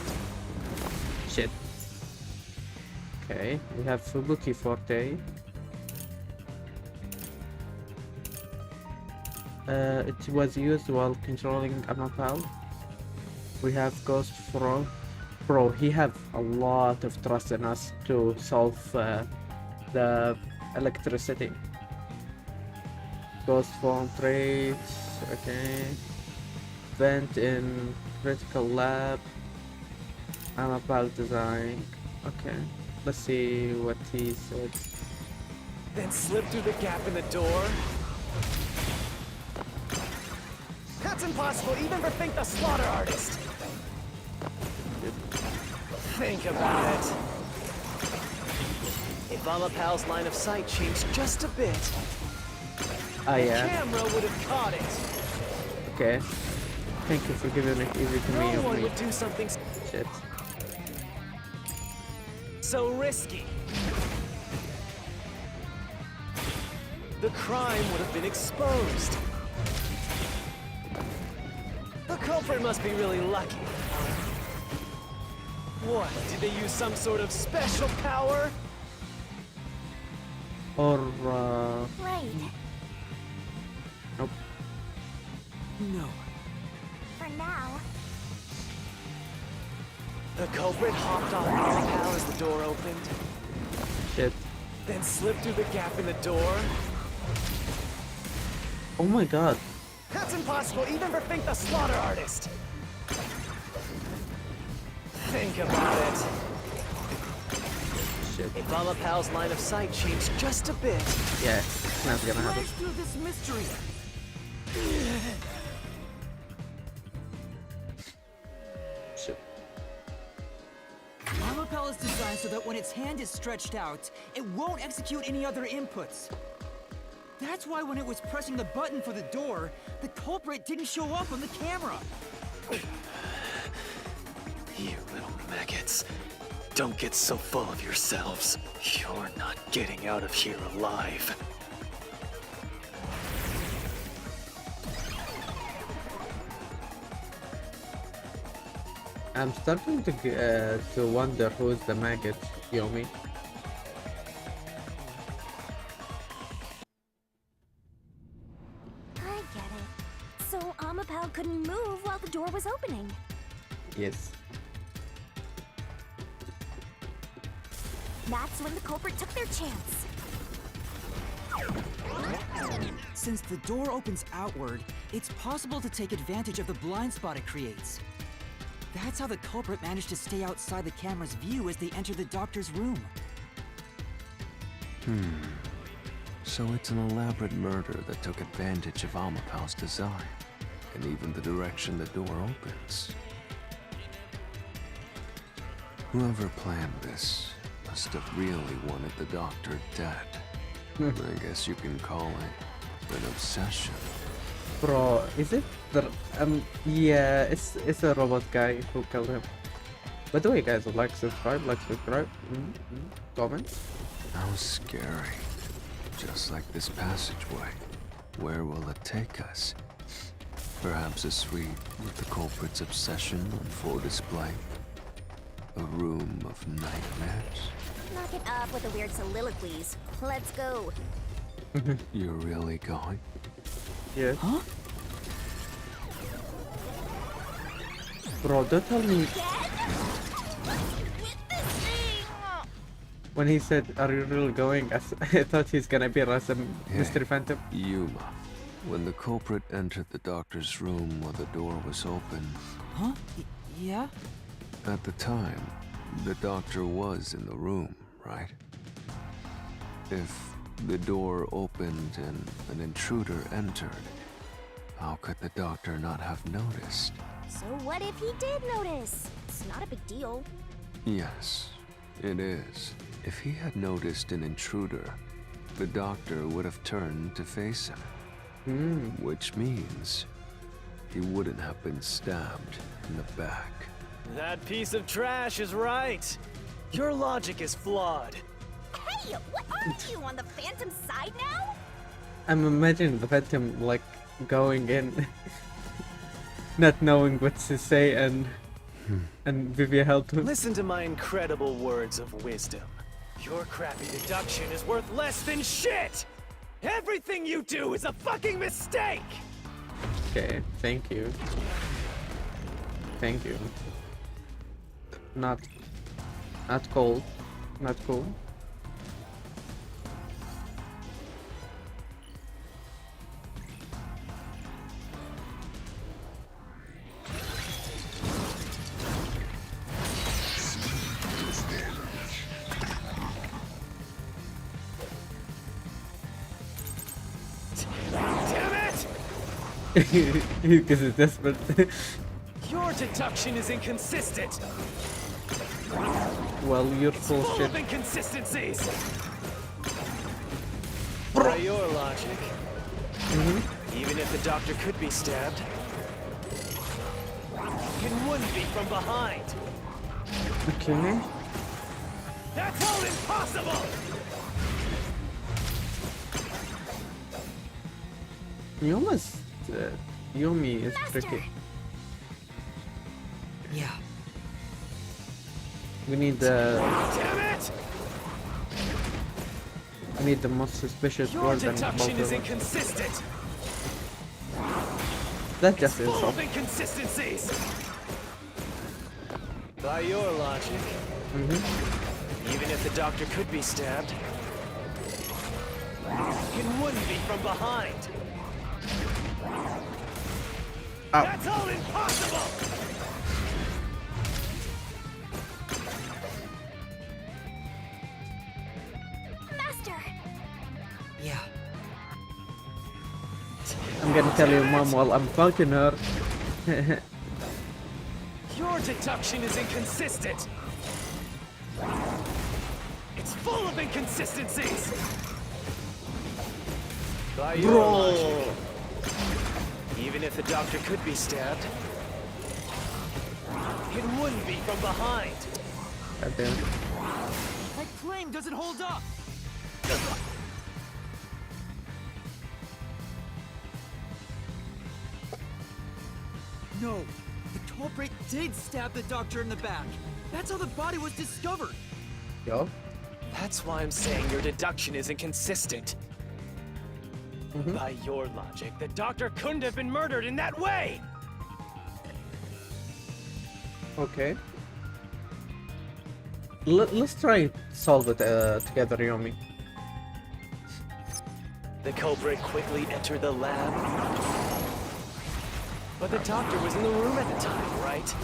Shit. Okay, we have Fubuki Forte. It was used while controlling Amapal. We have Ghost Fro. Bro, he have a lot of trust in us to solve the electricity. Ghost form traits, okay. Vent in critical lab. Amapal design. Okay, let's see what he said. Then slip through the gap in the door. That's impossible, even for Fink the Slaughter Artist. Think about it. If Amapal's line of sight changed just a bit, Ah, the yeah. camera would have caught it. Okay. Thank you for giving it easy to me. No one would do something Shit. so risky. The crime would have been exposed. The culprit must be really lucky. What, did they use some sort of special power? Or, Right. nope. No. For now. The culprit hopped off Amapal as the door opened, Shit. then slipped through the gap in the door. Oh my god. That's impossible, even for Fink the Slaughter Artist. Think about it. Shit. If Amapal's line of sight changed just a bit, Yeah, it's not gonna happen. Through this mystery. Shit. Amapal is designed so that when its hand is stretched out, it won't execute any other inputs. That's why when it was pressing the button for the door, the culprit didn't show up on the camera. you little maggots, don't get so full of yourselves. You're not getting out of here alive. I'm starting to wonder who's the maggot, Yomi. I get it. So Amapal couldn't move while the door was opening. Yes. That's when the culprit took their chance. Since the door opens outward, it's possible to take advantage of the blind spot it creates. That's how the culprit managed to stay outside the camera's view as they enter the doctor's room. So it's an elaborate murder that took advantage of Amapal's design, and even the direction the door opens. Whoever planned this must have really wanted the doctor dead. I guess you can call it an obsession. Bro, is it the yeah, it's a robot guy who killed him. By the way, guys, like, subscribe, comment. How scary. Just like this passageway. Where will it take us? Perhaps a suite with the culprit's obsession on full display. A room of nightmares. Knock it off with the weird soliloquies. Let's go. You're really going? Yeah. Huh? Bro, don't tell me. When he said, "Are you really going?" I thought he's gonna be Rasen, Mr. Phantom. Yuma. When the culprit entered the doctor's room while the door was open. Huh? Yeah? At the time, the doctor was in the room, right? If the door opened and an intruder entered, how could the doctor not have noticed? So what if he did notice? It's not a big deal. Yes, it is. If he had noticed an intruder, the doctor would have turned to face him. Which means he wouldn't have been stabbed in the back. That piece of trash is right. Your logic is flawed. Hey, what are you, on the Phantom's side now? I'm imagining the Phantom like going in, not knowing what to say, and Vivian helped him. Listen to my incredible words of wisdom. Your crappy deduction is worth less than shit! Everything you do is a fucking mistake! Okay, thank you. Thank you. Not cold. Not cool. Because he's desperate. Your deduction is inconsistent. Well, you're full full shit. of inconsistencies. By your logic, even if the doctor could be stabbed, it wouldn't be from behind. Okay. That's all impossible. Yumi is tricky. Yeah. We need Damn it! I need the most suspicious Your word and deduction is both of them. inconsistent. That's just Full insult. of inconsistencies. By your logic, even if the doctor could be stabbed, it wouldn't be from behind. Ow. That's all impossible! Master! Yeah. I'm gonna tell your mom while I'm fucking her. Your deduction is inconsistent. It's full of inconsistencies. By your logic, even if the doctor could be stabbed, it wouldn't be from behind. God damn. My claim doesn't hold up. No, the culprit did stab the doctor in the back. That's how the body was discovered. Yo. That's why I'm saying your deduction is inconsistent. By your logic, the doctor couldn't have been murdered in that way! Okay. Let's try and solve it together, Yomi. The culprit quickly entered the lab. But the doctor was in the room at the time, right?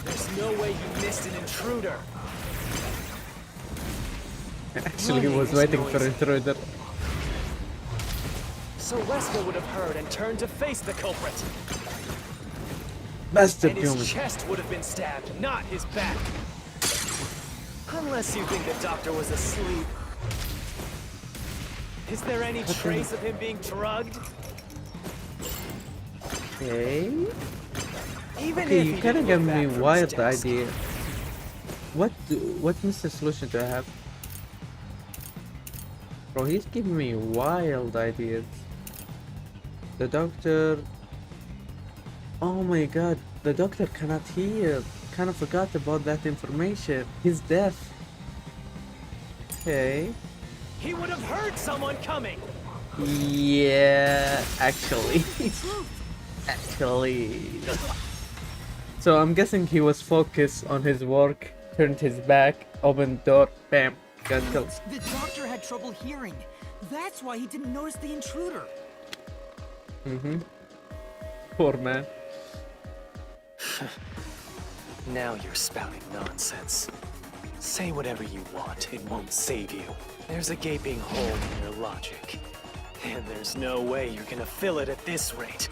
There's no way he missed an intruder. Actually, he was waiting for intruder. So Wesker would have heard and turned to face the culprit. Bastard And his human. chest would have been stabbed, not his back. Unless you think the doctor was asleep. Is there any trace of him being drugged? Okay. Even Okay, if you he kinda didn't gave look me back from his wild desk. idea. What Mr. Solution do I have? Bro, he's giving me wild ideas. The doctor... Oh my god, the doctor cannot hear. Kinda forgot about that information. He's deaf. Okay. He would have heard someone coming. Yeah, actually. Actually. So I'm guessing he was focused on his work, turned his back, opened door, bam, got killed. The doctor had trouble hearing. That's why he didn't notice the intruder. Mm-hmm. Poor man. Now you're spouting nonsense. Say whatever you want, it won't save you. There's a gaping hole in your logic. And there's no way you're gonna fill it at this rate.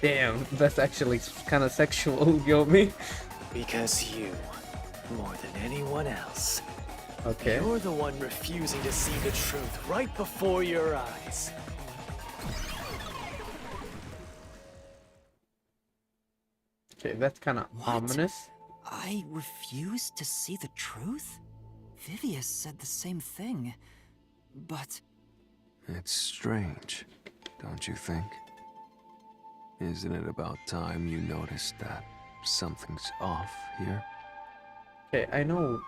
Damn, that's actually kind of sexual, Yomi. Because you, more than anyone else, Okay. you're the one refusing to see the truth right before your eyes. Okay, that's kind of ominous. I refuse to see the truth? Vivius said the same thing, but... It's strange, don't you think? Isn't it about time you noticed that something's off here? Okay, I know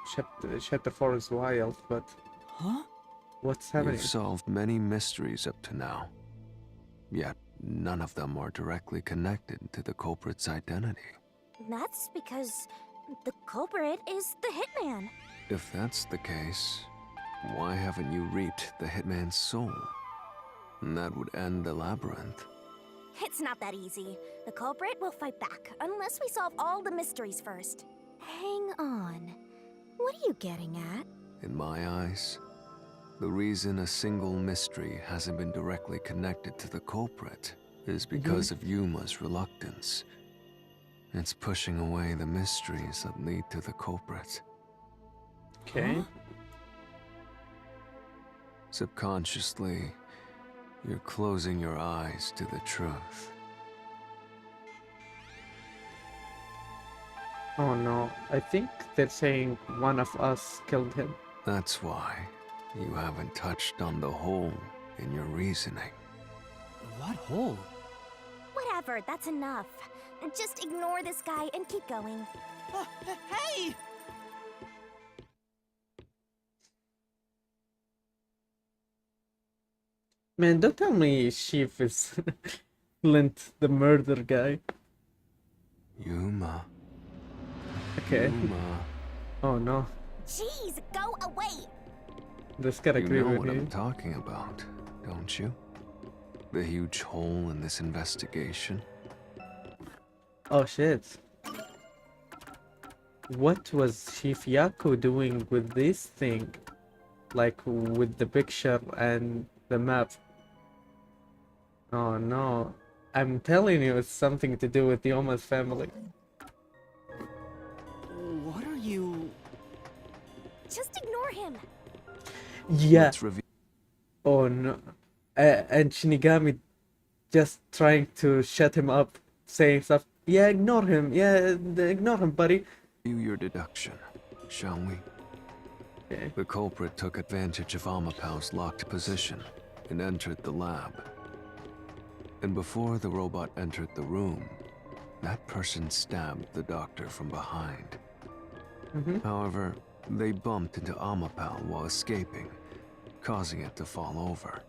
chapter 4 is wild, but... Huh? What's happening? You've solved many mysteries up to now, yet none of them are directly connected to the culprit's identity. That's because the culprit is the hitman. If that's the case, why haven't you reaped the hitman's soul? And that would end the labyrinth. It's not that easy. The culprit will fight back, unless we solve all the mysteries first. Hang on. What are you getting at? In my eyes, the reason a single mystery hasn't been directly connected to the culprit is because of Yuma's reluctance. It's pushing away the mysteries that lead to the culprit. Okay. Subconsciously, you're closing your eyes to the truth. Oh no, I think they're saying one of us killed him. That's why you haven't touched on the hole in your reasoning. What hole? Whatever, that's enough. Just ignore this guy and keep going. Hey! Man, don't tell me Chief is Flint, the murder guy. Yuma. Okay. Yuma. Oh no, Jeez, go away! this gotta You agree know with what I'm you. talking about, don't you? The huge hole in this investigation. Oh shit. What was Chief Yaku doing with this thing? Like with the picture and the map? Oh no. I'm telling you, it's something to do with Yoma's family. What are you... Just ignore him. Yeah. Let's reveal. Oh no. And Shinigami just trying to shut him up, saying stuff. Yeah, ignore him. Yeah, ignore him, buddy. Your deduction, shall we? Okay. The culprit took advantage of Amapau's locked position and entered the lab. And before the robot entered the room, that person stabbed the doctor from behind. However, they bumped into Amapau while escaping, causing it to fall over.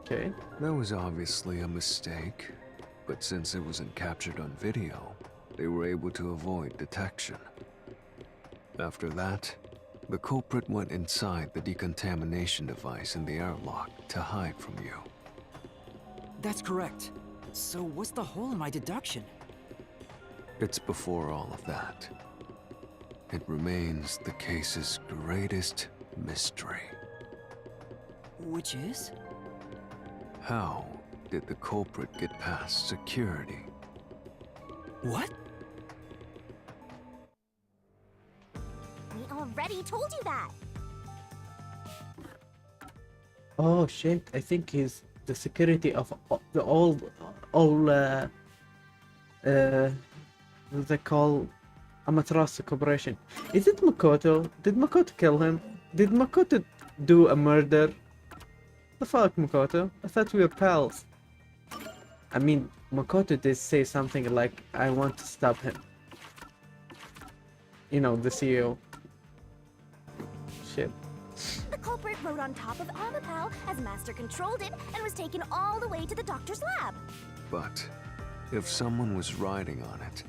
Okay. That was obviously a mistake, but since it wasn't captured on video, they were able to avoid detection. After that, The culprit went inside the decontamination device in the airlock to hide from you. That's correct. So what's the hole in my deduction? It's before all of that. It remains the case's greatest mystery. Which is? How did the culprit get past security? What? We already told you that. Oh shit! I think he's the security of the all what's they call Amaterasu Corporation. Is it Makoto? Did Makoto kill him? Did Makoto do a murder? The fuck, Makoto? I thought we were pals. I mean, Makoto did say something like, I want to stop him. You know, the CEO. Shit. The culprit rode on top of Amapal as Master controlled it and was taken all the way to the doctor's lab. But if someone was riding on it,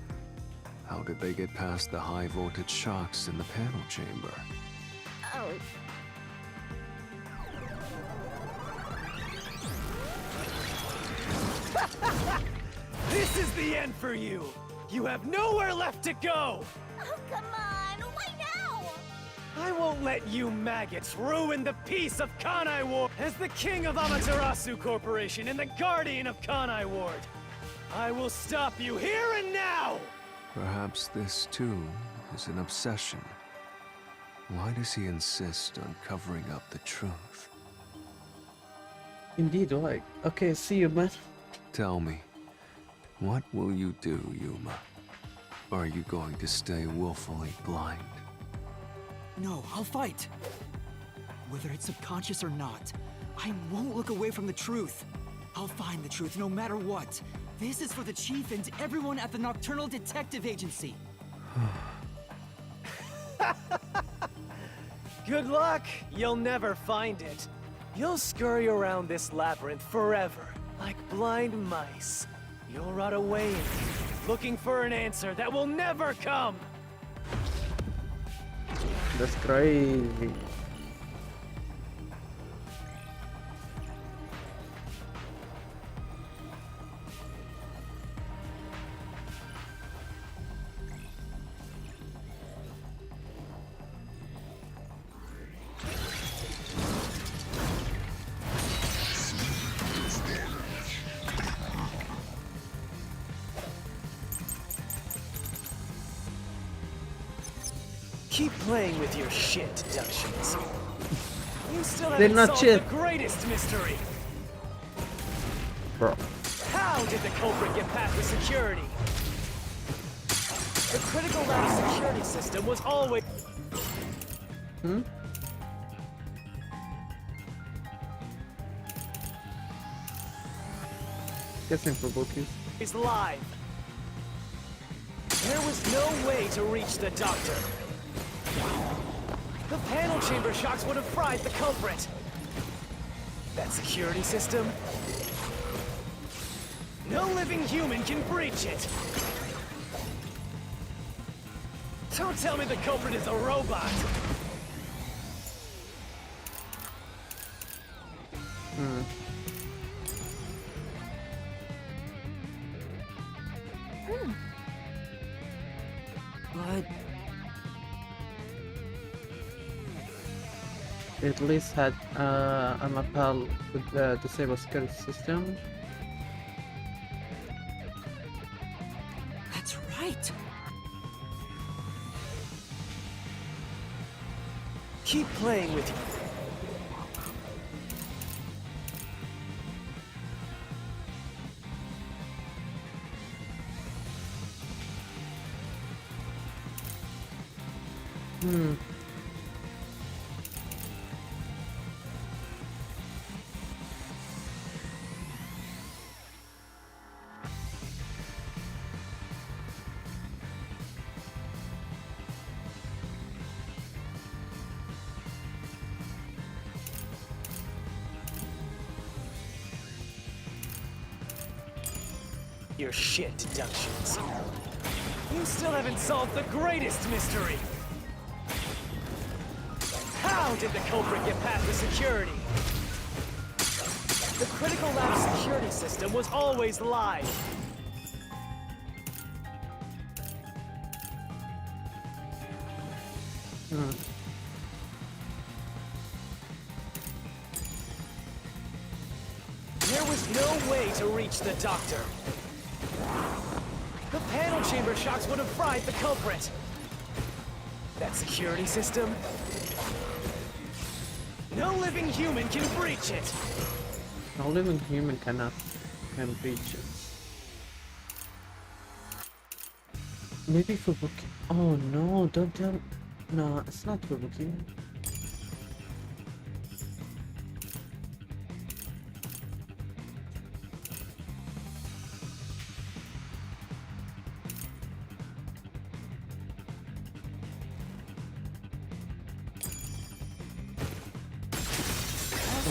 how did they get past the high voltage shocks in the panel chamber? Oh. This is the end for you! You have nowhere left to go! Oh, come on! Why now? I won't let you maggots ruin the peace of Kanai Ward! As the king of Amaterasu Corporation and the guardian of Kanai Ward, I will stop you here and now! Perhaps this, too, is an obsession. Why does he insist on covering up the truth? Indeed, why? Okay, see you, man. Tell me, what will you do, Yuma? Are you going to stay willfully blind? No, I'll fight. Whether it's subconscious or not, I won't look away from the truth. I'll find the truth no matter what. This is for the Chief and everyone at the Nocturnal Detective Agency. Good luck! You'll never find it. You'll scurry around this labyrinth forever, like blind mice. You'll rot away in it, looking for an answer that will never come! That's crazy. Keep playing with your shit deductions. You still They're haven't not solved shit. the greatest mystery. Bro. How did the culprit get past the security? The critical ladder security system was always... Hmm? Guessing for bookies. is live. There was no way to reach the doctor. The panel chamber shocks would have fried the culprit. That security system? No living human can breach it. Don't tell me the culprit is a robot. Hmm. But At least had a Mapal with the disable security system. that's right. Keep playing with you. Hmm. Your shit deductions. You still haven't solved the greatest mystery. How did the culprit get past the security? The critical lab security system was always live. There was no way to reach the doctor. The panel chamber shocks would have fried the culprit. That security system? No living human can breach it. No living human can breach it. Maybe Fubuki. Oh no! Don't tell. No, it's not Fubuki.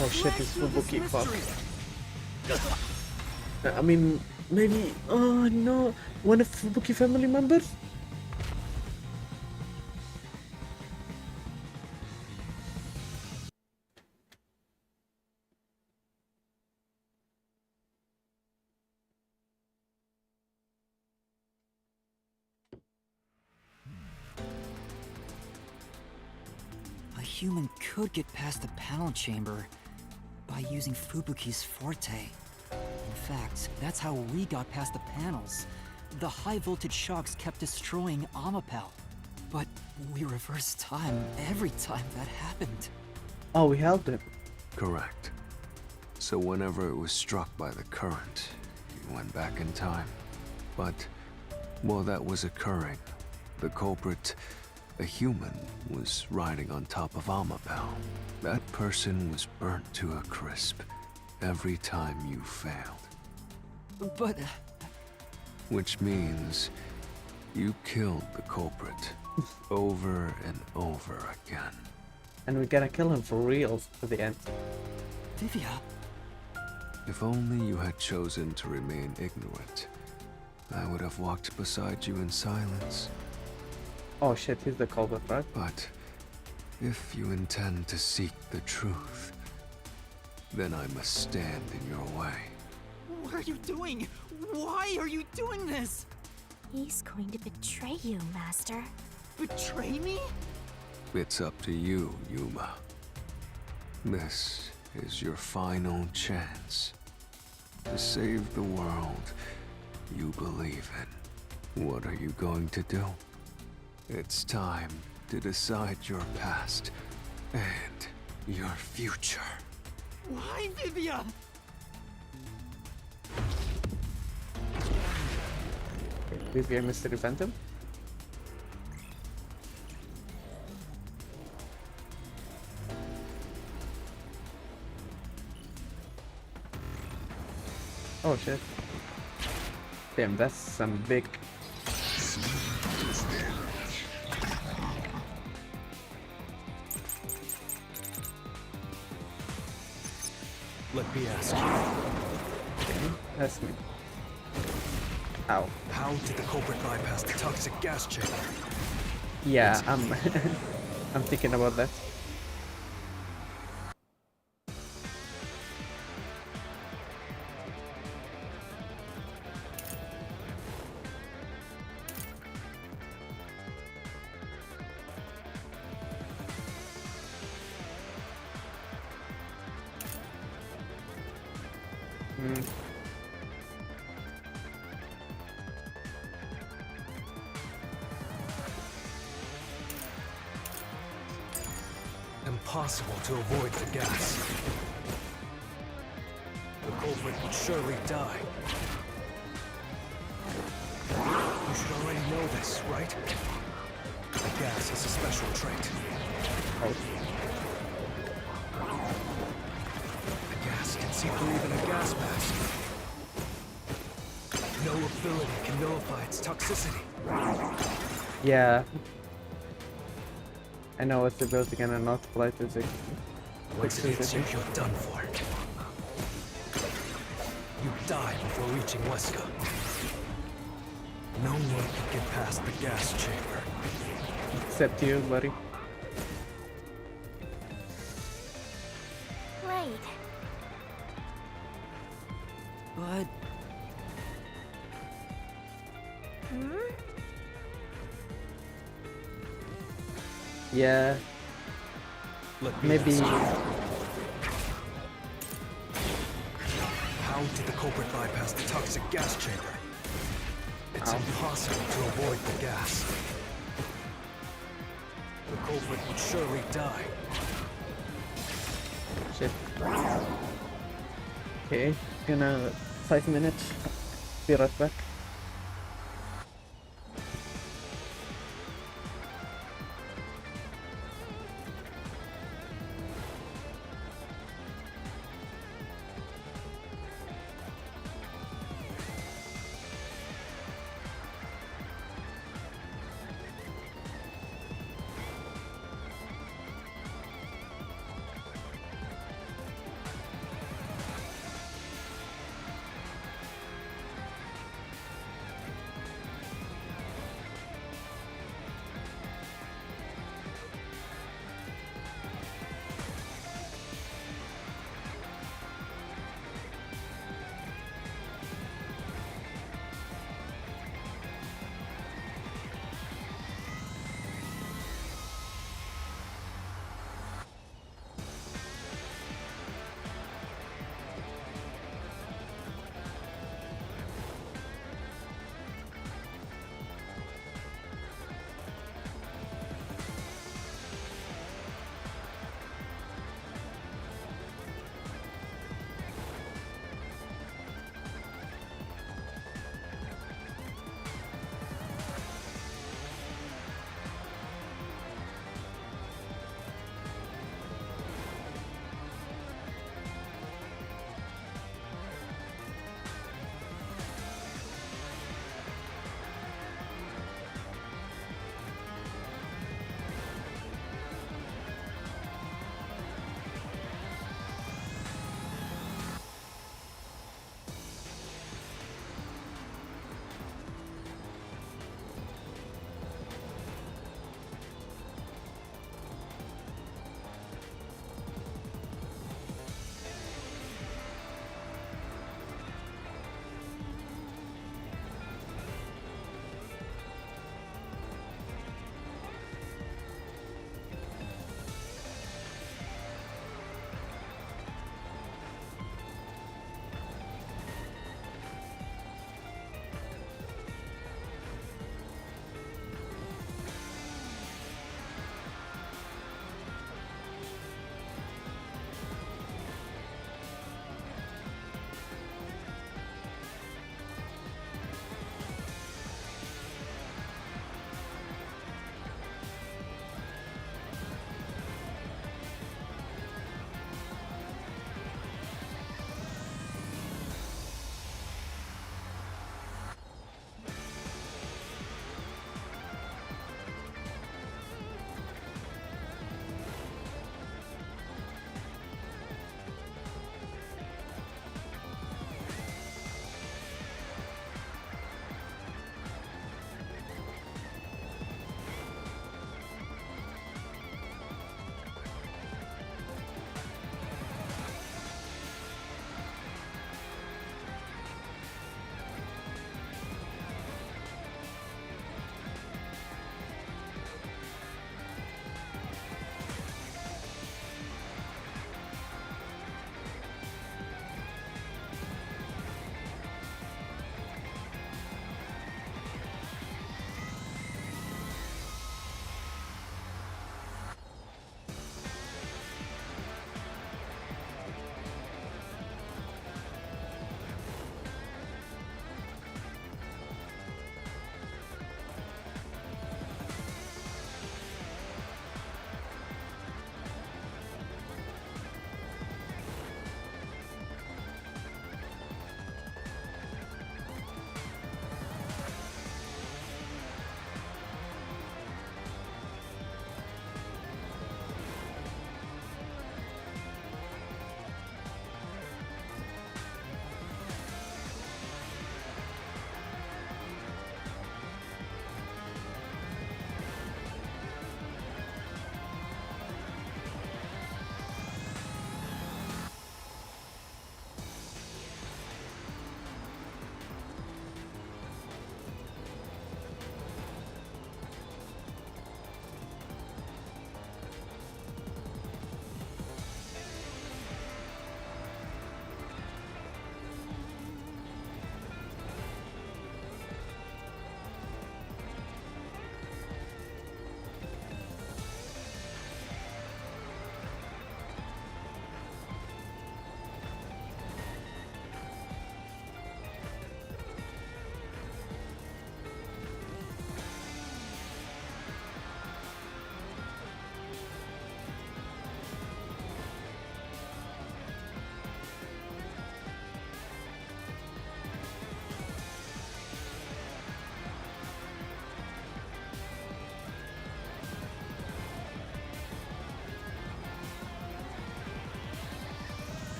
Oh shit, it's Fubuki, fuck. I mean, maybe... Oh no, one of Fubuki family members? A human could get past the panel chamber by using Fubuki's forte. In fact, that's how we got past the panels. The high voltage shocks kept destroying Amapal. But we reversed time every time that happened. Oh, we helped him. Correct. So whenever it was struck by the current, you went back in time. But while that was occurring, the culprit, a human, was riding on top of Amapal. That person was burnt to a crisp every time you failed. But... Which means you killed the culprit over and over again. And we're gonna kill him for real at the end. Vivia? If only you had chosen to remain ignorant, I would have walked beside you in silence. Oh shit, he's the culprit, right? But if you intend to seek the truth, then I must stand in your way. What are you doing? Why are you doing this? He's going to betray you, Master. Betray me? It's up to you, Yuma. This is your final chance to save the world you believe in. What are you going to do? It's time to decide your past and your future. Why, Vivia? Vivia Mystery Phantom? Oh shit. Damn, that's some big... Let me ask you. Okay, that's me. Ow. How did the culprit bypass the toxic gas chamber? Yeah, I'm... I'm thinking about that. Impossible to avoid the gas. The culprit would surely die. You should already know this, right? The gas is a special trait. Oh. The gas can see through even a gas mask. No ability can nullify its toxicity. Yeah. I know it's the building and not apply to the... Once it hits you, you're done for. You die before reaching Wesker. No one can get past the gas chamber. Except you, buddy. right. But Hmm? Yeah. Maybe. How did the culprit bypass the toxic gas chamber? It's impossible to avoid the gas. The culprit would surely die. Shit. Okay, gonna 5 minutes. Be right back.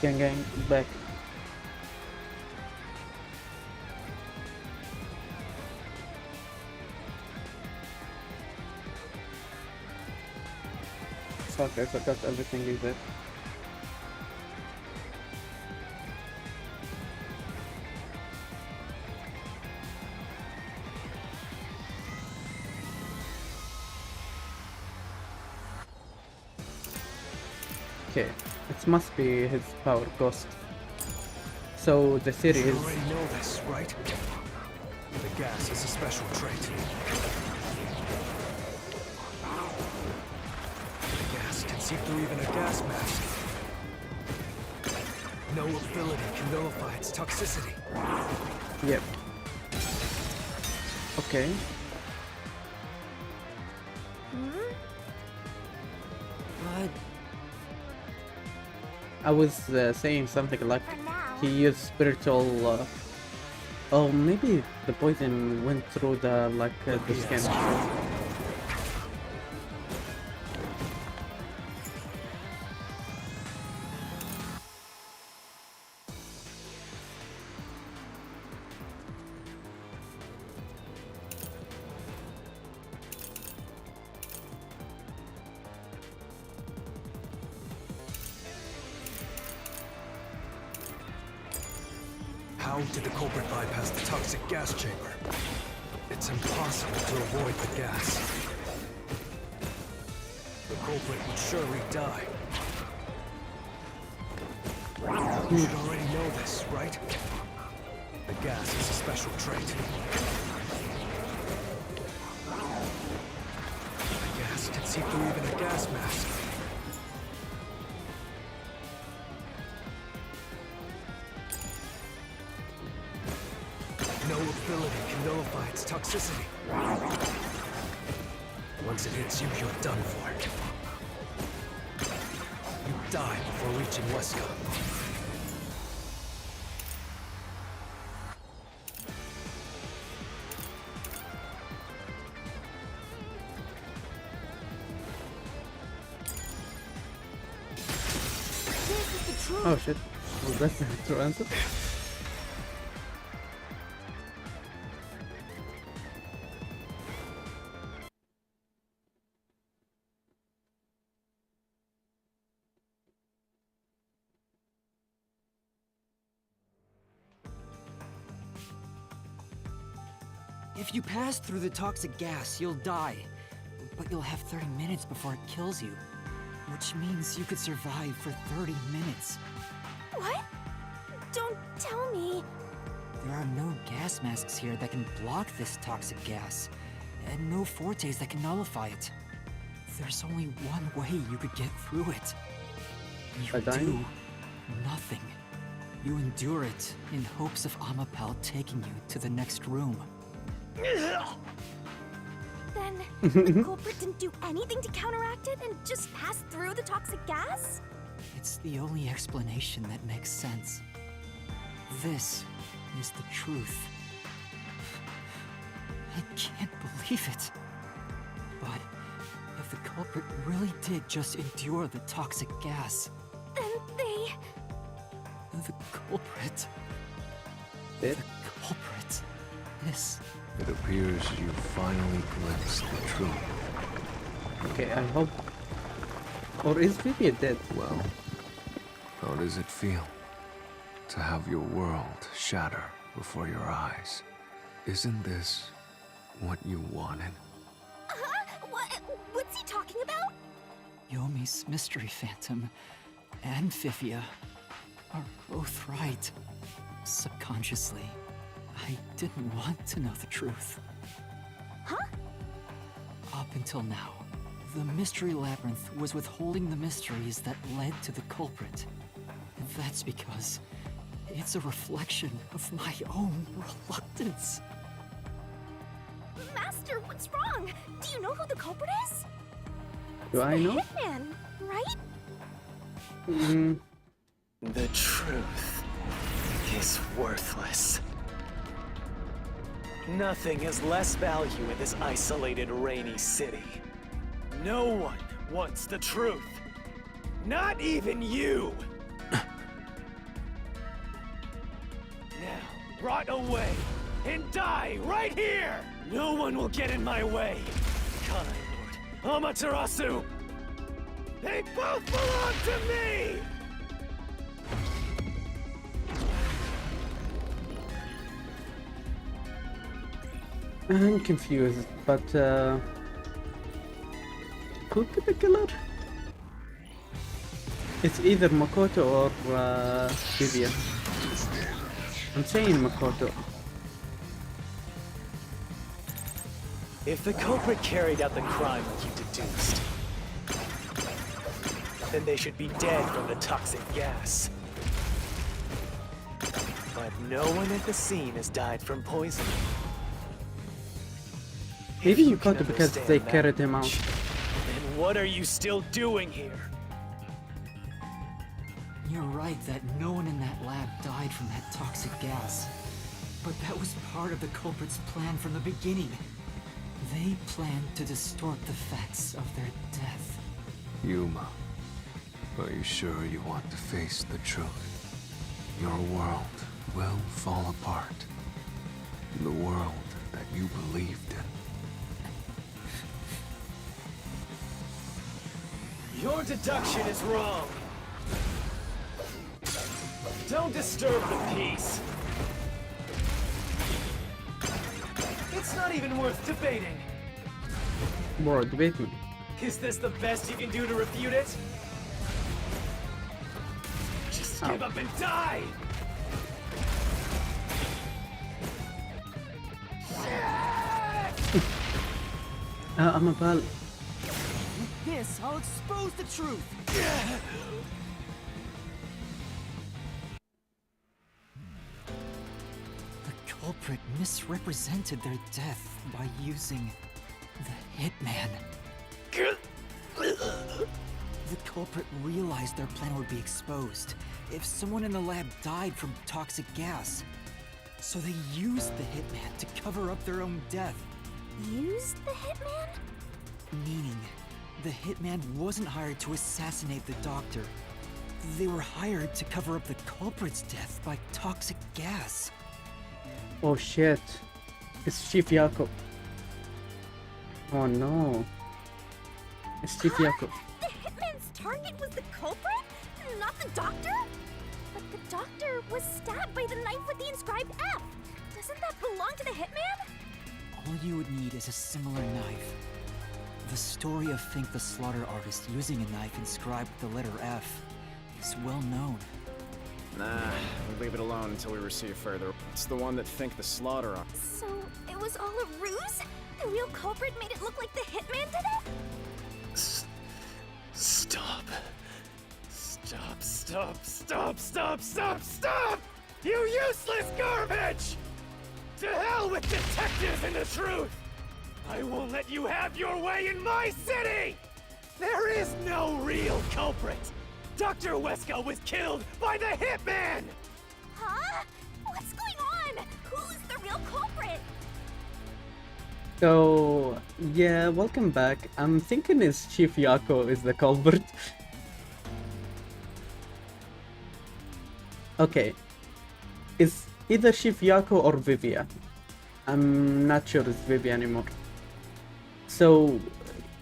Gang, back. Fuck, I forgot everything is there. Okay, it must be his power cost. So the theory You is... already know this, right? The gas is a special trait. The gas can see through even a gas mask. No ability can nullify its toxicity. Yep. Okay. What? I was saying something like he used spiritual... oh, maybe the poison went through the, the skin. How did the culprit bypass the toxic gas chamber? It's impossible to avoid the gas. The culprit would surely die. You should already know this, right? The gas is a special trait. The gas can see through even a gas mask. No ability can nullify its toxicity. Once it hits you, you're done for. You die before reaching Wesker. Oh shit. Was that the true answer? If you pass through the toxic gas, you'll die. But you'll have 30 minutes before it kills you. Which means you could survive for 30 minutes. What? Don't tell me. There are no gas masks here that can block this toxic gas. And no fortes that can nullify it. There's only one way you could get through it. You do nothing. You endure it in hopes of Amapal taking you to the next room. Then, the culprit didn't do anything to counteract it and just passed through the toxic gas? It's the only explanation that makes sense. This is the truth. I can't believe it. But if the culprit really did just endure the toxic gas... Then they... The culprit... Did? The culprit is... It appears you finally glimpsed the truth. Okay, I hope... Or is Vivian dead? Well, how does it feel to have your world shatter before your eyes? Isn't this what you wanted? What's he talking about? Yomi's Mystery Phantom and Fifia are both right. Subconsciously, I didn't want to know the truth. Huh? Up until now, the Mystery Labyrinth was withholding the mysteries that led to the culprit. And that's because it's a reflection of my own reluctance. Master, what's wrong? Do you know who the culprit is? Do I know? Hitman, right? The truth is worthless. Nothing has less value in this isolated, rainy city. No one wants the truth. Not even you! brought away and die right here! No one will get in my way! Kanai Lord, Amaterasu! They both belong to me! I'm confused, but who could the killer? It's either Makoto or Vivian. I'm saying Makoto. If the culprit carried out the crime like you deduced, then they should be dead from the toxic gas. But no one at the scene has died from poisoning. Maybe Makoto because they carried him out. Then what are you still doing here? You're right that no one in that lab died from that toxic gas. But that was part of the culprit's plan from the beginning. They planned to distort the facts of their death. Yuma, are you sure you want to face the truth? Your world will fall apart. The world that you believed in. Your deduction is wrong. Don't disturb the peace. It's not even worth debating. Bro, debate me. Is this the best you can do to refute it? Just give up and die! Amapal. With this, I'll expose the truth. The culprit misrepresented their death by using the Hitman. The culprit realized their plan would be exposed if someone in the lab died from toxic gas. So they used the Hitman to cover up their own death. Used the Hitman? Meaning, the Hitman wasn't hired to assassinate the doctor. They were hired to cover up the culprit's death by toxic gas. Oh shit. It's Chief Yako. Oh no. It's Chief Yako. The Hitman's target was the culprit? Not the doctor? But the doctor was stabbed by the knife with the inscribed F. Doesn't that belong to the Hitman? All you would need is a similar knife. The story of Fink the Slaughter Artist using a knife inscribed with the letter F is well known. Nah, we'll leave it alone until we receive further. It's the one that Fink the Slaughter Artist. So, it was all a ruse? The real culprit made it look like the Hitman did it? Stop. Stop, stop, stop, stop, stop, stop! You useless garbage! To hell with detectives and the truth! I won't let you have your way in my city! There is no real culprit! Dr. Wesker was killed by the Hitman! Huh? What's going on? Who's the real culprit? So, yeah, welcome back. I'm thinking it's Chief Yako is the culprit. Okay. It's either Chief Yako or Vivia. I'm not sure it's Vivia anymore. So,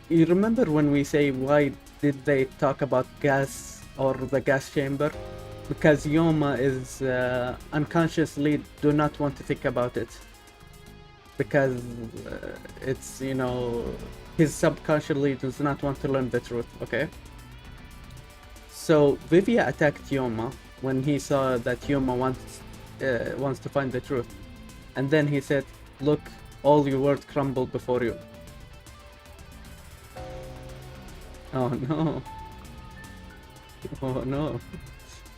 you remember when we say why did they talk about gas or the gas chamber? Because Yoma is unconsciously do not want to think about it. Because it's, you know, his subconsciously does not want to learn the truth, okay? So Vivia attacked Yoma when he saw that Yoma wants to find the truth. And then he said, look, all your words crumble before you. Oh no. Oh no.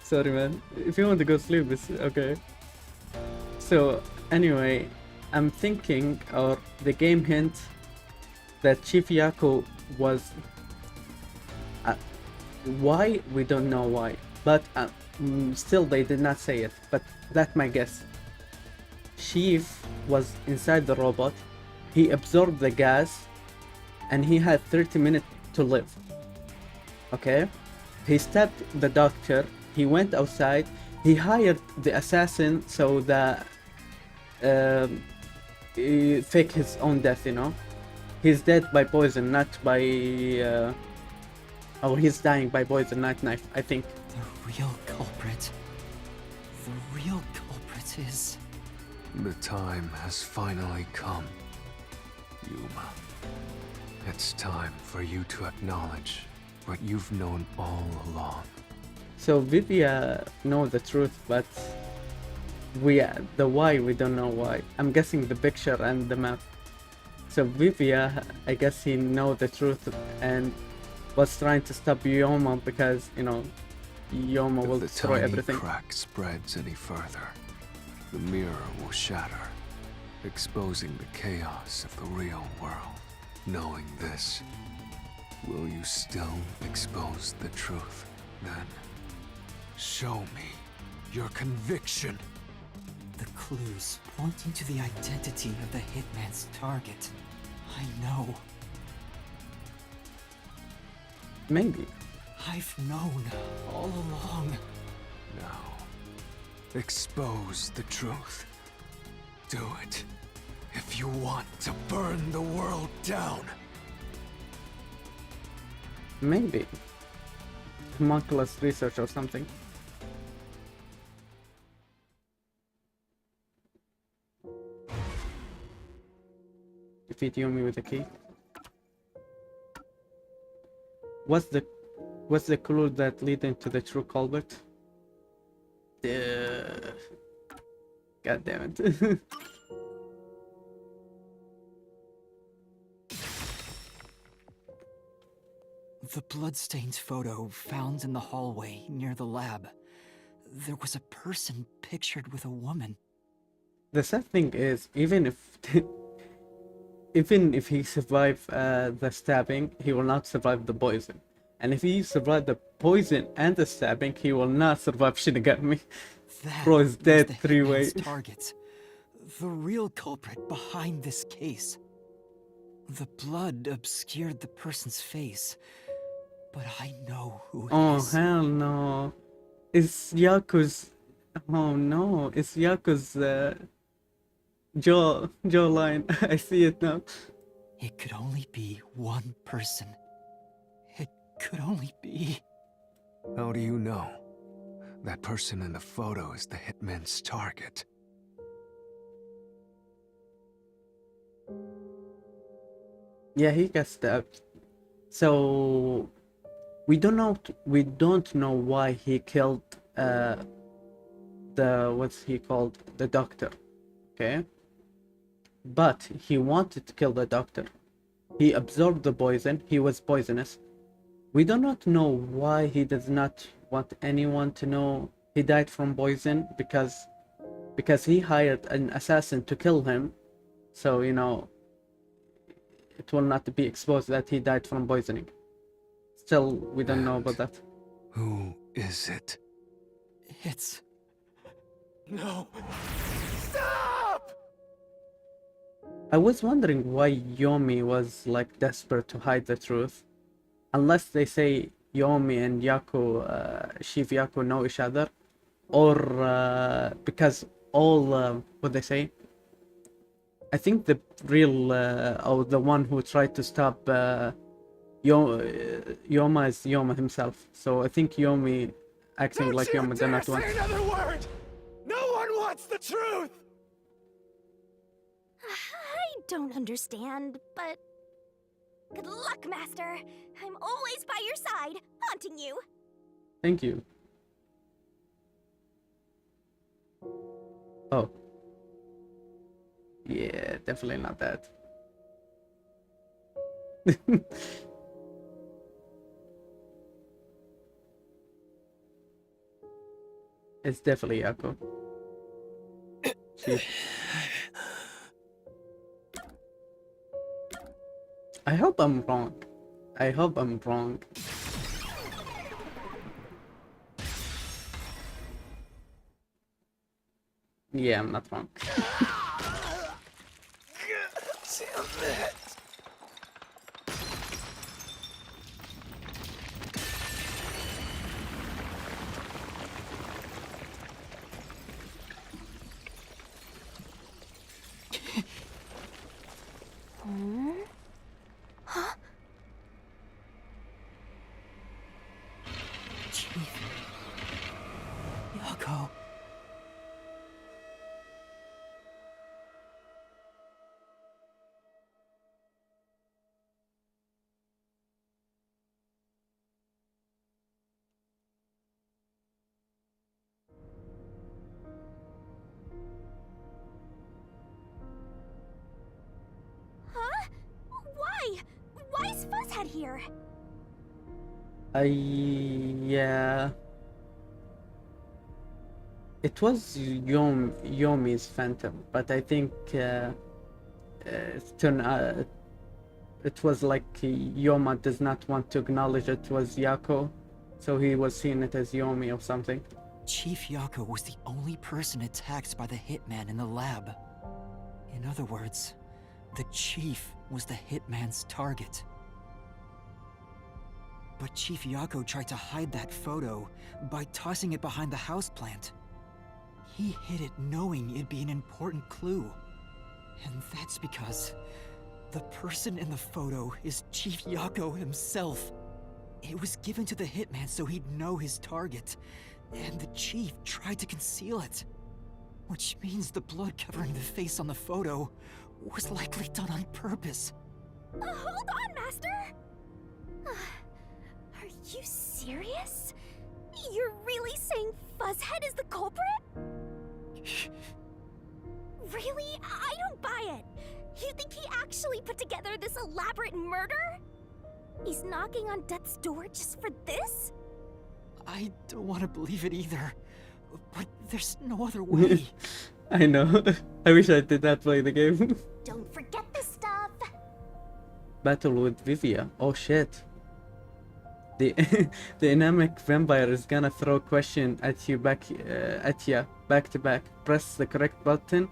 Sorry man. If you want to go sleep, this okay. So anyway, I'm thinking, or the game hint, that Chief Yako was... why? We don't know why. But still they did not say it. But that's my guess. Chief was inside the robot. He absorbed the gas. And he had 30 minutes to live. Okay? He stabbed the doctor. He went outside. He hired the assassin so that fake his own death, you know. He's dead by poison, not by or he's dying by poison, not knife, I think. The real culprit. The real culprit is... The time has finally come, Yuma. It's time for you to acknowledge what you've known all along. So Vivia knows the truth, but the why, we don't know why. I'm guessing the picture and the map. So Vivia, I guess he knows the truth and was trying to stop Yoma because, you know, Yoma will destroy everything. If the tiny crack spreads any further, the mirror will shatter, exposing the chaos of the real world. Knowing this, will you still expose the truth, then? Show me your conviction. The clues pointing to the identity of the hitman's target. I know. Maybe. I've known all along. Now, expose the truth. Do it. If you want to burn the world down. Maybe. Homunculus research or something. Defeat Yumi with a key. What's the clue that lead into the true culprit? God damn it. The bloodstained photo found in the hallway near the lab. There was a person pictured with a woman. The sad thing is, even if he survived the stabbing, he will not survive the poison. And if he survived the poison and the stabbing, he will not survive Shinigami. Bro is dead 3-way. Target. The real culprit behind this case. The blood obscured the person's face, but I know who it is. Oh hell no! It's Yaku's. Oh no! It's Yaku's jawline. I see it now. It could only be one person. It could only be. How do you know? That person in the photo is the hitman's target. Yeah, he got stabbed. So we don't know why he killed what's he called, the doctor. Okay? But he wanted to kill the doctor. He absorbed the poison. He was poisonous. We do not know why he does not want anyone to know he died from poison, because he hired an assassin to kill him. So, you know, it will not be exposed that he died from poisoning. Still, we don't know about that. Who is it? It's... No. Stop! I was wondering why Yomi was like desperate to hide the truth. Unless they say Yomi and Yaku, Chief Yaku know each other. Or because all, what they say? I think the real, or the one who tried to stop Yoma is Yoma himself. So I think Yomi acting like Yoma did not want. Say another word! No one wants the truth! I don't understand, but... Good luck, Master! I'm always by your side, haunting you! Thank you. Oh. Yeah, definitely not that. It's definitely Yaku. I hope I'm wrong. I hope I'm wrong. Yeah, I'm not wrong. Damn it. Huh? Chief. Yako. Huh? Why? Why is Fuzzhead here? Yeah. It was Yomi's phantom, but I think it was like Yoma does not want to acknowledge it was Yako, so he was seeing it as Yomi or something. Chief Yako was the only person attacked by the hitman in the lab. In other words, the Chief was the hitman's target. But Chief Yako tried to hide that photo by tossing it behind the houseplant. He hid it knowing it'd be an important clue. And that's because the person in the photo is Chief Yako himself. It was given to the hitman so he'd know his target, and the Chief tried to conceal it. Which means the blood covering the face on the photo was likely done on purpose. Hold on, Master! Are you serious? You're really saying Fuzzhead is the culprit? Really? I don't buy it. You think he actually put together this elaborate murder? He's knocking on Death's door just for this? I don't want to believe it either, but there's no other way. I know. I wish I did not play the game. Don't forget this stuff! Battle with Vivia. Oh shit. The the anemic vampire is gonna throw question at you back to back. Press the correct button.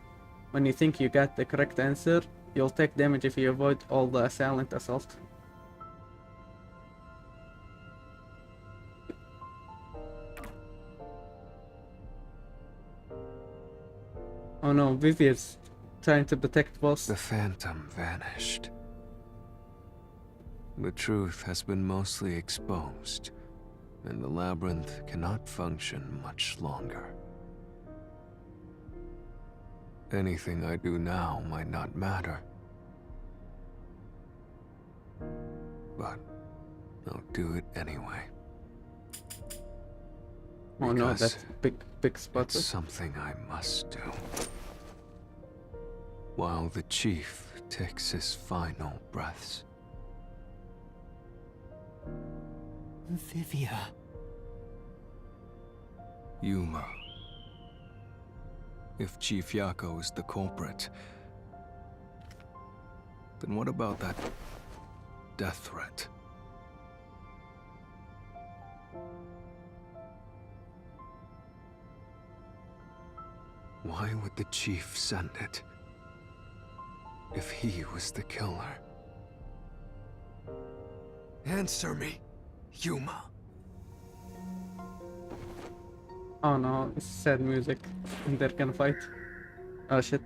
When you think you got the correct answer, you'll take damage if you avoid all the silent assault. Oh no, Vivia's trying to protect Boss. The Phantom vanished. The truth has been mostly exposed, and the labyrinth cannot function much longer. Anything I do now might not matter, but I'll do it anyway. Oh no, Because that's big spot. it's something I must do. While the Chief takes his final breaths. Vivia. Yuma. If Chief Yako is the culprit, then what about that death threat? Why would the Chief send it if he was the killer? Answer me, Yuma. Oh no, it's sad music. And they're gonna fight. Oh shit.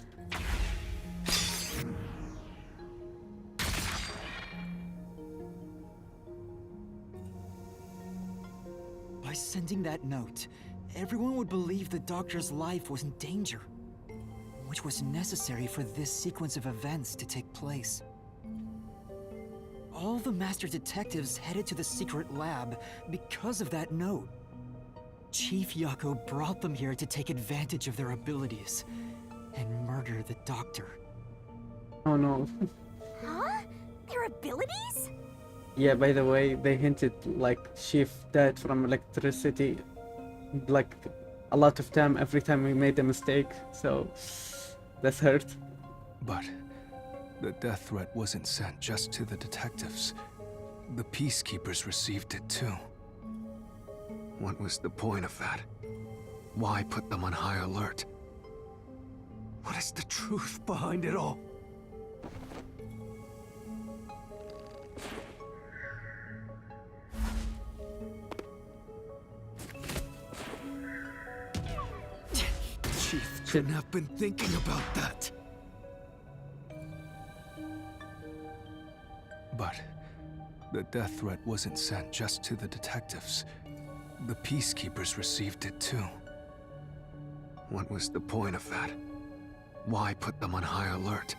By sending that note, everyone would believe the doctor's life was in danger, which was necessary for this sequence of events to take place. All the master detectives headed to the secret lab because of that note. Chief Yako brought them here to take advantage of their abilities and murder the doctor. Oh no. Huh? Their abilities? Yeah, by the way, they hinted like Chief died from electricity like a lot of time every time we made a mistake, so that's hurt. But the death threat wasn't sent just to the detectives. The peacekeepers received it too. What was the point of that? Why put them on high alert? What is the truth behind it all? Chief couldn't have been thinking about that. But the death threat wasn't sent just to the detectives. The Peacekeepers received it too. What was the point of that? Why put them on high alert?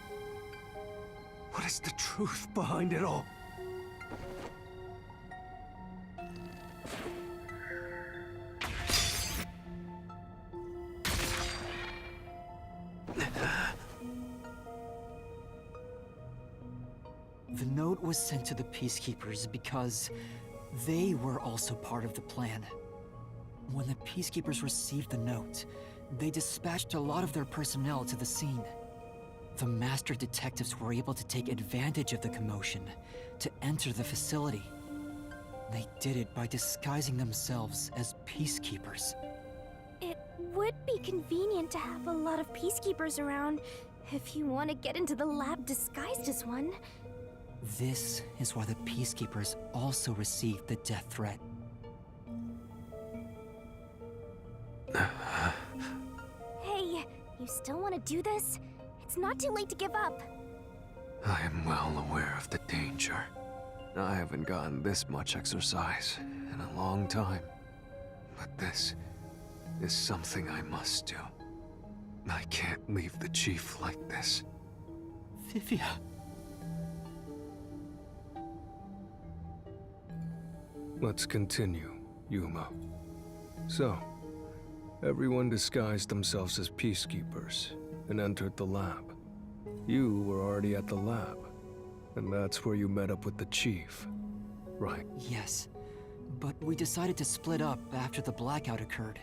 What is the truth behind it all? The note was sent to the Peacekeepers because they were also part of the plan. When the Peacekeepers received the note, they dispatched a lot of their personnel to the scene. The Master Detectives were able to take advantage of the commotion to enter the facility. They did it by disguising themselves as Peacekeepers. It would be convenient to have a lot of Peacekeepers around if you want to get into the lab disguised as one. This is why the Peacekeepers also received the death threat. Hey, you still want to do this? It's not too late to give up. I am well aware of the danger. I haven't gotten this much exercise in a long time. But this is something I must do. I can't leave the Chief like this. Vivia. Let's continue, Yuma. So, everyone disguised themselves as Peacekeepers and entered the lab. You were already at the lab, and that's where you met up with the Chief, right? Yes, but we decided to split up after the blackout occurred.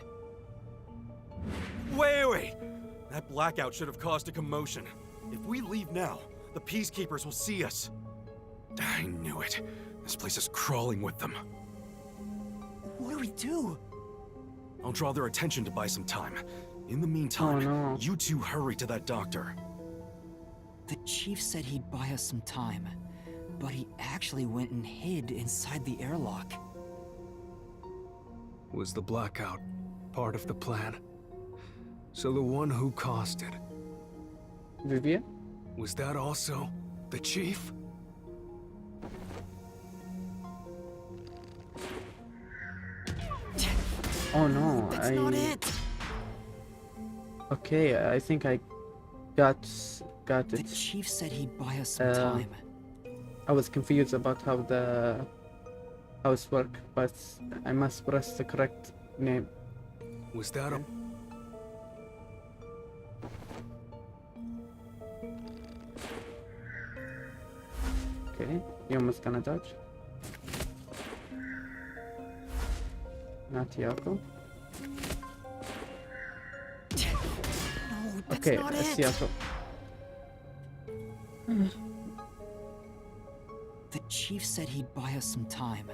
Wait! That blackout should have caused a commotion. If we leave now, the Peacekeepers will see us. I knew it. This place is crawling with them. What do we do? I'll draw their attention to buy some time. In the meantime, Oh, no. you two hurry to that doctor. The Chief said he'd buy us some time, but he actually went and hid inside the airlock. Was the blackout part of the plan? So the one who caused it, Vivia? was that also the Chief? Oh no, That's not it! Okay, I think I got The it. Chief said he'd buy us some time. I was confused about how the house work, but I must press the correct name. Was that a... Okay, Yuma's gonna dodge. Not Yako. No, that's Okay, not it's it! Yako. The Chief said he'd buy us some time.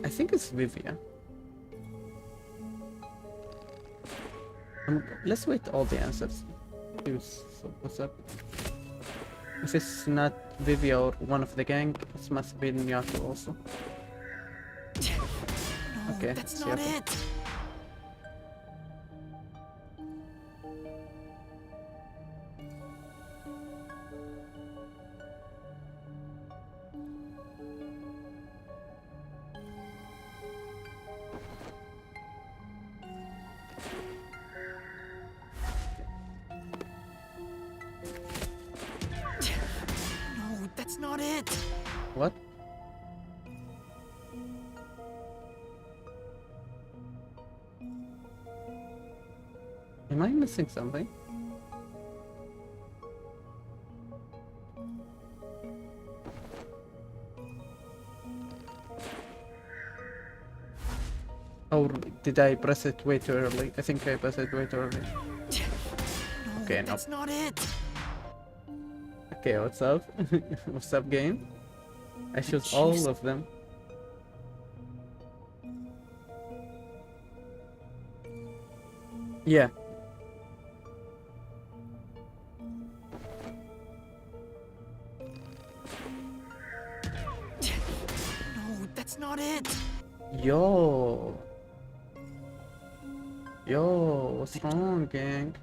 I think it's Vivia. Let's wait all the answers. What's up? If it's not Vivia or one of the gang, it must be Nyako also. No, Okay, that's it's not Yako. it! No, that's not it! What? Am I missing something? Or did I press it way too early? I think I pressed it way too early. No, Okay, no. that's not it! Okay, what's up? What's up, game? I choose Chief's- all of them. Yeah. No, that's not it! Yo. Yo, what's wrong, gang?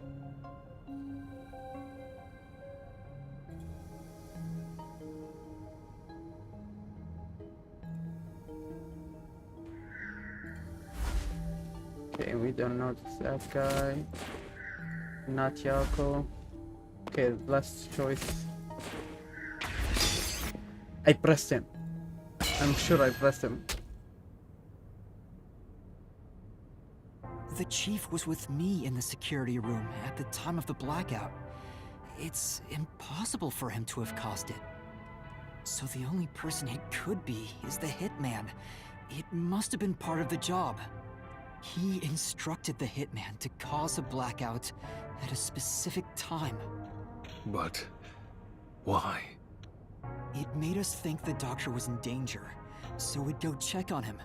Okay, we don't know that guy. Not Yako. Okay, last choice. I pressed him. I'm sure I pressed him. The chief was with me in the security room at the time of the blackout. It's impossible for him to have caused it. So the only person it could be is the hitman. It must have been part of the job. He instructed the hitman to cause a blackout at a specific time. But why? It made us think the doctor was in danger, so we'd go check on him.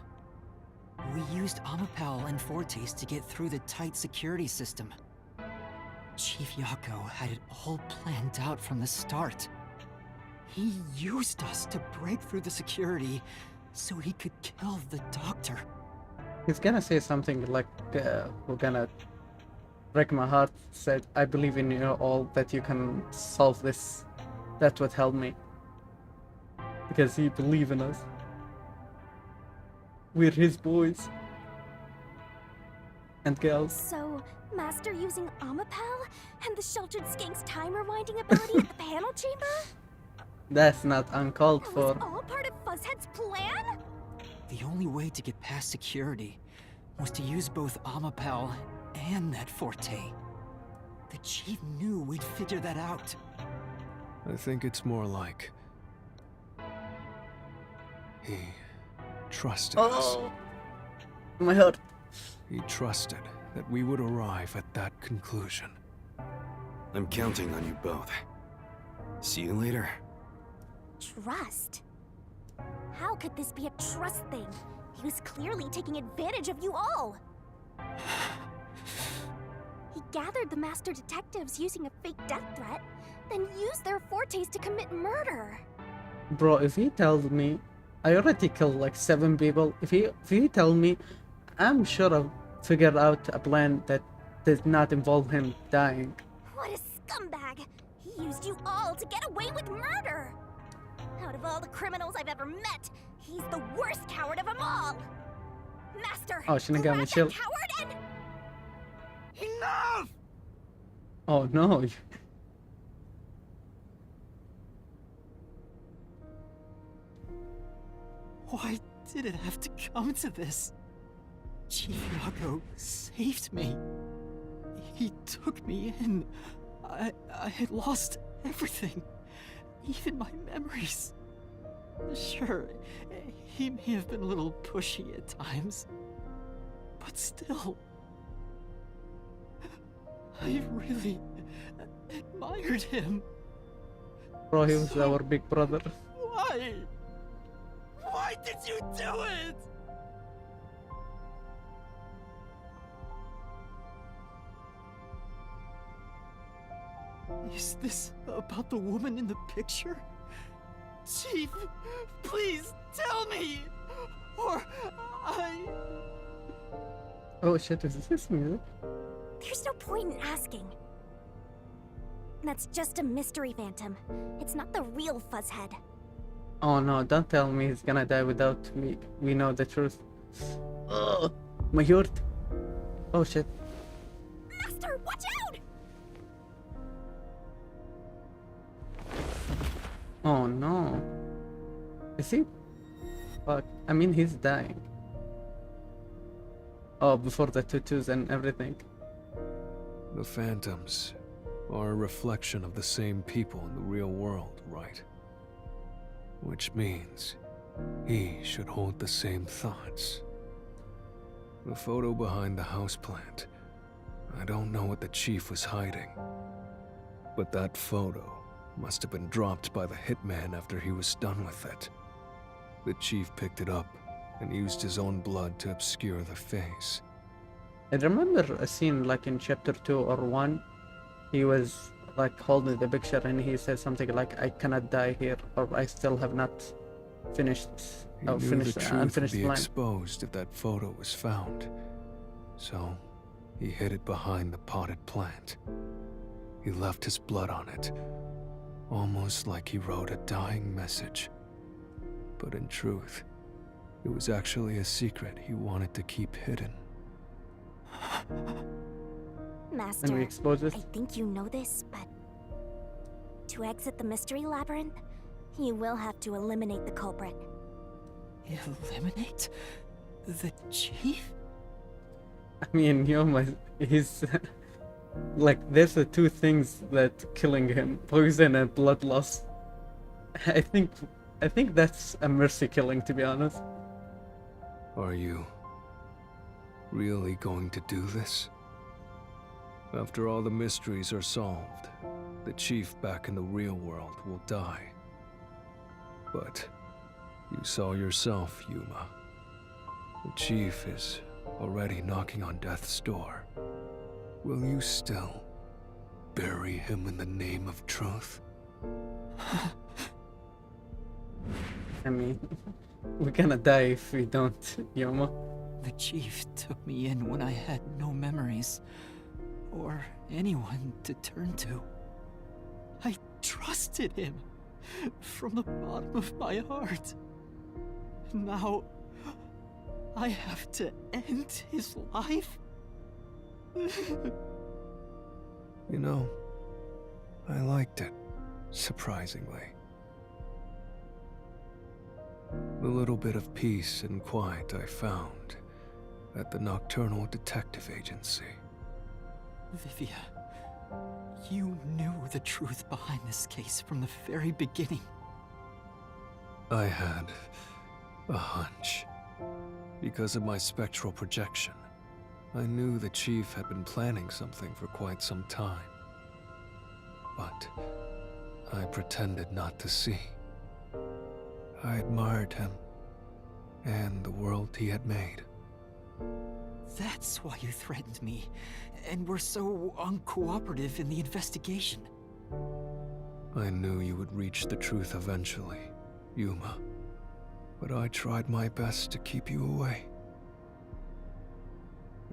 We used Amapal and Fortes to get through the tight security system. Chief Yako had it all planned out from the start. He used us to break through the security so he could kill the doctor. He's gonna say something like, we're gonna break my heart, said, I believe in you all that you can solve this. That's what helped me. Because he believed in us. We're his boys. And girls. So, Master using Amapal and the Sheltered Skank's time rewinding ability at the panel chamber? That's not uncalled for. All part of Fuzzhead's plan? The only way to get past security was to use both Amapal and that Forte. The chief knew we'd figure that out. I think it's more like he trusted us. My heart. He trusted that we would arrive at that conclusion. I'm counting on you both. See you later. Trust? How could this be a trust thing? He was clearly taking advantage of you all. He gathered the master detectives using a fake death threat, then used their Fortes to commit murder. Bro, if he tells me I already killed like 7 people, if he tell me, I'm sure I'll figure out a plan that does not involve him dying. What a scumbag! He used you all to get away with murder! Out of all the criminals I've ever met, he's the worst coward of them all! Master, Oh, Shinigami, grab chill. that coward and... Enough! Oh no. Why did it have to come to this? Chief Yako saved me. He took me in. I had lost everything, even my memories. Sure, he may have been a little pushy at times, but still, I really admired him. Bro, he was our big brother. Why? Why did you do it? Is this about the woman in the picture? Chief, please tell me! Or Oh shit, is this music? There's no point in asking. That's just a mystery phantom. It's not the real Fuzzhead. Oh no, don't tell me he's gonna die without we know the truth. Oh, my heart. Oh shit. Master, watch out! Oh no. Is he? Fuck. I mean, he's dying. Oh, before the tutus and everything. The phantoms are a reflection of the same people in the real world, right? Which means he should hold the same thoughts. The photo behind the houseplant. I don't know what the chief was hiding. But that photo must have been dropped by the hitman after he was done with it. The chief picked it up and used his own blood to obscure the face. I remember a scene like in chapter 2 or 1. He was like holding the picture and he said something like, I cannot die here, or I still have not finished He knew finished the truth would unfinished be plan. exposed if that photo was found. So, he hid it behind the potted plant. He left his blood on it, almost like he wrote a dying message. But in truth, it was actually a secret he wanted to keep hidden. Master, And we expose this? I think you know this, but to exit the mystery labyrinth, you will have to eliminate the culprit. Eliminate the chief? I mean, Yoma, he's like, there's the two things that killing him: poison and blood loss. I think that's a mercy killing, to be honest. Are you really going to do this? After all the mysteries are solved, the chief back in the real world will die. But you saw yourself, Yuma. The chief is already knocking on death's door. Will you still bury him in the name of truth? I mean, we're gonna die if we don't, Yoma. The chief took me in when I had no memories, or anyone to turn to. I trusted him from the bottom of my heart. Now, I have to end his life? You know, I liked it, surprisingly. The little bit of peace and quiet I found at the Nocturnal Detective Agency. Vivia, you knew the truth behind this case from the very beginning. I had a hunch. Because of my spectral projection, I knew the chief had been planning something for quite some time. But I pretended not to see. I admired him and the world he had made. That's why you threatened me, and were so uncooperative in the investigation. I knew you would reach the truth eventually, Yuma. But I tried my best to keep you away.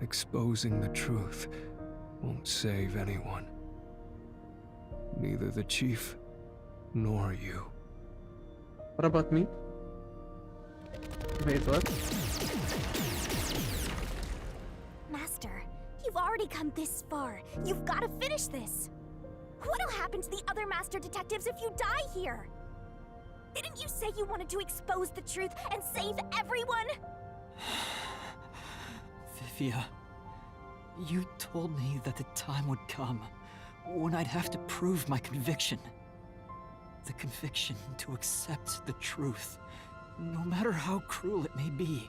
Exposing the truth won't save anyone. Neither the chief nor you. What about me? Wait, what? Master, you've already come this far. You've got to finish this. What'll happen to the other master detectives if you die here? Didn't you say you wanted to expose the truth and save everyone? Vivia, you told me that the time would come when I'd have to prove my conviction. The conviction to accept the truth, no matter how cruel it may be.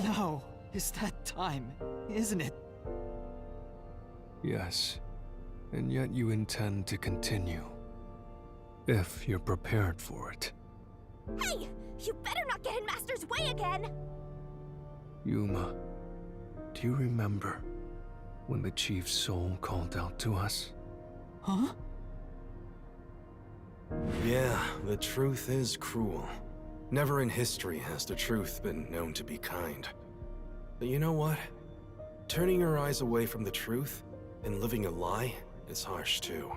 Now is that time, isn't it? Yes, and yet you intend to continue. If you're prepared for it. Hey! You better not get in Master's way again! Yuma, do you remember when the chief's soul called out to us? Huh? Yeah, the truth is cruel. Never in history has the truth been known to be kind. But you know what? Turning your eyes away from the truth and living a lie is harsh too.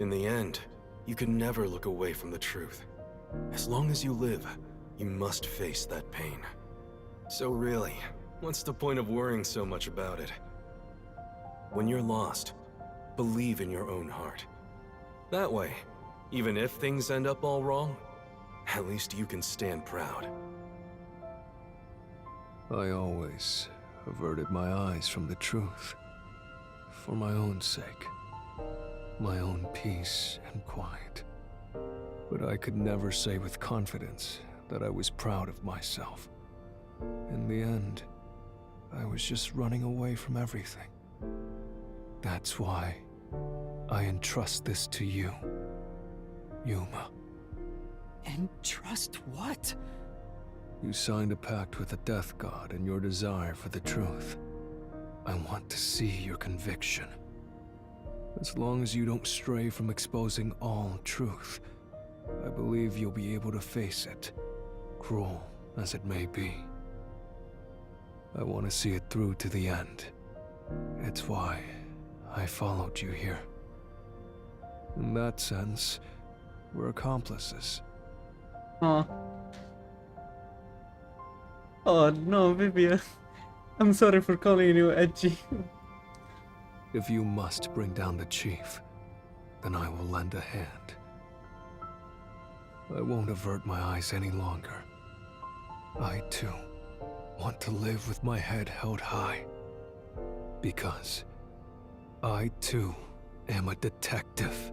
In the end, you can never look away from the truth. As long as you live, you must face that pain. So really, what's the point of worrying so much about it? When you're lost, believe in your own heart. That way, even if things end up all wrong, at least you can stand proud. I always averted my eyes from the truth. For my own sake. My own peace and quiet. But I could never say with confidence that I was proud of myself. In the end, I was just running away from everything. That's why I entrust this to you, Yuma. Entrust what? You signed a pact with the Death God in your desire for the truth. I want to see your conviction. As long as you don't stray from exposing all truth, I believe you'll be able to face it, cruel as it may be. I want to see it through to the end. It's why I followed you here. In that sense, we're accomplices. Oh. Oh no, Vivian. I'm sorry for calling you edgy. If you must bring down the chief, then I will lend a hand. I won't avert my eyes any longer. I, too, want to live with my head held high. Because I, too, am a detective.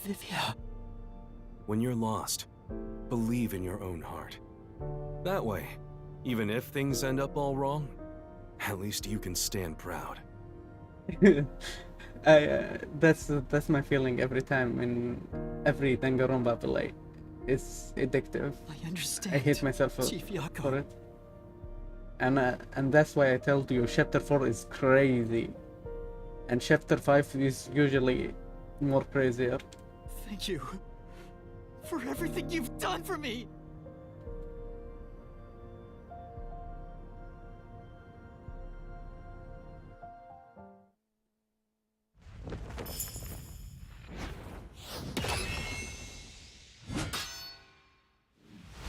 Vivia. When you're lost, believe in your own heart. That way, even if things end up all wrong, at least you can stand proud. That's my feeling every time in every Danganronpa play. It's addictive. I understand. I hate myself Chief Yako. for it. And that's why I told you chapter 4 is crazy. And chapter 5 is usually more crazier. Thank you for everything you've done for me.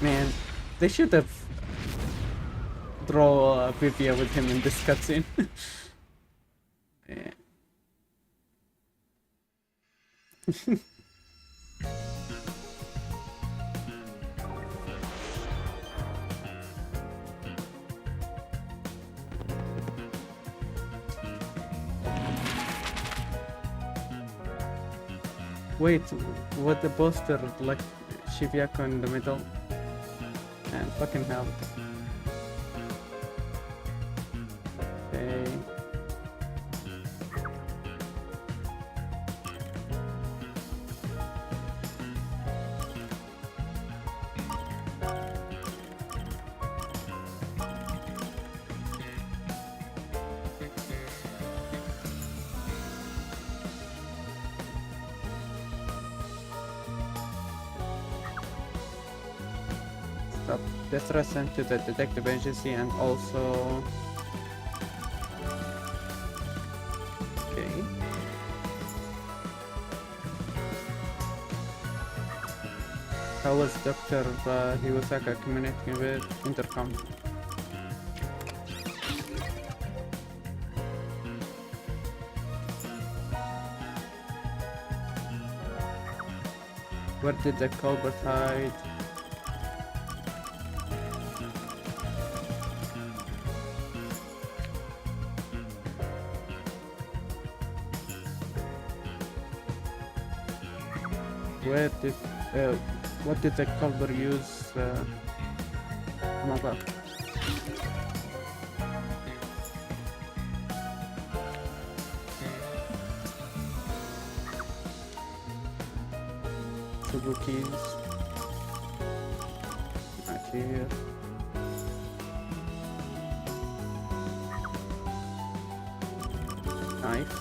Man, they should have draw Vivia with him in this cutscene. Yeah. Wait, what the poster like Shivyako in the middle? And fucking hell. Okay. Stop. Destra sent to the detective agency and also... Okay. How was Dr. Hiwasaka communicating with Intercom? Where did the culprit hide? Where did what did the culprit use? Mapa. Suzuki's. Not here. Knife.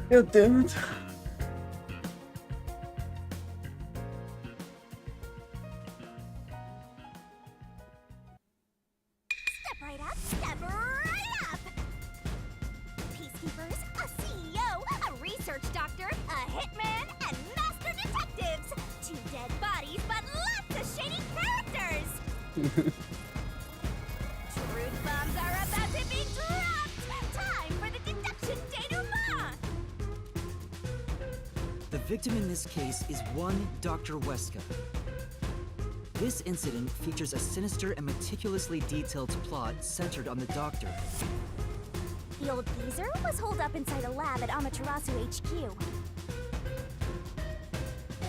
God damn it. Step right up, step right up! Peacekeepers, a CEO, a research doctor, a hitman, and master detectives! 2 dead bodies, but lots of shady characters! Truth bombs are about to be dropped! Time for the deduction denouement! The victim in this case is one Dr. Weska. This incident features a sinister and meticulously detailed plot centered on the Doctor. The old geezer was holed up inside a lab at Amaterasu HQ.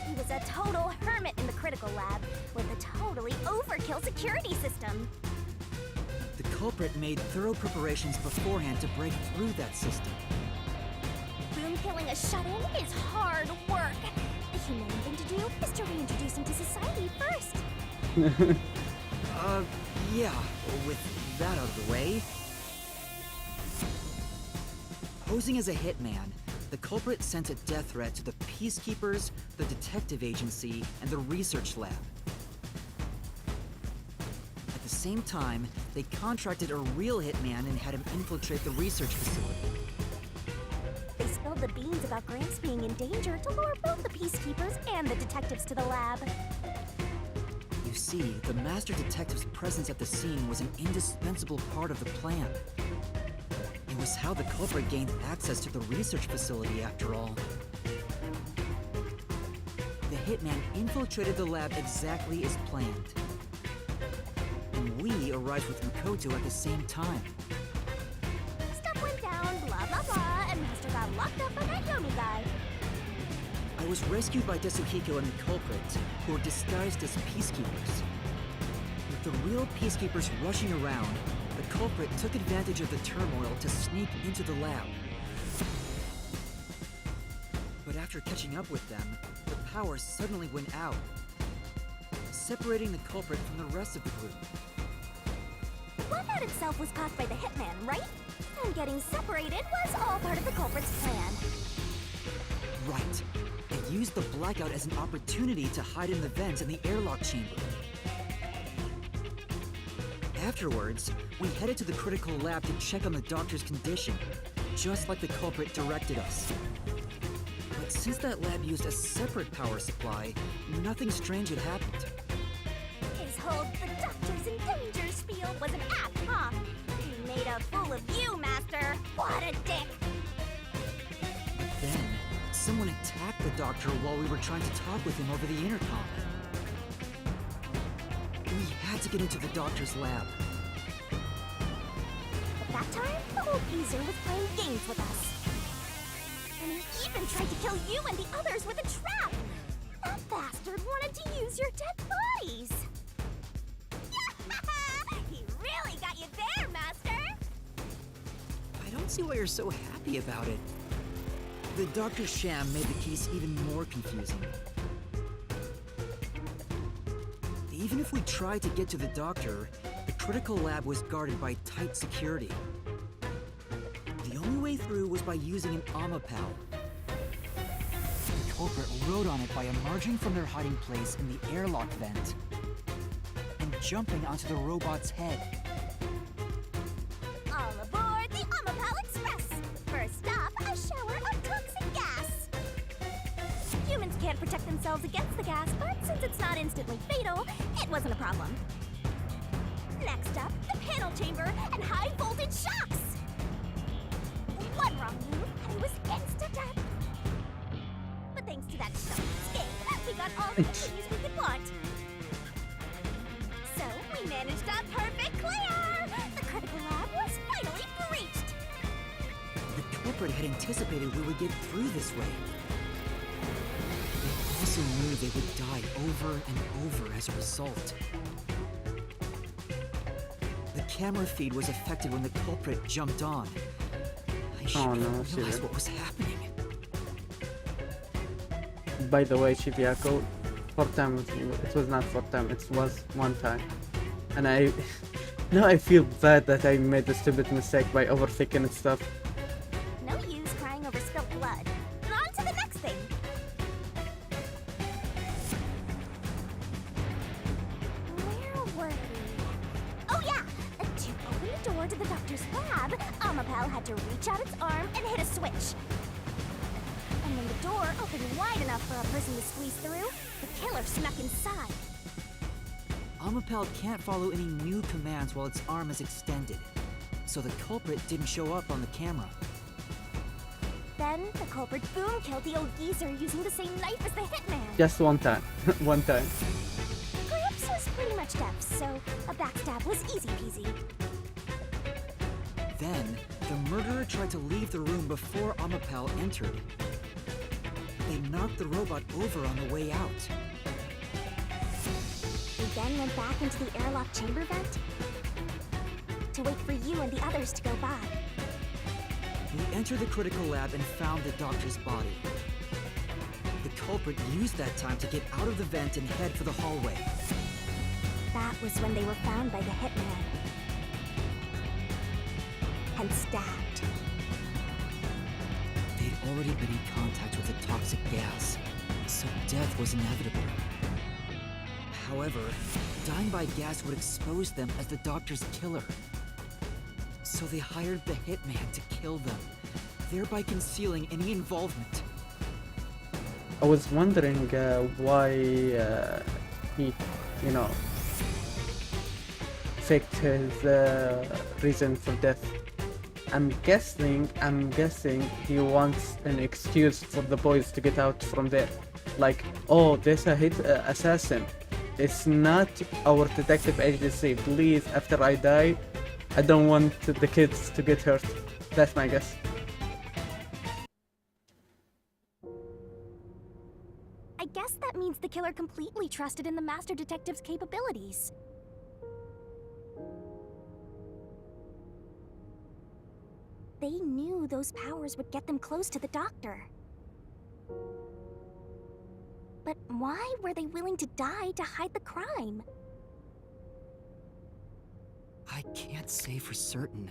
He was a total hermit in the critical lab with a totally overkill security system. The culprit made thorough preparations beforehand to break through that system. Boom killing a shut-in is hard work. The humane thing to do is to reintroduce him to society first. Yeah, with that out of the way. Posing as a hitman, the culprit sent a death threat to the Peacekeepers, the Detective Agency, and the Research Lab. At the same time, they contracted a real hitman and had him infiltrate the research facility. They spilled the beans about Gramps being in danger to lure both the Peacekeepers and the detectives to the lab. You see, the Master Detective's presence at the scene was an indispensable part of the plan. It was how the culprit gained access to the research facility, after all. The hitman infiltrated the lab exactly as planned. And we arrived with Makoto at the same time. Stuff went down, blah blah blah, and Master got locked up by that Yomi guy. I was rescued by Tetsuhiko and the culprit, who were disguised as peacekeepers. With the real peacekeepers rushing around, the culprit took advantage of the turmoil to sneak into the lab. But after catching up with them, the power suddenly went out, separating the culprit from the rest of the group. The blackout itself was caused by the hitman, right? And getting separated was all part of the culprit's plan. Right. They used the blackout as an opportunity to hide in the vents in the airlock chamber. Afterwards, we headed to the critical lab to check on the Doctor's condition, just like the culprit directed us. But since that lab used a separate power supply, nothing strange had happened. His whole "the Doctor's in danger" spiel was an act, huh? He made a fool of you, Master! What a dick! Then, someone attacked the Doctor while we were trying to talk with him over the intercom. We had to get into the Doctor's lab. At that time, the old geezer was playing games with us. And he even tried to kill you and the others with a trap! That bastard wanted to use your dead bodies! He really got you there, Master! I don't see why you're so happy about it. The Doctor's sham made the case even more confusing. Even if we tried to get to the Doctor, the critical lab was guarded by tight security. The only way through was by using an Amapal. The culprit rode on it by emerging from their hiding place in the airlock vent and jumping onto the robot's head. All aboard the Amapal Express! First stop, a shower of toxic gas! Humans can't protect themselves against the gas, but since it's not instantly fatal, it wasn't a problem. Next up, the panel chamber and high-voltage shocks! One wrong move, and he was insta-dead. But thanks to that shock escape, we got all the keys we could want. So, we managed a perfect clear! The critical lab was finally breached! The culprit had anticipated we would get through this way. They also knew they would die over and over as a result. The camera feed was affected when the culprit jumped on. I should have realized what was happening. By the way, Shibiako, 4 times, it was not 4 times, it was 1 time. And now I feel bad that I made a stupid mistake by overthinking stuff. No use crying over spilt blood. to the doctor's lab, Amapal had to reach out its arm and hit a switch. And when the door opened wide enough for a person to squeeze through, the killer snuck inside. Amapal can't follow any new commands while its arm is extended, so the culprit didn't show up on the camera. Then, the culprit boom killed the old geezer using the same knife as the hitman. Just one time. One time. Grips was pretty much deaf, so a backstab was easy peasy. Then, the murderer tried to leave the room before Amapal entered. They knocked the robot over on the way out. We then went back into the airlock chamber vent to wait for you and the others to go by. We entered the critical lab and found the doctor's body. The culprit used that time to get out of the vent and head for the hallway. That was when they were found by the hitman. And stabbed. They'd already been in contact with a toxic gas, so death was inevitable. However, dying by gas would expose them as the doctor's killer. So they hired the hitman to kill them, thereby concealing any involvement. I was wondering why he, faked his reason for death. I'm guessing he wants an excuse for the boys to get out from there. Like, oh, there's a assassin. It's not our detective agency. Please, after I die, I don't want the kids to get hurt. That's my guess. I guess that means the killer completely trusted in the Master Detective's capabilities. They knew those powers would get them close to the Doctor. But why were they willing to die to hide the crime? I can't say for certain.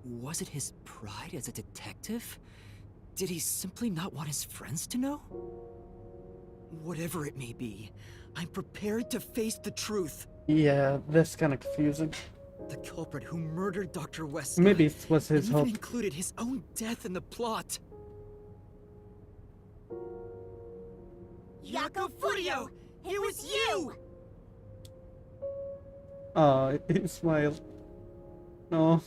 Was it his pride as a detective? Did he simply not want his friends to know? Whatever it may be, I'm prepared to face the truth. Yeah, that's kind of confusing. The culprit who murdered Dr. Wesker. Maybe it was his even hope. included his own death in the plot. Jaco Furio! It was you! Oh, he smiled. No.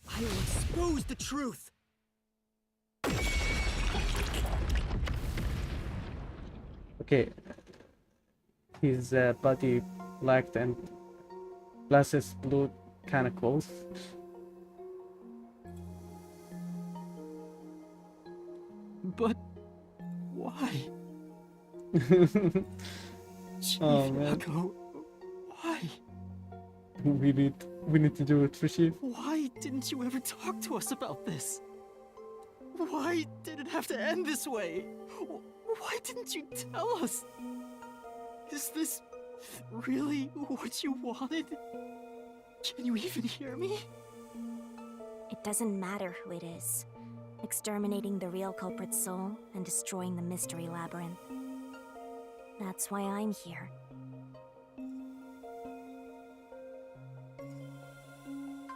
I will expose the truth. Okay. His body black and glasses blue, kind of close. But why? Chief Oh man, Jaco, why? we need to do it for Chief. Why didn't you ever talk to us about this? Why did it have to end this way? Why didn't you tell us? Is this really what you wanted? Can you even hear me? It doesn't matter who it is. Exterminating the real culprit's soul and destroying the mystery labyrinth. That's why I'm here.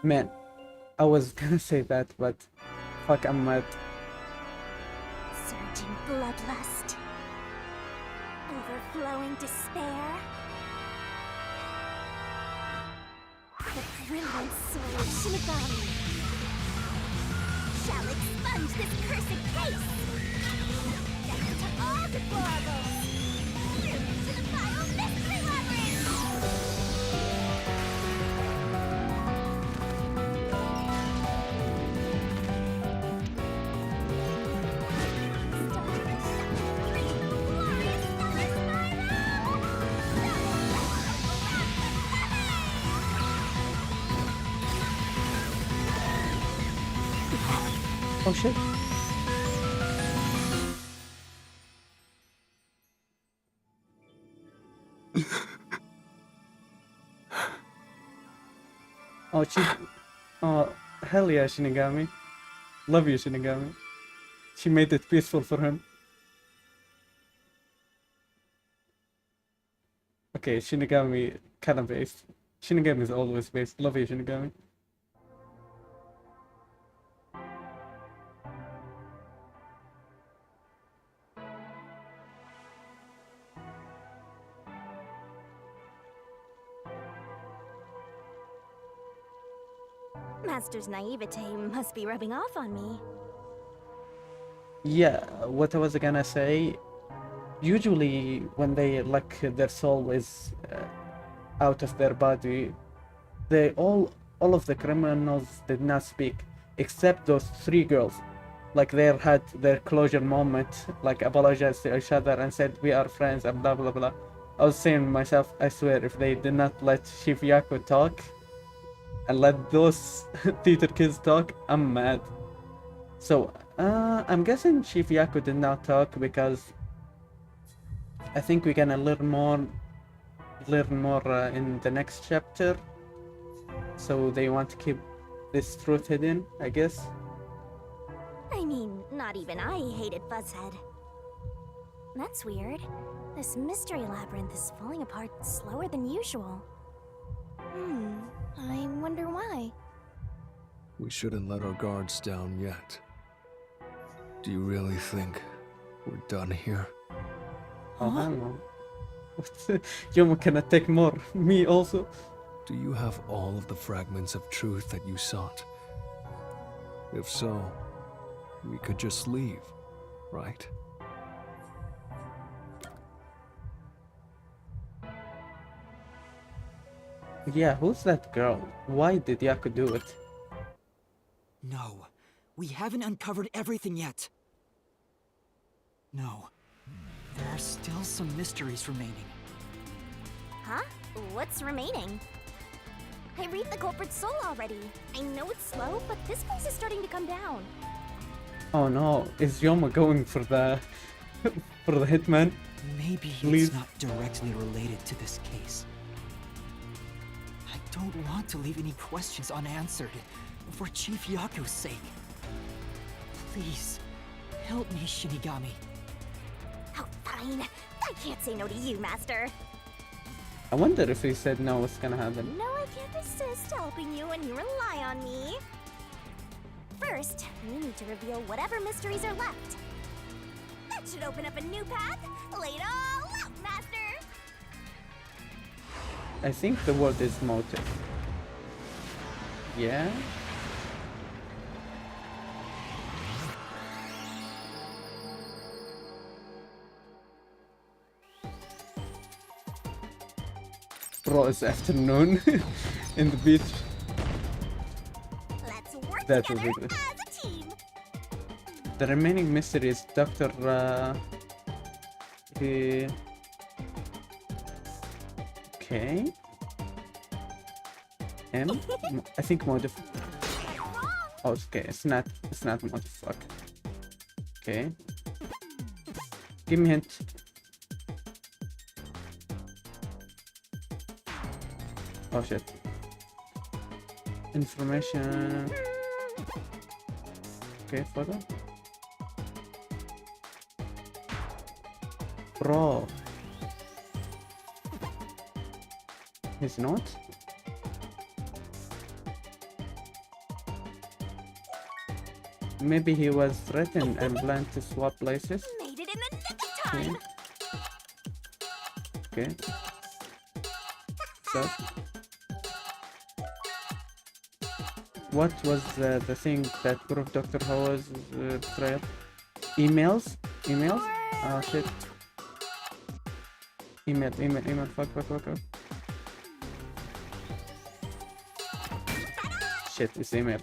Man, I was gonna say that, but fuck, I'm mad. Surging bloodlust. Overflowing despair. The brilliant soul of Shinigami shall expunge this cursed case. Death to all deplorables. To the final mystery labyrinth. Oh shit. Oh, oh, hell yeah, Shinigami. Love you, Shinigami. She made it peaceful for him. Okay, Shinigami kinda based. Shinigami is always based. Love you, Shinigami. Master's naivete must be rubbing off on me. Yeah, what I was gonna say, usually when they like their soul is out of their body, they all of the criminals did not speak except those three girls. Like they had their closure moment, like apologized to each other and said we are friends and blah blah blah. I was saying to myself, I swear, if they did not let Chief Yaku talk and let those theater kids talk, I'm mad. So I'm guessing Chief Yaku did not talk because I think we're gonna learn more in the next chapter. So they want to keep this truth hidden, I guess. I mean, not even I hated Fuzzhead. That's weird. This mystery labyrinth is falling apart slower than usual. I wonder why. We shouldn't let our guards down yet. Do you really think we're done here? Oh, I don't know. Yoma can take more. Me also. Do you have all of the fragments of truth that you sought? If so, we could just leave, right? Yeah, who's that girl? Why did Yaku do it? No, we haven't uncovered everything yet. No, there are still some mysteries remaining. Huh? What's remaining? I read the culprit's soul already. I know it's slow, but this place is starting to come down. Oh no, is Yoma going for the for the hitman? Maybe Please? it's not directly related to this case. I don't want to leave any questions unanswered, for Chief Yaku's sake. Please, help me, Shinigami. Oh, fine. I can't say no to you, Master. I wonder if he said no, what's gonna happen? No, I can't resist helping you when you rely on me. First, we need to reveal whatever mysteries are left. That should open up a new path. Lay it all out, Master. I think the word is motive. Yeah? Bro, it's afternoon in the beach. Let's work That was together it. as a team. The remaining mystery is Dr. Okay. M? I think motive. Oh, okay, it's not motive, fuck. Okay. Give me a hint. Oh shit. Information. Okay, photo. Bro. He's not? Maybe he was threatened and planned to swap places. Made it in the nick of time. Okay. So, what was the thing that proved Dr. Ho's betrayal? Emails? Emails? Oh shit. Email, fuck. Shit, it's email.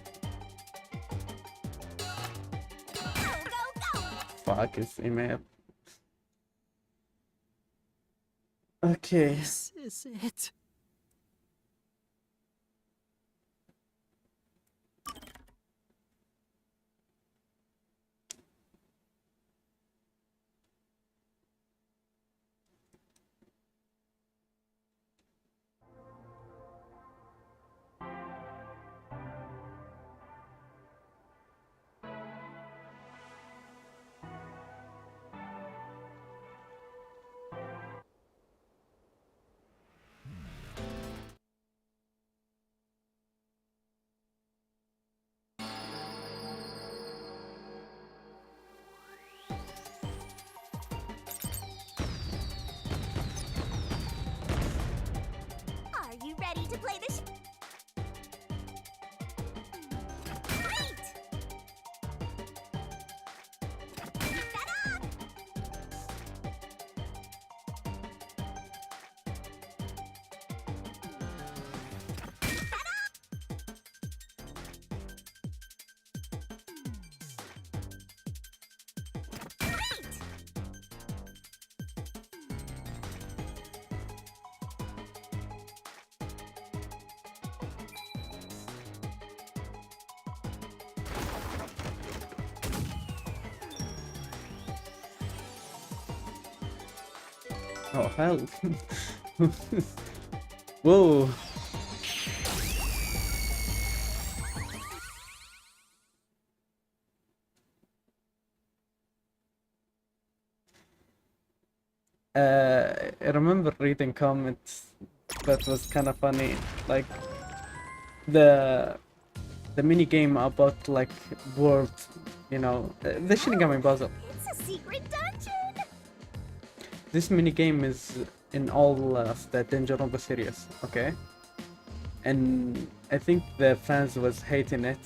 Fuck, it's email. Okay. This is it. Oh hell. Whoa. I remember reading comments that was kind of funny, like the mini game about like world, you know, the Shinigami puzzle. It's a secret dungeon! This mini game is in all of the Danganronpa series, okay? And I think the fans was hating it,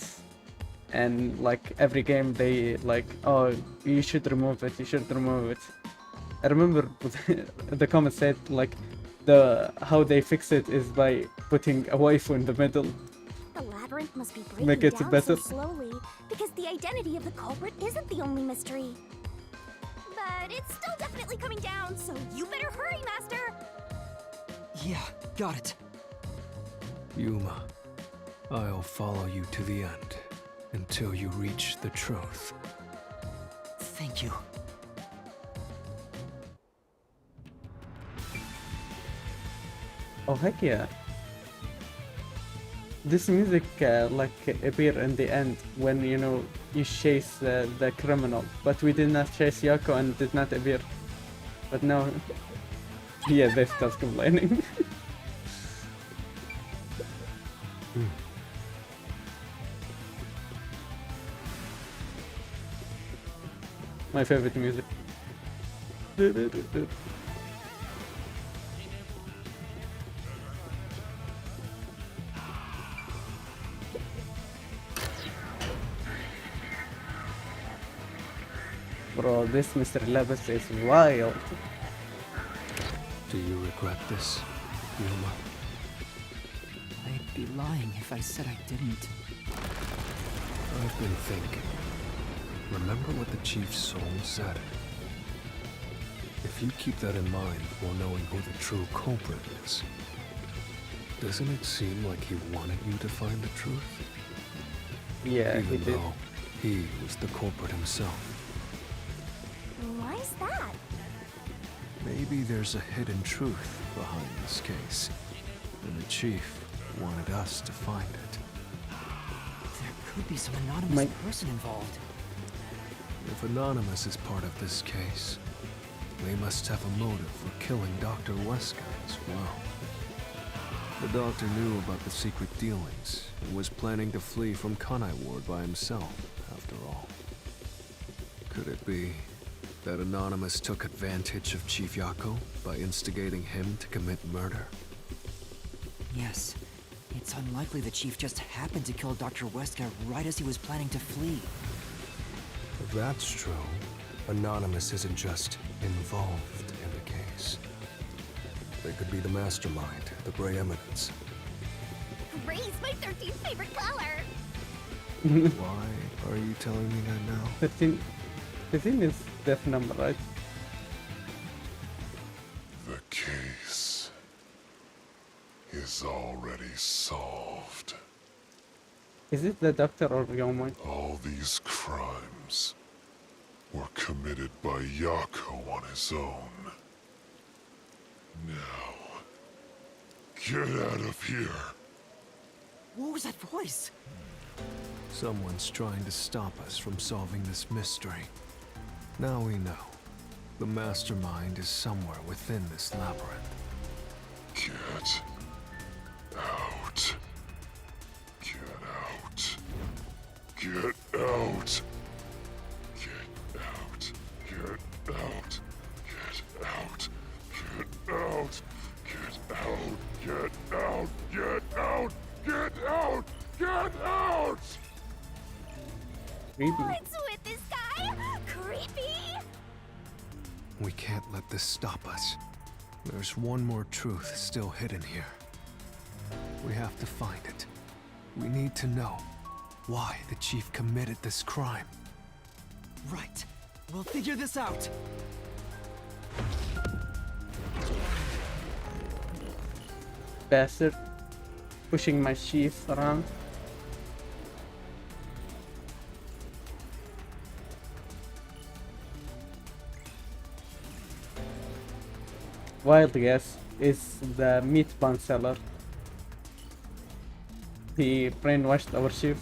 and like every game they like, oh, you should remove it, you should remove it. I remember the comment said like how they fix it is by putting a waifu in the middle. The labyrinth must be Make breaking it down better. so slowly because the identity of the culprit isn't the only mystery. But it's still definitely coming down, so you better hurry, Master! Yeah, got it. Yuma, I'll follow you to the end until you reach the truth. Thank you. Oh heck yeah. This music like appear in the end when you know you chase the criminal, but we did not chase Yako and did not appear. But now, yeah, they start complaining. My favorite music. Bro, this Mr. Labus is wild. Do you regret this, Yuma? I'd be lying if I said I didn't. I've been thinking. Remember what the Chief's soul said? If you keep that in mind while knowing who the true culprit is, doesn't it seem like he wanted you to find the truth? Yeah, Even he did. though he was the culprit himself. Why is that? Maybe there's a hidden truth behind this case, and the Chief wanted us to find it. There could be some anonymous person involved. If Anonymous is part of this case, they must have a motive for killing Dr. Wesker as well. The doctor knew about the secret dealings and was planning to flee from Kanai Ward by himself, after all. Could it be that Anonymous took advantage of Chief Yako by instigating him to commit murder? Yes. It's unlikely the Chief just happened to kill Dr. Wesker right as he was planning to flee. If that's true, Anonymous isn't just involved in the case. They could be the mastermind, the Grey Eminence. Gray's my 13th favorite color! Why are you telling me that now? 13 is death number, right? The case is already solved. Is it the doctor or Yoma? All these crimes were committed by Yako on his own. Now, get out of here. What was that voice? Someone's trying to stop us from solving this mystery. Now we know. The mastermind is somewhere within this labyrinth. Get out. Get out. Get out. Get out. Get out. Get out. Get out. Get out. Get out. Get out. Get out. Get out. Creepy. What's with this guy? Creepy! We can't let this stop us. There's one more truth still hidden here. We have to find it. We need to know why the Chief committed this crime. Right. We'll figure this out. Bastard. Pushing my chief around. Wild guess is the meat bun seller. He brainwashed our chief.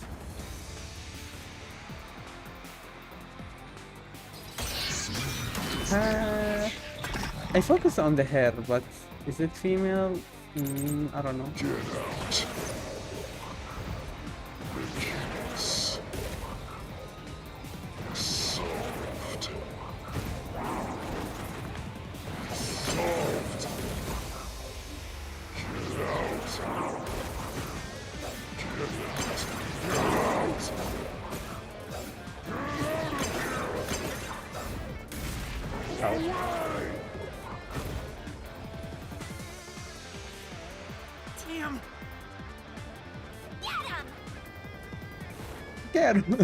I focus on the hair, but is it female? I don't know. Get out. The case. Solved. Solved. Get out. Get out. Get out. Away. Damn. Get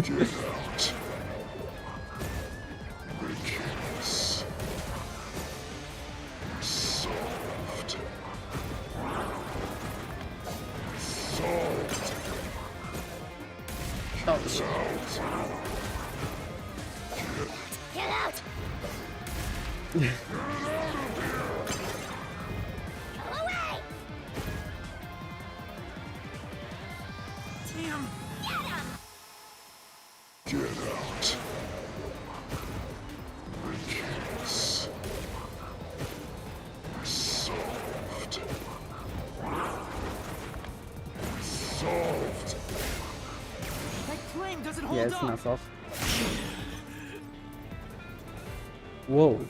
him. Get out. The case. Solved. Solved. Oh. Get out. Get out! Go away! Damn. Get out. The case. Solved. Solved. That claim doesn't hold Yeah, it's up. not off. Whoa.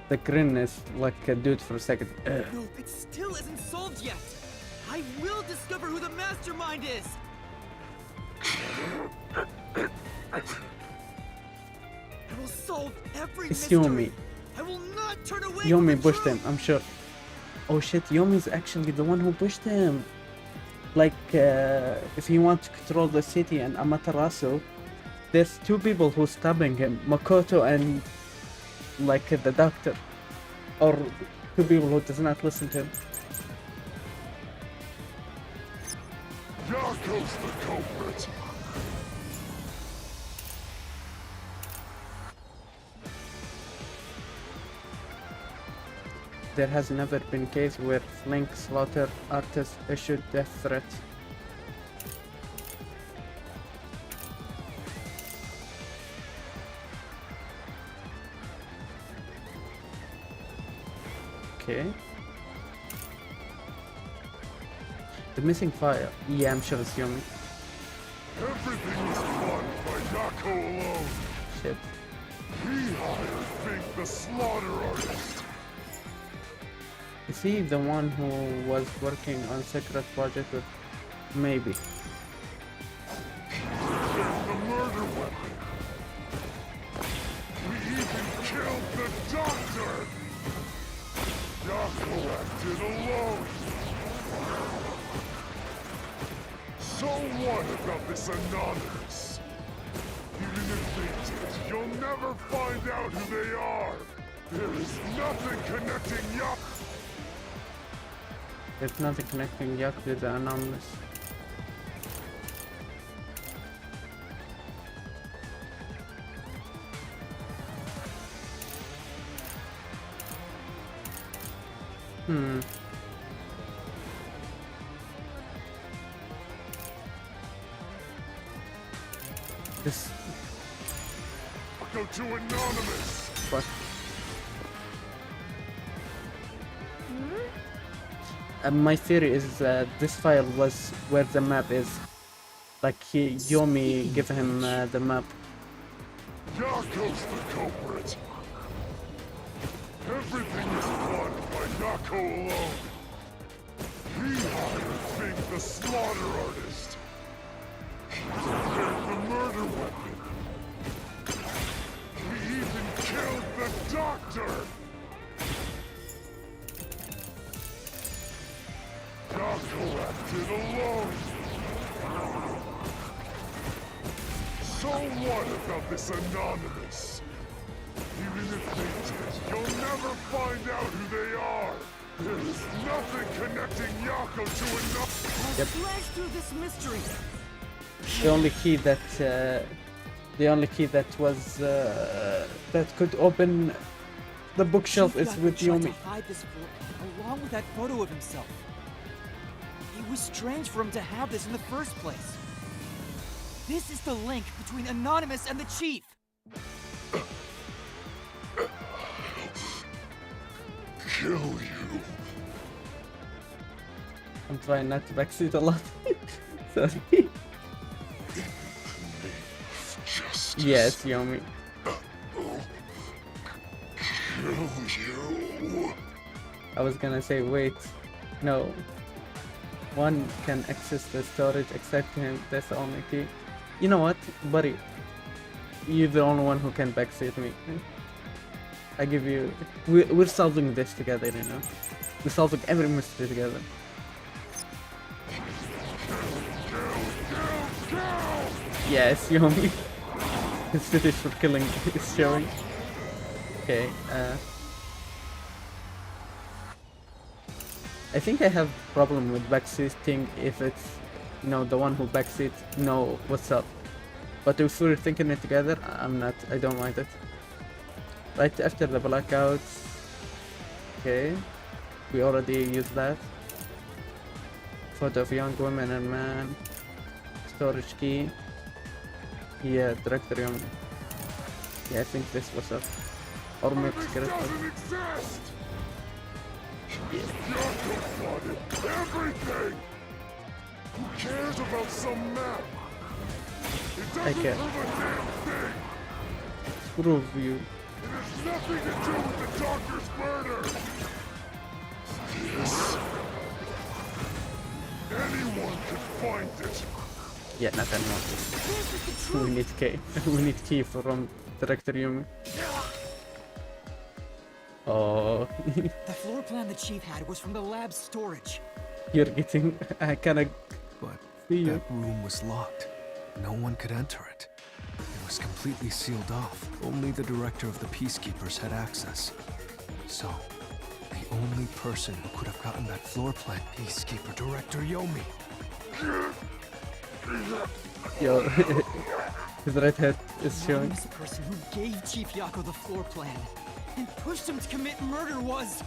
The grin is like a dude for a second. No, it still isn't solved yet. I will discover who the mastermind is. I will solve every It's mystery. Yomi. I will not turn away Yomi from the pushed him, truth. I'm sure. Oh shit, Yomi's actually the one who pushed him. Like, if he wants to control the city and Amaterasu, there's two people who stabbing him, Makoto and like the doctor, or two people who does not listen to him. Yako's the culprit. There has never been a case where Flink slaughter artists issued death threats. Okay. The missing file. Yeah, I'm sure it's Yomi. Everything was fun by Yako alone. Shit. He hired Fink the slaughter artist. Is he the one who was working on secret project with... Maybe. There's the murder weapon. We even killed the doctor. Yako acted alone. So what about this Anonymous? Even if they did, you'll never find out who they are. There is nothing connecting Yako. There's nothing connecting Yaku to the Anonymous. This... Go to Anonymous. What? My theory is this file was where the map is. Like Yomi gave him the map. Yako's the culprit. Everything is fun by Yako alone. He hired Fink the slaughter artist. He prepared the murder weapon. He even killed the doctor. Yako acted alone. So what about this Anonymous? Even if they did, you'll never find out who they are. There is nothing connecting Yako to Anonymous. Yep. Slash through this mystery. The only key that was that could open The bookshelf is Chief with Yaku tried Yomi. to hide this along with that photo of himself. It was strange for him to have this in the first place. This is the link between Anonymous and the Chief. Kill you. I'm trying not to backseat a lot. Sorry. Yes, Yomi. Kill you. I was gonna say, wait. No. One can access the storage except him. That's the only key. You know what, buddy? You're the only one who can backseat me. I give you... We're solving this together, you know? We're solving every mystery together. Yes, Yomi. His fetish for killing is showing. Okay, I think I have problem with backseating if it's, you know, the one who backseats know what's up. But if we're thinking it together, I don't mind it. Right after the blackouts. Okay. We already used that. Photo of young women and man. Storage key. Yeah, directory on. Yeah, I think this was up. Or maybe Doesn't exist. Yako flooded everything. Who cares about some map? It doesn't Okay. prove a damn thing. Prove you. It has nothing to do with the doctor's murder. This. Anyone could find it. Yeah, not anymore. We need key. We need key from Director Yumi. Oh. The floor plan the Chief had was from the lab's storage. You're getting... I kinda... But see you. that room was locked. No one could enter it. It was completely sealed off. Only the director of the Peacekeepers had access. So, the only person who could have gotten that floor plan, Peacekeeper Director Yomi. Yo, his red head is showing. Anonymous, the person who gave Chief Yako the floor plan and pushed him to commit murder was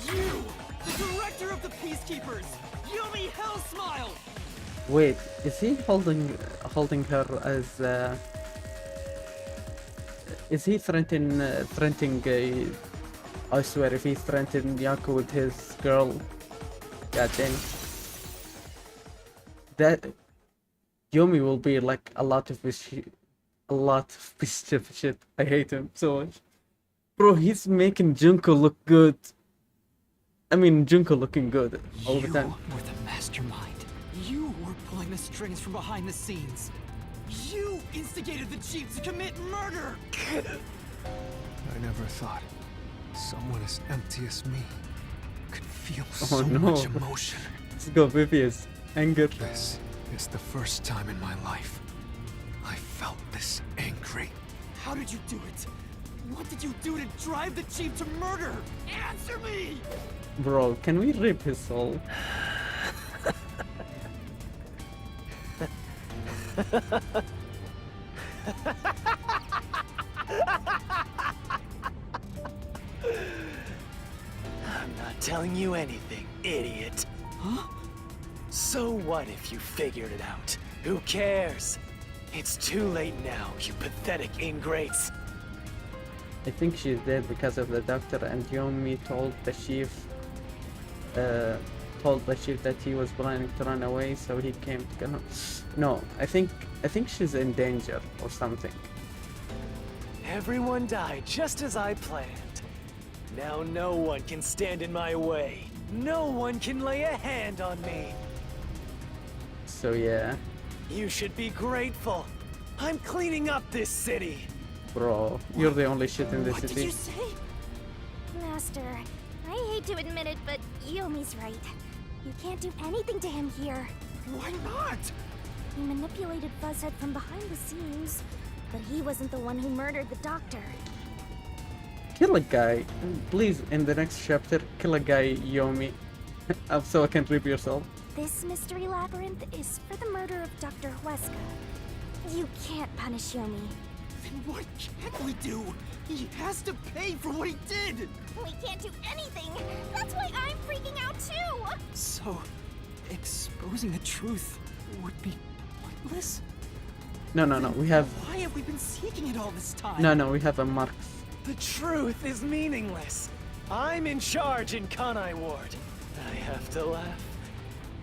you, the director of the Peacekeepers, Yomi Hellsmile. Wait, is he holding her as? Is he threatening? I swear, if he's threatening Yako with his girl, god dang. That Yomi will be like a lot of shit. I hate him so much. Bro, he's making Junko look good. I mean, Junko looking good all the time. You were the mastermind. You were pulling the strings from behind the scenes. You instigated the Chief to commit murder! I never thought someone as empty as me could feel Oh so no. much emotion. Let's go, Vivius. Anger. This is the first time in my life I felt this angry. How did you do it? What did you do to drive the Chief to murder? Answer me! Bro, can we rip his soul? I'm not telling you anything, idiot. Huh? So what if you figured it out? Who cares? It's too late now, you pathetic ingrates. I think she's dead because of the doctor, and Yomi told the chief that he was planning to run away, so he came to get her. No, I think she's in danger or something. Everyone died just as I planned. Now no one can stand in my way. No one can lay a hand on me. So yeah, You should be grateful. I'm cleaning up this city. bro, you're the only shit in this What did city. you say? Master, I hate to admit it, but Yomi's right. You can't do anything to him here. Why not? He manipulated Fuzzhead from behind the scenes, but he wasn't the one who murdered the doctor. Kill a guy, please. In the next chapter, kill a guy, Yomi, so I can rip yourself. This mystery labyrinth is for the murder of Dr. Huesca. You can't punish Yomi. Then why can't we do? He has to pay for what he did! We can't do anything! That's why I'm freaking out too! So, exposing the truth would be pointless? No, we have... Why have we been seeking it all this time? No, we have a Marx. The truth is meaningless. I'm in charge in Kanai Ward. I have to laugh.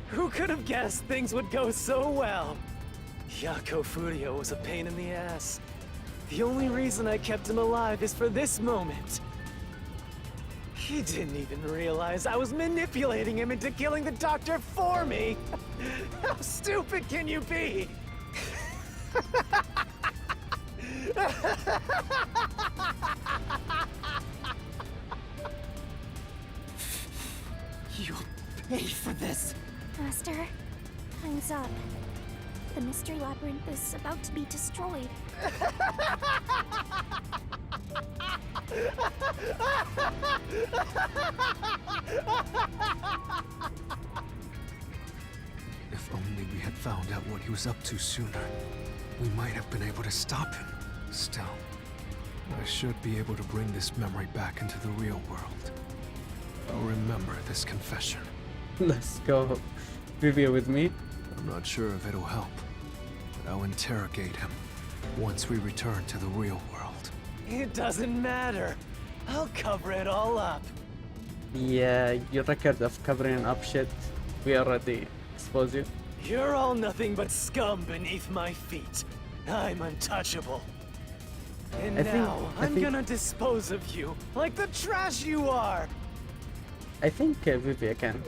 Who could have guessed things would go so well? Yako Furio was a pain in the ass. The only reason I kept him alive is for this moment. He didn't even realize I was manipulating him into killing the doctor for me. How stupid can you be? You'll pay for this. Master, time's up. The Mystery Labyrinth is about to be destroyed. If only we had found out what he was up to sooner, we might have been able to stop him. Still, I should be able to bring this memory back into the real world. I'll remember this confession. Let's go. Vivia with me. I'm not sure if it'll help, but I'll interrogate him once we return to the real world. It doesn't matter. I'll cover it all up. Yeah, your record of covering up shit, we already exposed you. You're all nothing but scum beneath my feet. I'm untouchable. And I'm gonna dispose of you like the trash you are. I think Vivia can.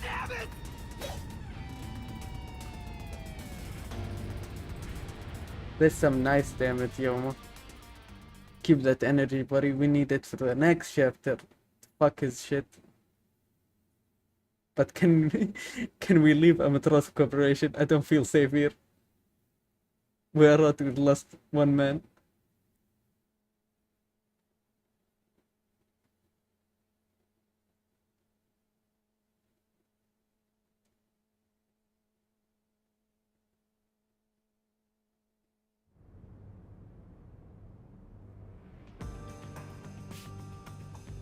Damn it! There's some nice damage, Yoma. Keep that energy, buddy. We need it for the next chapter. Fuck his shit. But can we leave Amaterasu Corporation? I don't feel safe here. We are out with lost one man.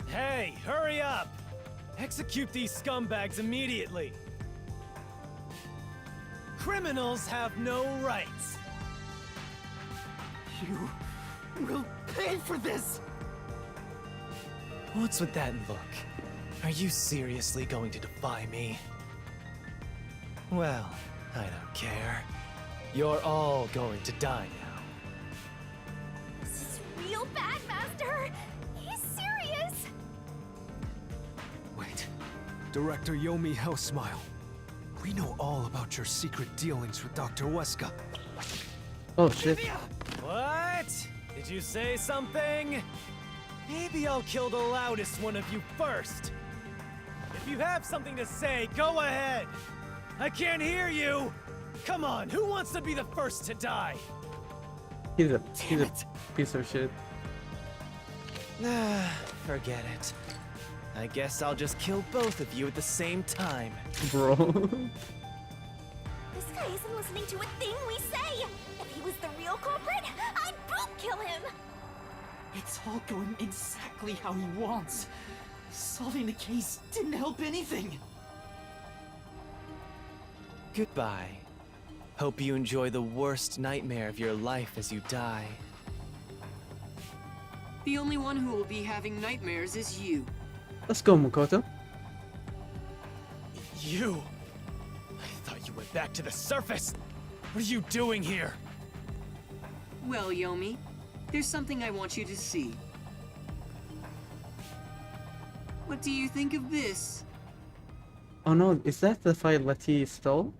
Hey, hurry up! Execute these scumbags immediately! Criminals have no rights! You will pay for this! What's with that look? Are you seriously going to defy me? Well, I don't care. You're all going to die now. This is real bad, Master! He's serious! Wait, Director Yomi Hellsmile. We know all about your secret dealings with Dr. Weska. Oh shit. What? Did you say something? Maybe I'll kill the loudest one of you first. If you have something to say, go ahead. I can't hear you. Come on, who wants to be the first to die? He's a piece of shit. Forget it. I guess I'll just kill both of you at the same time. Bro. This guy isn't listening to a thing we say! If he was the real culprit, I'd both kill him! It's all going exactly how he wants. Solving the case didn't help anything. Goodbye. Hope you enjoy the worst nightmare of your life as you die. The only one who will be having nightmares is you. Let's go, Makoto. You! I thought you went back to the surface! What are you doing here? Well, Yomi, there's something I want you to see. What do you think of this? Oh no, is that the file that he stole?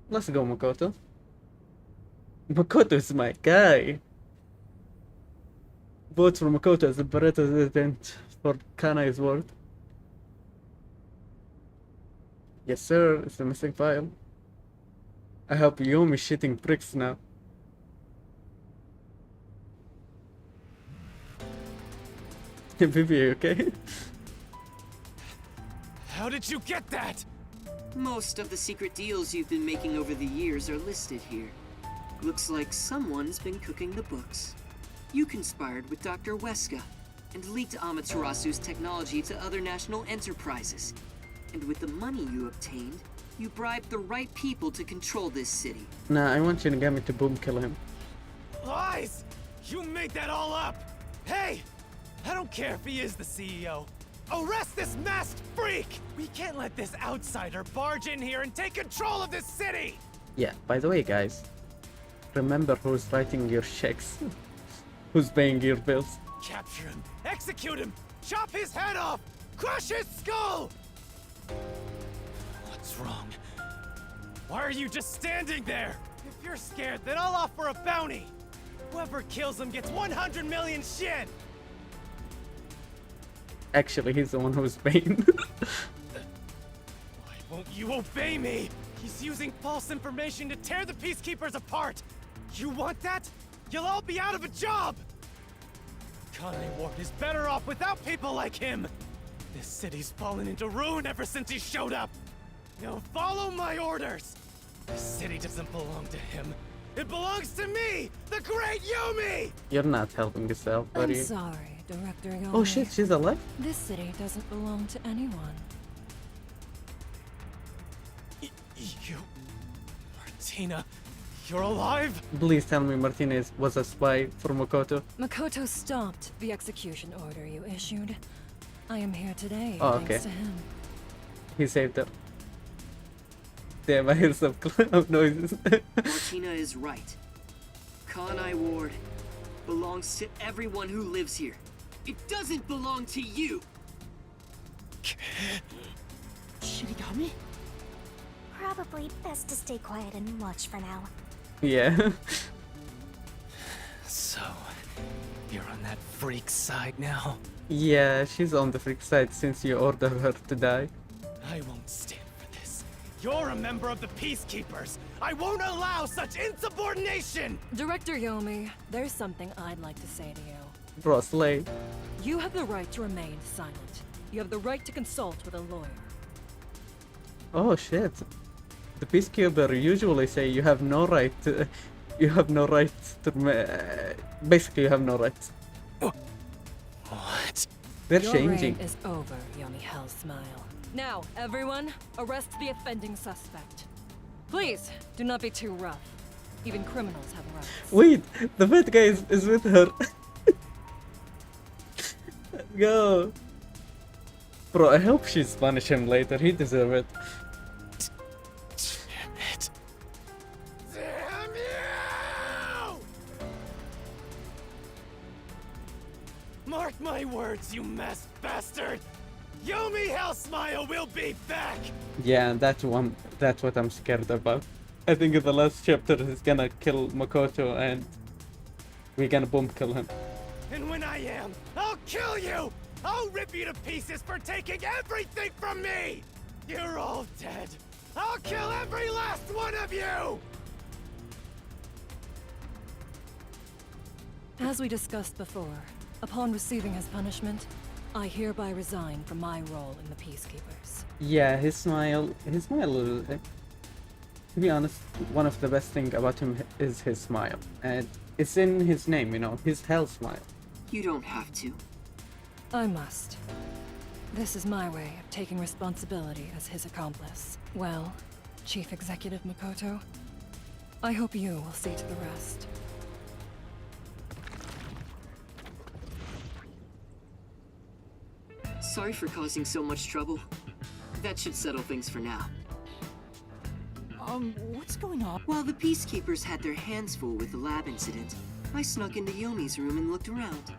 Let's go, Makoto. Makoto is my guy. Vote for Makoto as the Barreto resident for Kanai's Ward. Yes, sir. It's the missing file. I hope Yomi shitting pricks now. Vivi, okay? How did you get that? Most of the secret deals you've been making over the years are listed here. Looks like someone's been cooking the books. You conspired with Dr. Weska and leaked Amaterasu's technology to other national enterprises. And with the money you obtained, you bribed the right people to control this city. Nah, I want Shinigami to boom kill him. Lies! You made that all up! Hey! I don't care if he is the CEO. Arrest this masked freak! We can't let this outsider barge in here and take control of this city! Yeah, by the way, guys, remember who's writing your checks. Who's paying your bills. Capture him! Execute him! Chop his head off! Crush his skull! What's wrong? Why are you just standing there? If you're scared, then I'll offer a bounty! Whoever kills him gets 100 million shin! Actually, he's the one who's paying. Why won't you obey me? He's using false information to tear the Peacekeepers apart! You want that? You'll all be out of a job! Conley Ward is better off without people like him! This city's fallen into ruin ever since he showed up! Now follow my orders! This city doesn't belong to him. It belongs to me! The great Yomi! You're not helping yourself, are I'm you? sorry, Director Yomi. Oh shit, she's alive? This city doesn't belong to anyone. You... Martina... You're alive? Please tell me Martinez was a spy for Makoto. Makoto stopped the execution order you issued. I am here today Oh, thanks okay. to him. He saved her. Damn, I hear some noises. Martina is right. Kanai Ward belongs to everyone who lives here. It doesn't belong to you! Shinigami? Probably best to stay quiet and watch for now. Yeah. So... You're on that freak side now? Yeah, she's on the freak side since you ordered her to die. I won't stand for this. You're a member of the Peacekeepers! I won't allow such insubordination! Director Yomi, there's something I'd like to say to you. Bro, slay. You have the right to remain silent. You have the right to consult with a lawyer. Oh shit. The Peacekeeper usually say you have no right to... You have no right to... basically, you have no rights. What? They're Your changing. reign is over, Yomi Hellsmile. Now, everyone, arrest the offending suspect. Please, do not be too rough. Even criminals have rights. Wait, the bad guy is with her. Let's go. Bro, I hope she's punish him later. He deserves it. Damn it. Damn you! Mark my words, you masked bastard! Yomi Hellsmile will be back! Yeah, that's what I'm scared about. I think in the last chapter he's gonna kill Makoto and we're gonna boom kill him. And when I am, I'll kill you! I'll rip you to pieces for taking everything from me! You're all dead. I'll kill every last one of you! As we discussed before, upon receiving his punishment, I hereby resign from my role in the Peacekeepers. Yeah, his smile, to be honest, one of the best thing about him is his smile. And it's in his name, you know, his hell smile. You don't have to. I must. This is my way of taking responsibility as his accomplice. Well, Chief Executive Makoto, I hope you will see to the rest. Sorry for causing so much trouble. That should settle things for now. What's going on? While the Peacekeepers had their hands full with the lab incident, I snuck into Yomi's room and looked around.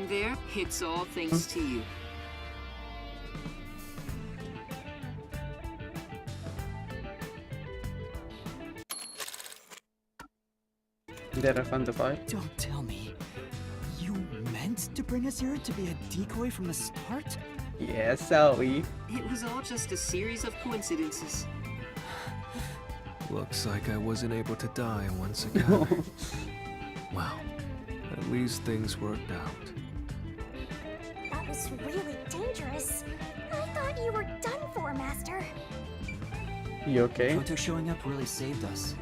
getting there, it's all thanks to you. Did I find the file? Don't tell me. You meant to bring us here to be a decoy from the start? Yeah, sorry. It was all just a series of coincidences. Looks like I wasn't able to die once again. Well, at least things worked out. That was really dangerous. I thought you were done for, Master. You okay? Makoto showing up really saved us.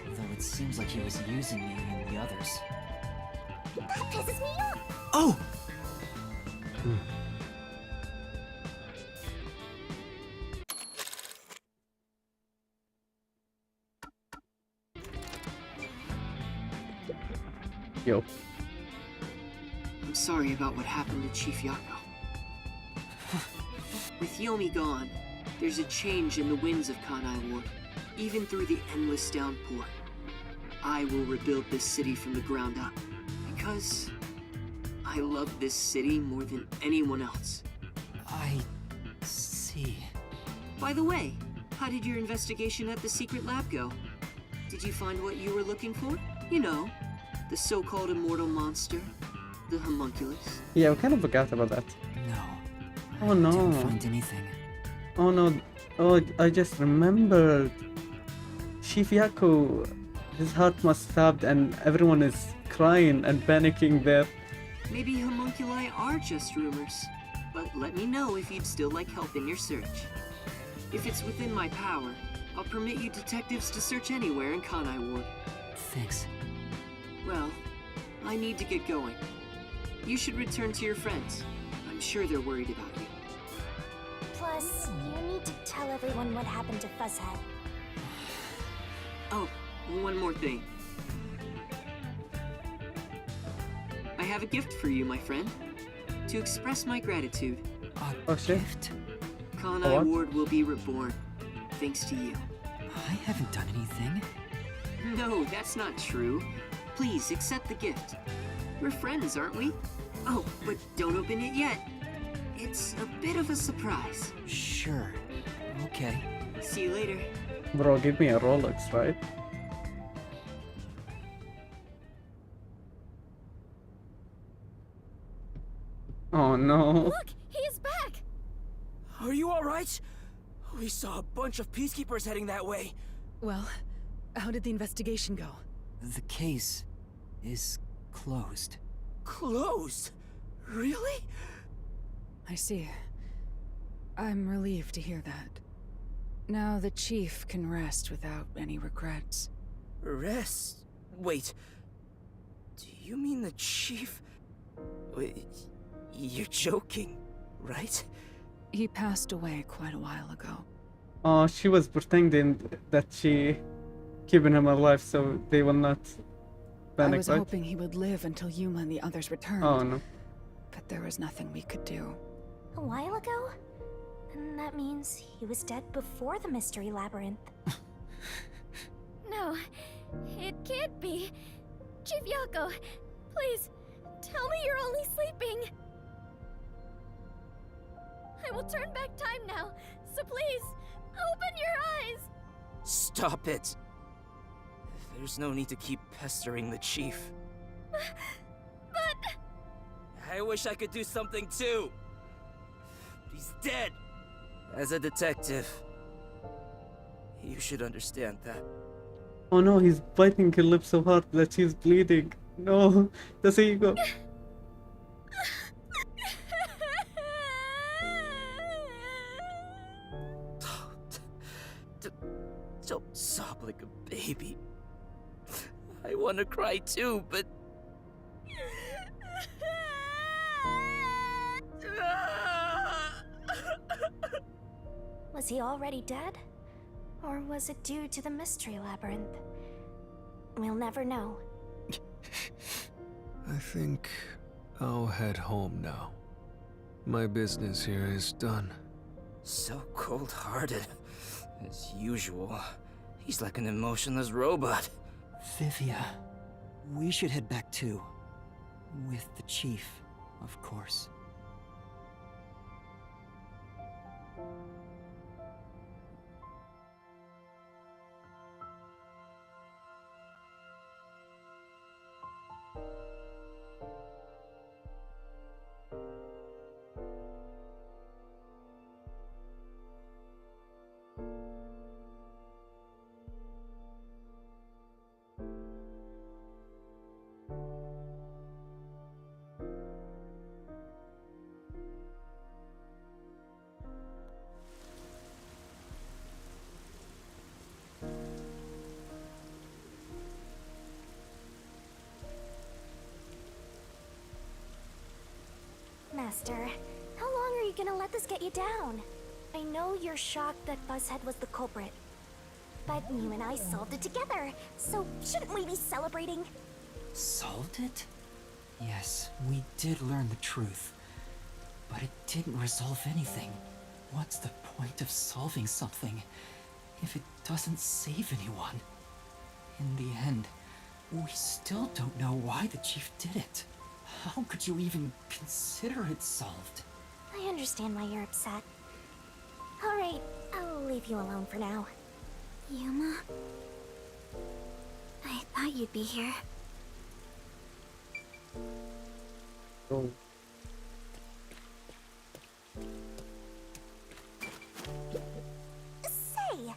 Though it seems like he was using me and the others. That pisses me off! Oh! Yo. I'm sorry about what happened to Chief Yako. With Yomi gone, there's a change in the winds of Kanai Ward, even through the endless downpour. I will rebuild this city from the ground up, because I love this city more than anyone else. I see. By the way, how did your investigation at the secret lab go? Did you find what you were looking for? You know, the so-called immortal monster, the homunculus. Yeah, I kind of forgot about that. No. Oh no. I didn't find anything. Oh no. Oh, I just remembered. Chief Yako, his heart was stabbed and everyone is crying and panicking there. Maybe homunculi are just rumors, but let me know if you'd still like help in your search. If it's within my power, I'll permit you detectives to search anywhere in Kanai Ward. Thanks. Well, I need to get going. You should return to your friends. I'm sure they're worried about you. Plus, you need to tell everyone what happened to Fuzzhead. Oh, one more thing. I have a gift for you, my friend. To express my gratitude. Oh shit. Kanai Ward will be reborn, thanks to you. I haven't done anything. No, that's not true. Please accept the gift. We're friends, aren't we? Oh, but don't open it yet. It's a bit of a surprise. Sure. Okay. See you later. Bro, give me a Rolex, right? Oh no. Look, he is back! Are you alright? We saw a bunch of peacekeepers heading that way. Well, how did the investigation go? The case is closed. Closed? Really? I see. I'm relieved to hear that. Now the chief can rest without any regrets. Rest? Wait. Do you mean the chief? Wait, you're joking, right? He passed away quite a while ago. Oh, she was pretending that she keeping him alive so they will not panic, I was right? hoping he would live until Yuma and the others returned. Oh no. But there was nothing we could do. A while ago? And that means he was dead before the Mystery Labyrinth. No, it can't be. Chief Yako, please, tell me you're only sleeping. I will turn back time now, so please, open your eyes! Stop it! There's no need to keep pestering the chief. But... I wish I could do something too! But he's dead! As a detective, you should understand that. Oh no, he's biting her lip so hard that she's bleeding. No, that's how you go. Don't sob like a baby. I want to cry too, but... Was he already dead? Or was it due to the Mystery Labyrinth? We'll never know. I think I'll head home now. My business here is done. So cold-hearted. As usual. He's like an emotionless robot. Vivia, we should head back too. With the chief. of course. Master, how long are you gonna let this get you down? I know you're shocked that Buzzhead was the culprit, but you and I solved it together, so shouldn't we be celebrating? Solved it? Yes, we did learn the truth. But it didn't resolve anything. What's the point of solving something if it doesn't save anyone? In the end, we still don't know why the chief did it. How could you even consider it solved? I understand why you're upset. Alright, I'll leave you alone for now. Yuma? I thought you'd be here. Oh. Say!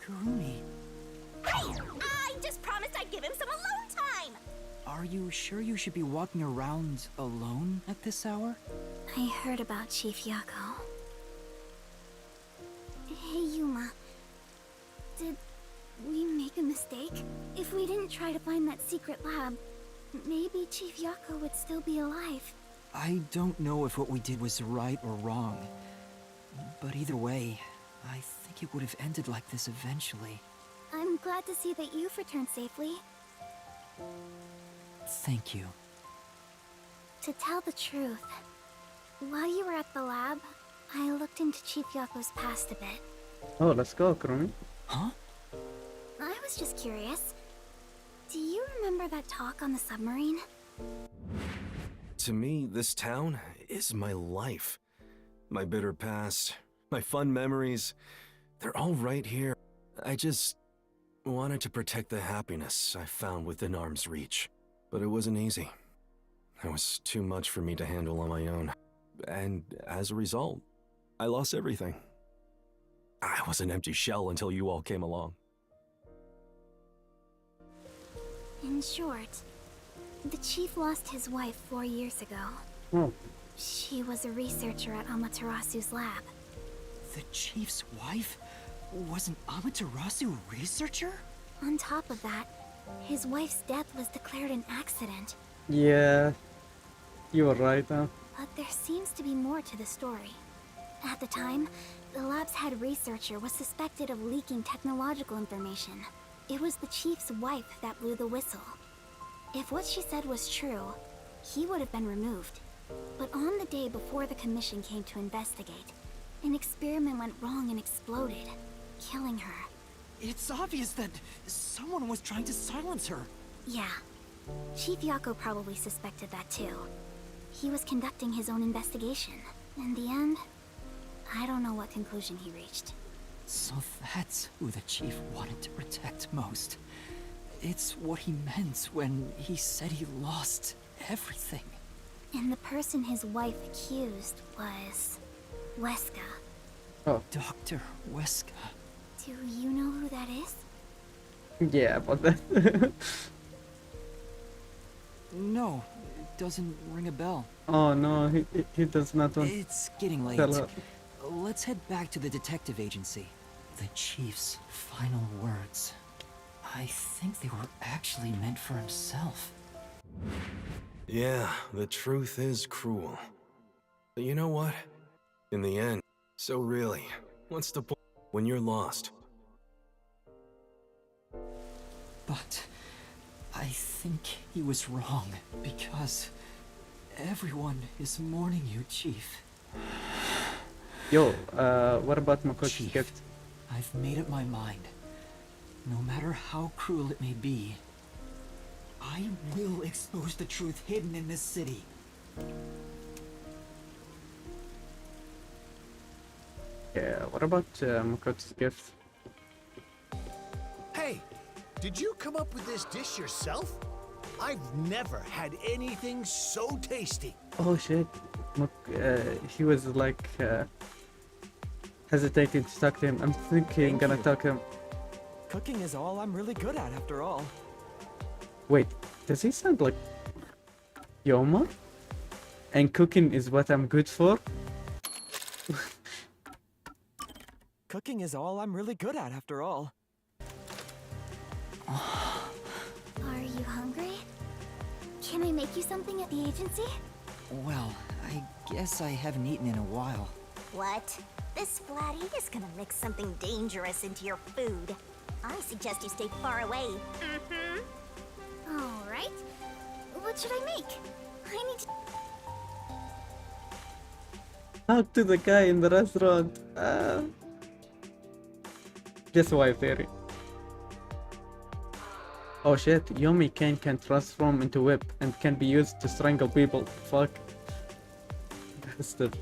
Kurumi, Hey! I just promised I'd give him some alone time! are you sure you should be walking around alone at this hour? I heard about Chief Yako. Hey, Yuma. Did we make a mistake? If we didn't try to find that secret lab, maybe Chief Yako would still be alive. I don't know if what we did was right or wrong. But either way, I think it would have ended like this eventually. I'm glad to see that you've returned safely. Thank you. To tell the truth, while you were at the lab, I looked into Chief Yako's past a bit. Oh, let's go, Kurumi. Huh? I was just curious. Do you remember that talk on the submarine? To me, this town is my life. My bitter past, my fun memories, they're all right here. I just wanted to protect the happiness I found within arm's reach. But it wasn't easy. It was too much for me to handle on my own. And as a result, I lost everything. I was an empty shell until you all came along. In short, the chief lost his wife 4 years ago. Oh. She was a researcher at Amaterasu's lab. The chief's wife was an Amaterasu researcher? On top of that, his wife's death was declared an accident. Yeah, you were right, huh? But there seems to be more to the story. At the time, the lab's head researcher was suspected of leaking technological information. It was the chief's wife that blew the whistle. If what she said was true, he would have been removed. But on the day before the commission came to investigate, an experiment went wrong and exploded, killing her. It's obvious that someone was trying to silence her. Yeah. Chief Yako probably suspected that too. He was conducting his own investigation. In the end, I don't know what conclusion he reached. So that's who the chief wanted to protect most. It's what he meant when he said he lost everything. And the person his wife accused was Weska. Oh. Dr. Weska. Do you know who that is? Yeah, but that. No, it doesn't ring a bell. Oh no, he does not want. It's getting late. Tell her. Let's head back to the detective agency. The chief's final words. I think they were actually meant for himself. Yeah, the truth is cruel. But you know what? In the end, so really, what's the point when you're lost? But I think he was wrong, because everyone is mourning you, Chief. Yo, what about Makoto's Chief, gift? I've made up my mind. No matter how cruel it may be, I will expose the truth hidden in this city. Yeah, what about Makoto's gift? Hey, did you come up with this dish yourself? I've never had anything so tasty. Oh shit. He was like hesitating to talk to him. I'm thinking I'm gonna talk to him. Cooking is all I'm really good at, after all. Wait, does he sound like Yoma? And cooking is what I'm good for? Cooking is all I'm really good at, after all. Are you hungry? Can I make you something at the agency? Well, I guess I haven't eaten in a while. What? This Splatty is gonna mix something dangerous into your food. I suggest you stay far away. All right. What should I make? I need to... Talk to the guy in the restaurant. Guess why, theory. Oh shit, Yomi can transform into whip and can be used to strangle people. Fuck. Bastard.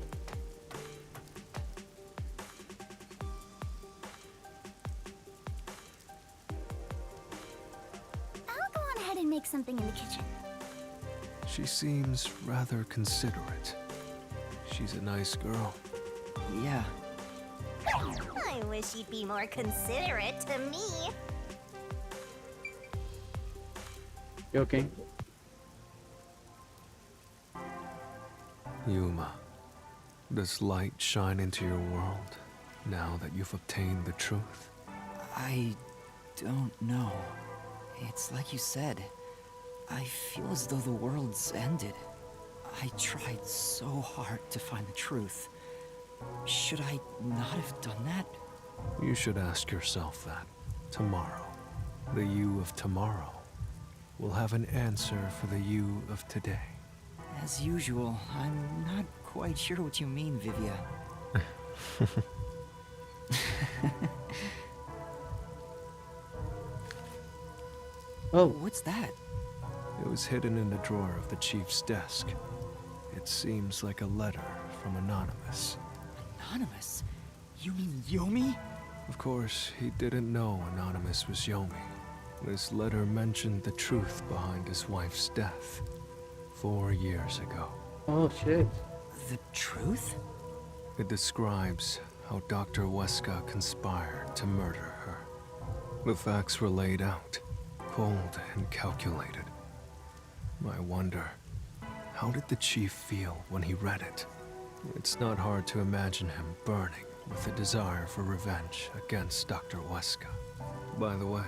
I'll go on ahead and make something in the kitchen. She seems rather considerate. She's a nice girl. Yeah. I wish you'd be more considerate to me. You okay? Yuma, does light shine into your world now that you've obtained the truth? I don't know. It's like you said. I feel as though the world's ended. I tried so hard to find the truth. Should I not have done that? You should ask yourself that. Tomorrow, the you of tomorrow will have an answer for the you of today. As usual, I'm not quite sure what you mean, Vivia. Oh. What's that? It was hidden in the drawer of the chief's desk. It seems like a letter from Anonymous. Anonymous? You mean Yomi? Of course, he didn't know Anonymous was Yomi. This letter mentioned the truth behind his wife's death 4 years ago. Oh shit. The truth? It describes how Dr. Weska conspired to murder her. The facts were laid out, cold and calculated. I wonder, how did the chief feel when he read it? It's not hard to imagine him burning with a desire for revenge against Dr. Weska. By the way,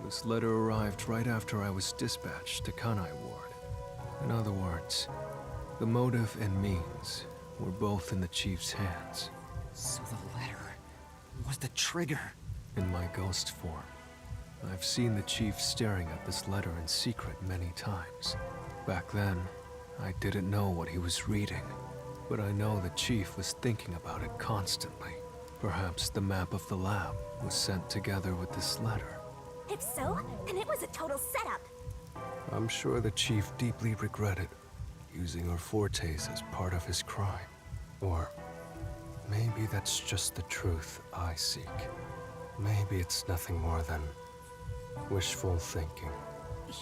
this letter arrived right after I was dispatched to Kanai Ward. In other words, the motive and means were both in the chief's hands. So the letter was the trigger. In my ghost form, I've seen the chief staring at this letter in secret many times. Back then, I didn't know what he was reading, but I know the chief was thinking about it constantly. Perhaps the map of the lab was sent together with this letter. If so, then it was a total setup. I'm sure the chief deeply regretted using our fortes as part of his crime. Or maybe that's just the truth I seek. Maybe it's nothing more than wishful thinking.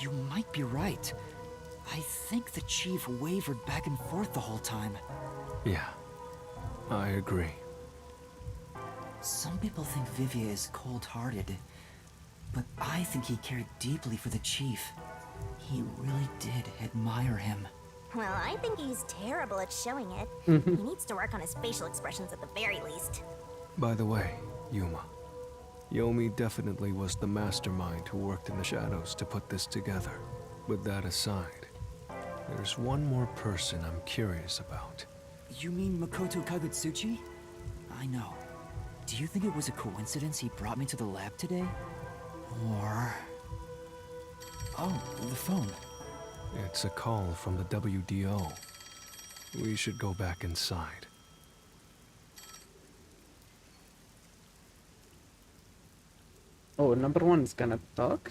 You might be right. I think the chief wavered back and forth the whole time. Yeah, I agree. Some people think Vivia is cold-hearted, but I think he cared deeply for the chief. He really did admire him. Well, I think he's terrible at showing it. He needs to work on his facial expressions at the very least. By the way, Yuma, Yomi definitely was the mastermind who worked in the shadows to put this together. With that aside, there's one more person I'm curious about. You mean Makoto Kagutsuchi? I know. Do you think it was a coincidence he brought me to the lab today? Or... Oh, the phone. It's a call from the WDO. We should go back inside. Oh, number one is gonna talk.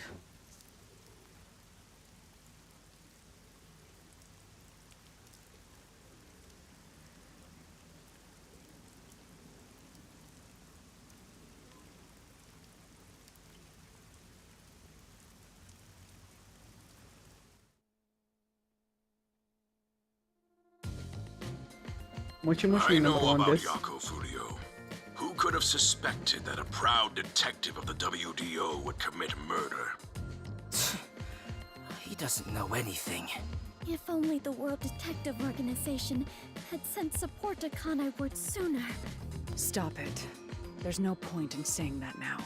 Mochi Mochi I number know one about this. Yako Furio. Who could have suspected that a proud detective of the WDO would commit murder? He doesn't know anything. If only the World Detective Organization had sent support to Kanai Ward sooner. Stop it. There's no point in saying that now.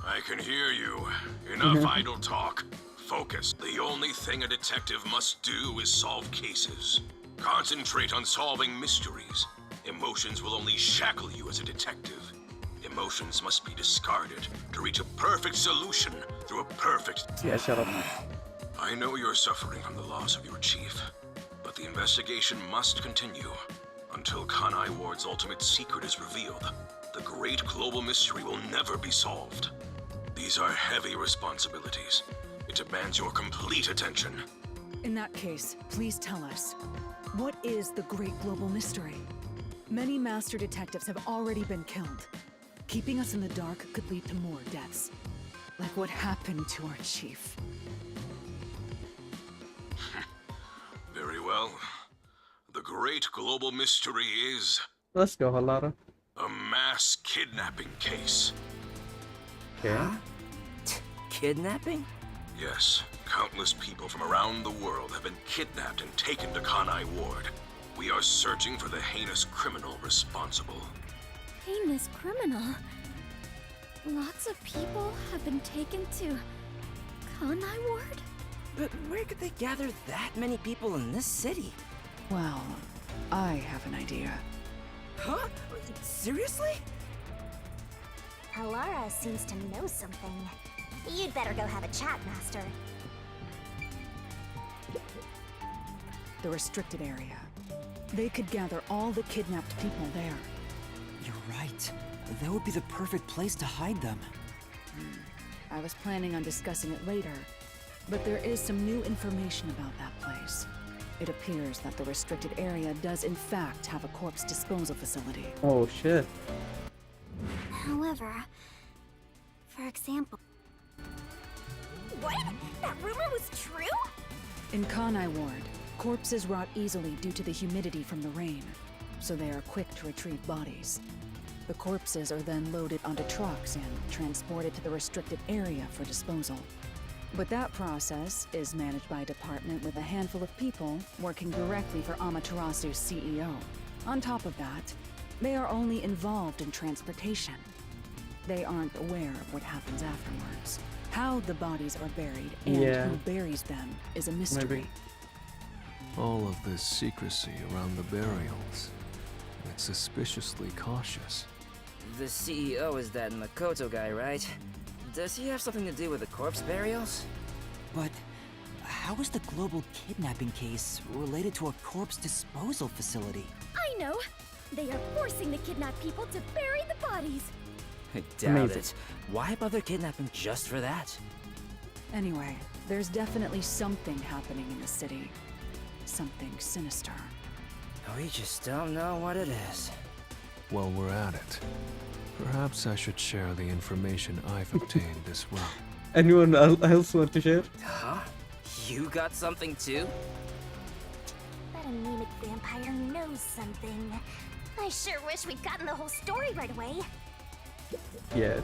I can hear you. Enough idle talk. Focus. The only thing a detective must do is solve cases. Concentrate on solving mysteries. Emotions will only shackle you as a detective. Emotions must be discarded to reach a perfect solution through a perfect... Yeah, shut up. I know you're suffering from the loss of your chief, but the investigation must continue. Until Kanai Ward's ultimate secret is revealed, the great global mystery will never be solved. These are heavy responsibilities. It demands your complete attention. In that case, please tell us, what is the Great Global Mystery? Many master detectives have already been killed. Keeping us in the dark could lead to more deaths. Like what happened to our chief. Very well. The great global mystery is Let's go, Halara. a mass kidnapping case. Okay. Kidnapping? Yes, countless people from around the world have been kidnapped and taken to Kanai Ward. We are searching for the heinous criminal responsible. Heinous criminal? Lots of people have been taken to Kanai Ward? But where could they gather that many people in this city? Well, I have an idea. Huh? Seriously? Halara seems to know something. You'd better go have a chat, Master. The restricted area. They could gather all the kidnapped people there. You're right. That would be the perfect place to hide them. I was planning on discussing it later, but there is some new information about that place. It appears that the restricted area does in fact have a corpse disposal facility. Oh shit. However, for example... What? That rumor was true? In Kanai Ward, corpses rot easily due to the humidity from the rain, so they are quick to retrieve bodies. The corpses are then loaded onto trucks and transported to the restricted area for disposal. But that process is managed by a department with a handful of people working directly for Amaterasu's CEO. On top of that, they are only involved in transportation. They aren't aware of what happens afterwards. How the bodies are buried and who buries them is a mystery. Maybe. All of this secrecy around the burials. It's suspiciously cautious. The CEO is that Makoto guy, right? Does he have something to do with the corpse burials? But how is the global kidnapping case related to a corpse disposal facility? I know! They are forcing the kidnapped people to bury the bodies! I doubt it. Why bother kidnapping just for that? Anyway, there's definitely something happening in the city. Something sinister. We just don't know what it is. While we're at it, perhaps I should share the information I've obtained as well. Anyone else want to share? Huh? You got something too? That anemic vampire knows something. I sure wish we'd gotten the whole story right away. Yeah.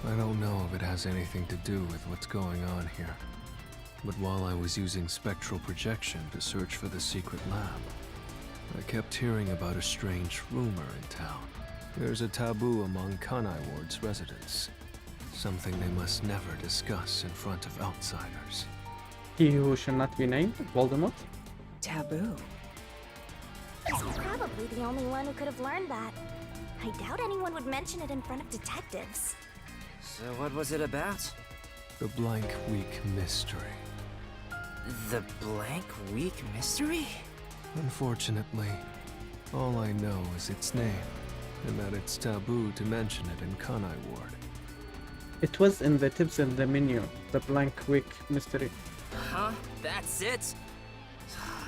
I don't know if it has anything to do with what's going on here. But while I was using spectral projection to search for the secret lab, I kept hearing about a strange rumor in town. There's a taboo among Kanai Ward's residents. Something they must never discuss in front of outsiders. He who shall not be named? Voldemort? Taboo? He's probably the only one who could have learned that. I doubt anyone would mention it in front of detectives. So what was it about? The Blank Week Mystery. The Blank Week Mystery? Unfortunately, all I know is its name, and that it's taboo to mention it in Kanai Ward. It was in the tips in the menu. The blank wick mystery. Huh? That's it?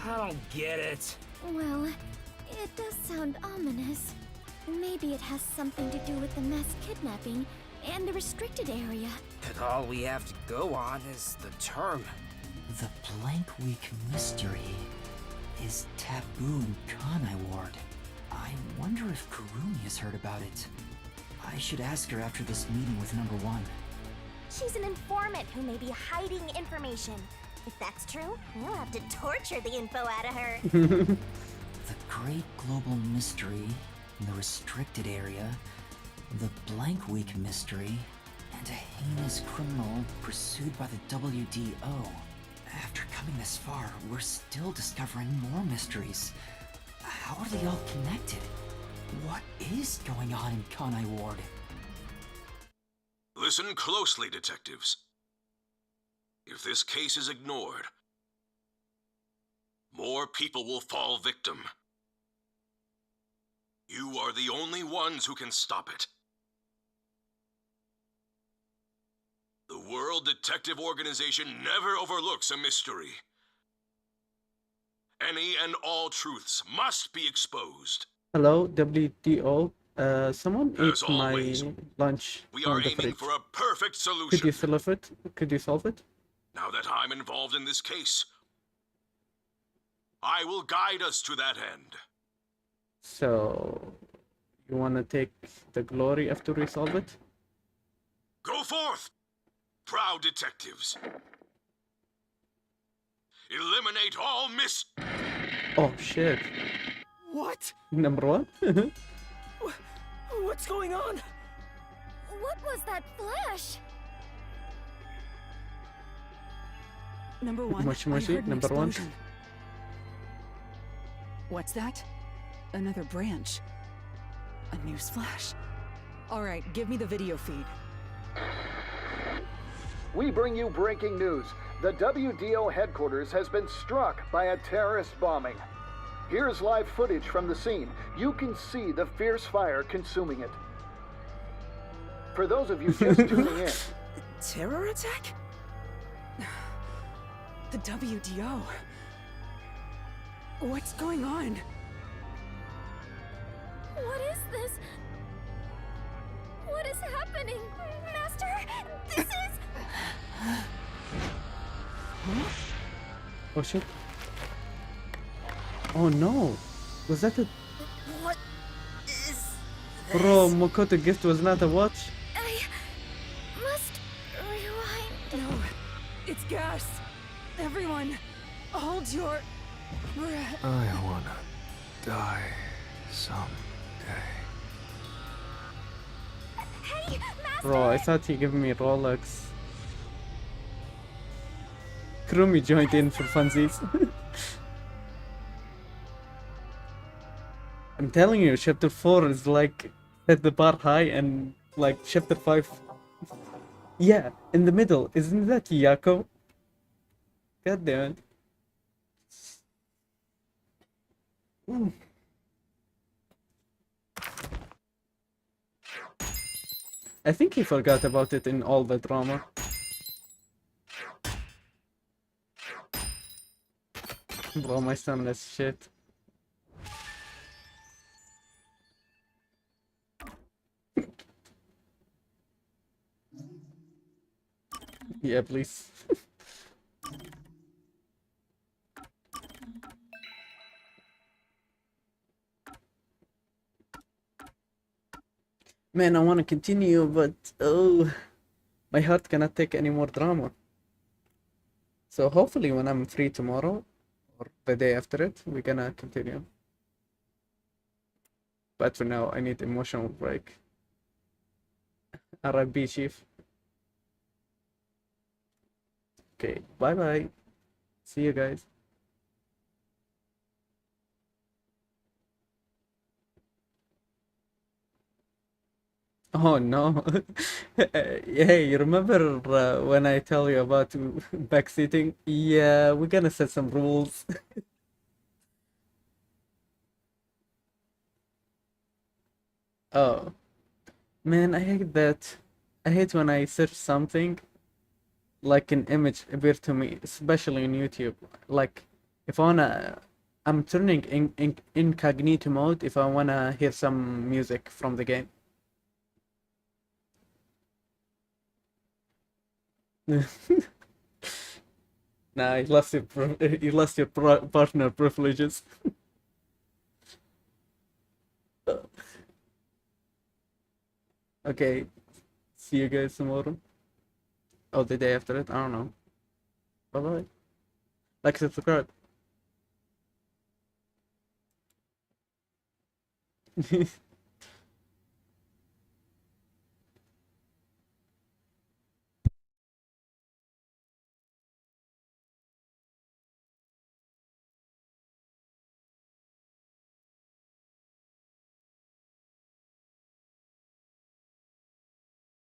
I don't get it. Well, it does sound ominous. Maybe it has something to do with the mass kidnapping and the restricted area. But all we have to go on is the term. The Blank Week mystery is taboo in Kanai Ward. I wonder if Kurumi has heard about it. I should ask her after this meeting with number 1. She's an informant who may be hiding information. If that's true, we'll have to torture the info out of her. The Great Global Mystery, the Restricted Area, the Blank Week Mystery, and a heinous criminal pursued by the WDO. After coming this far, we're still discovering more mysteries. How are they all connected? What is going on in Kanai Ward? Listen closely, detectives. If this case is ignored, more people will fall victim. You are the only ones who can stop it. The World Detective Organization never overlooks a mystery. Any and all truths must be exposed. Hello, WDO. Someone ate As always, my lunch We from are the aiming fridge. for a perfect Could solution. you solve it? Could you solve it? Now that I'm involved in this case, I will guide us to that end. So, you wanna take the glory after we solve it? Go forth, proud detectives. Eliminate all Oh shit. What? Number 1? What's going on? What was that flash? Number 1, Moshi I Moshi, heard an number 1. explosion. What's that? Another branch. A news flash. Alright, give me the video feed. We bring you breaking news. The WDO headquarters has been struck by a terrorist bombing. Here's live footage from the scene. You can see the fierce fire consuming it. For those of you just tuning in, Terror attack? The WDO. What's going on? What is this? What is happening? Master, this is... Oh shit. Oh no. Was that a... What is Bro, Makoto gift was not a watch? I must rewind. No, it's gas. Everyone, hold your breath. I wanna die someday. Hey, Master! Bro, I thought he gave me Rolex. Kurumi joined in for funsies. I'm telling you, chapter 4 is like set the bar high, and like chapter 5. Yeah, in the middle. Isn't that Yako? God damn it. I think he forgot about it in all the drama. Bro, my stamina is shit. Yeah, please. Man, I want to continue, but oh, my heart cannot take any more drama. So hopefully when I'm free tomorrow or the day after it, we're gonna continue. But for now, I need emotional break. RIP, Chief. Okay, bye bye. See you guys. Oh no. Hey, you remember when I tell you about backseating? Yeah, we're gonna set some rules. Oh. Man, I hate that I hate when I search something like an image appear to me, especially on YouTube. Like if I wanna, I'm turning in incognito mode if I wanna hear some music from the game. Nah, you lost your you lost your partner privileges. Okay, see you guys tomorrow. Oh, the day after it. I don't know. Bye bye. Like, subscribe.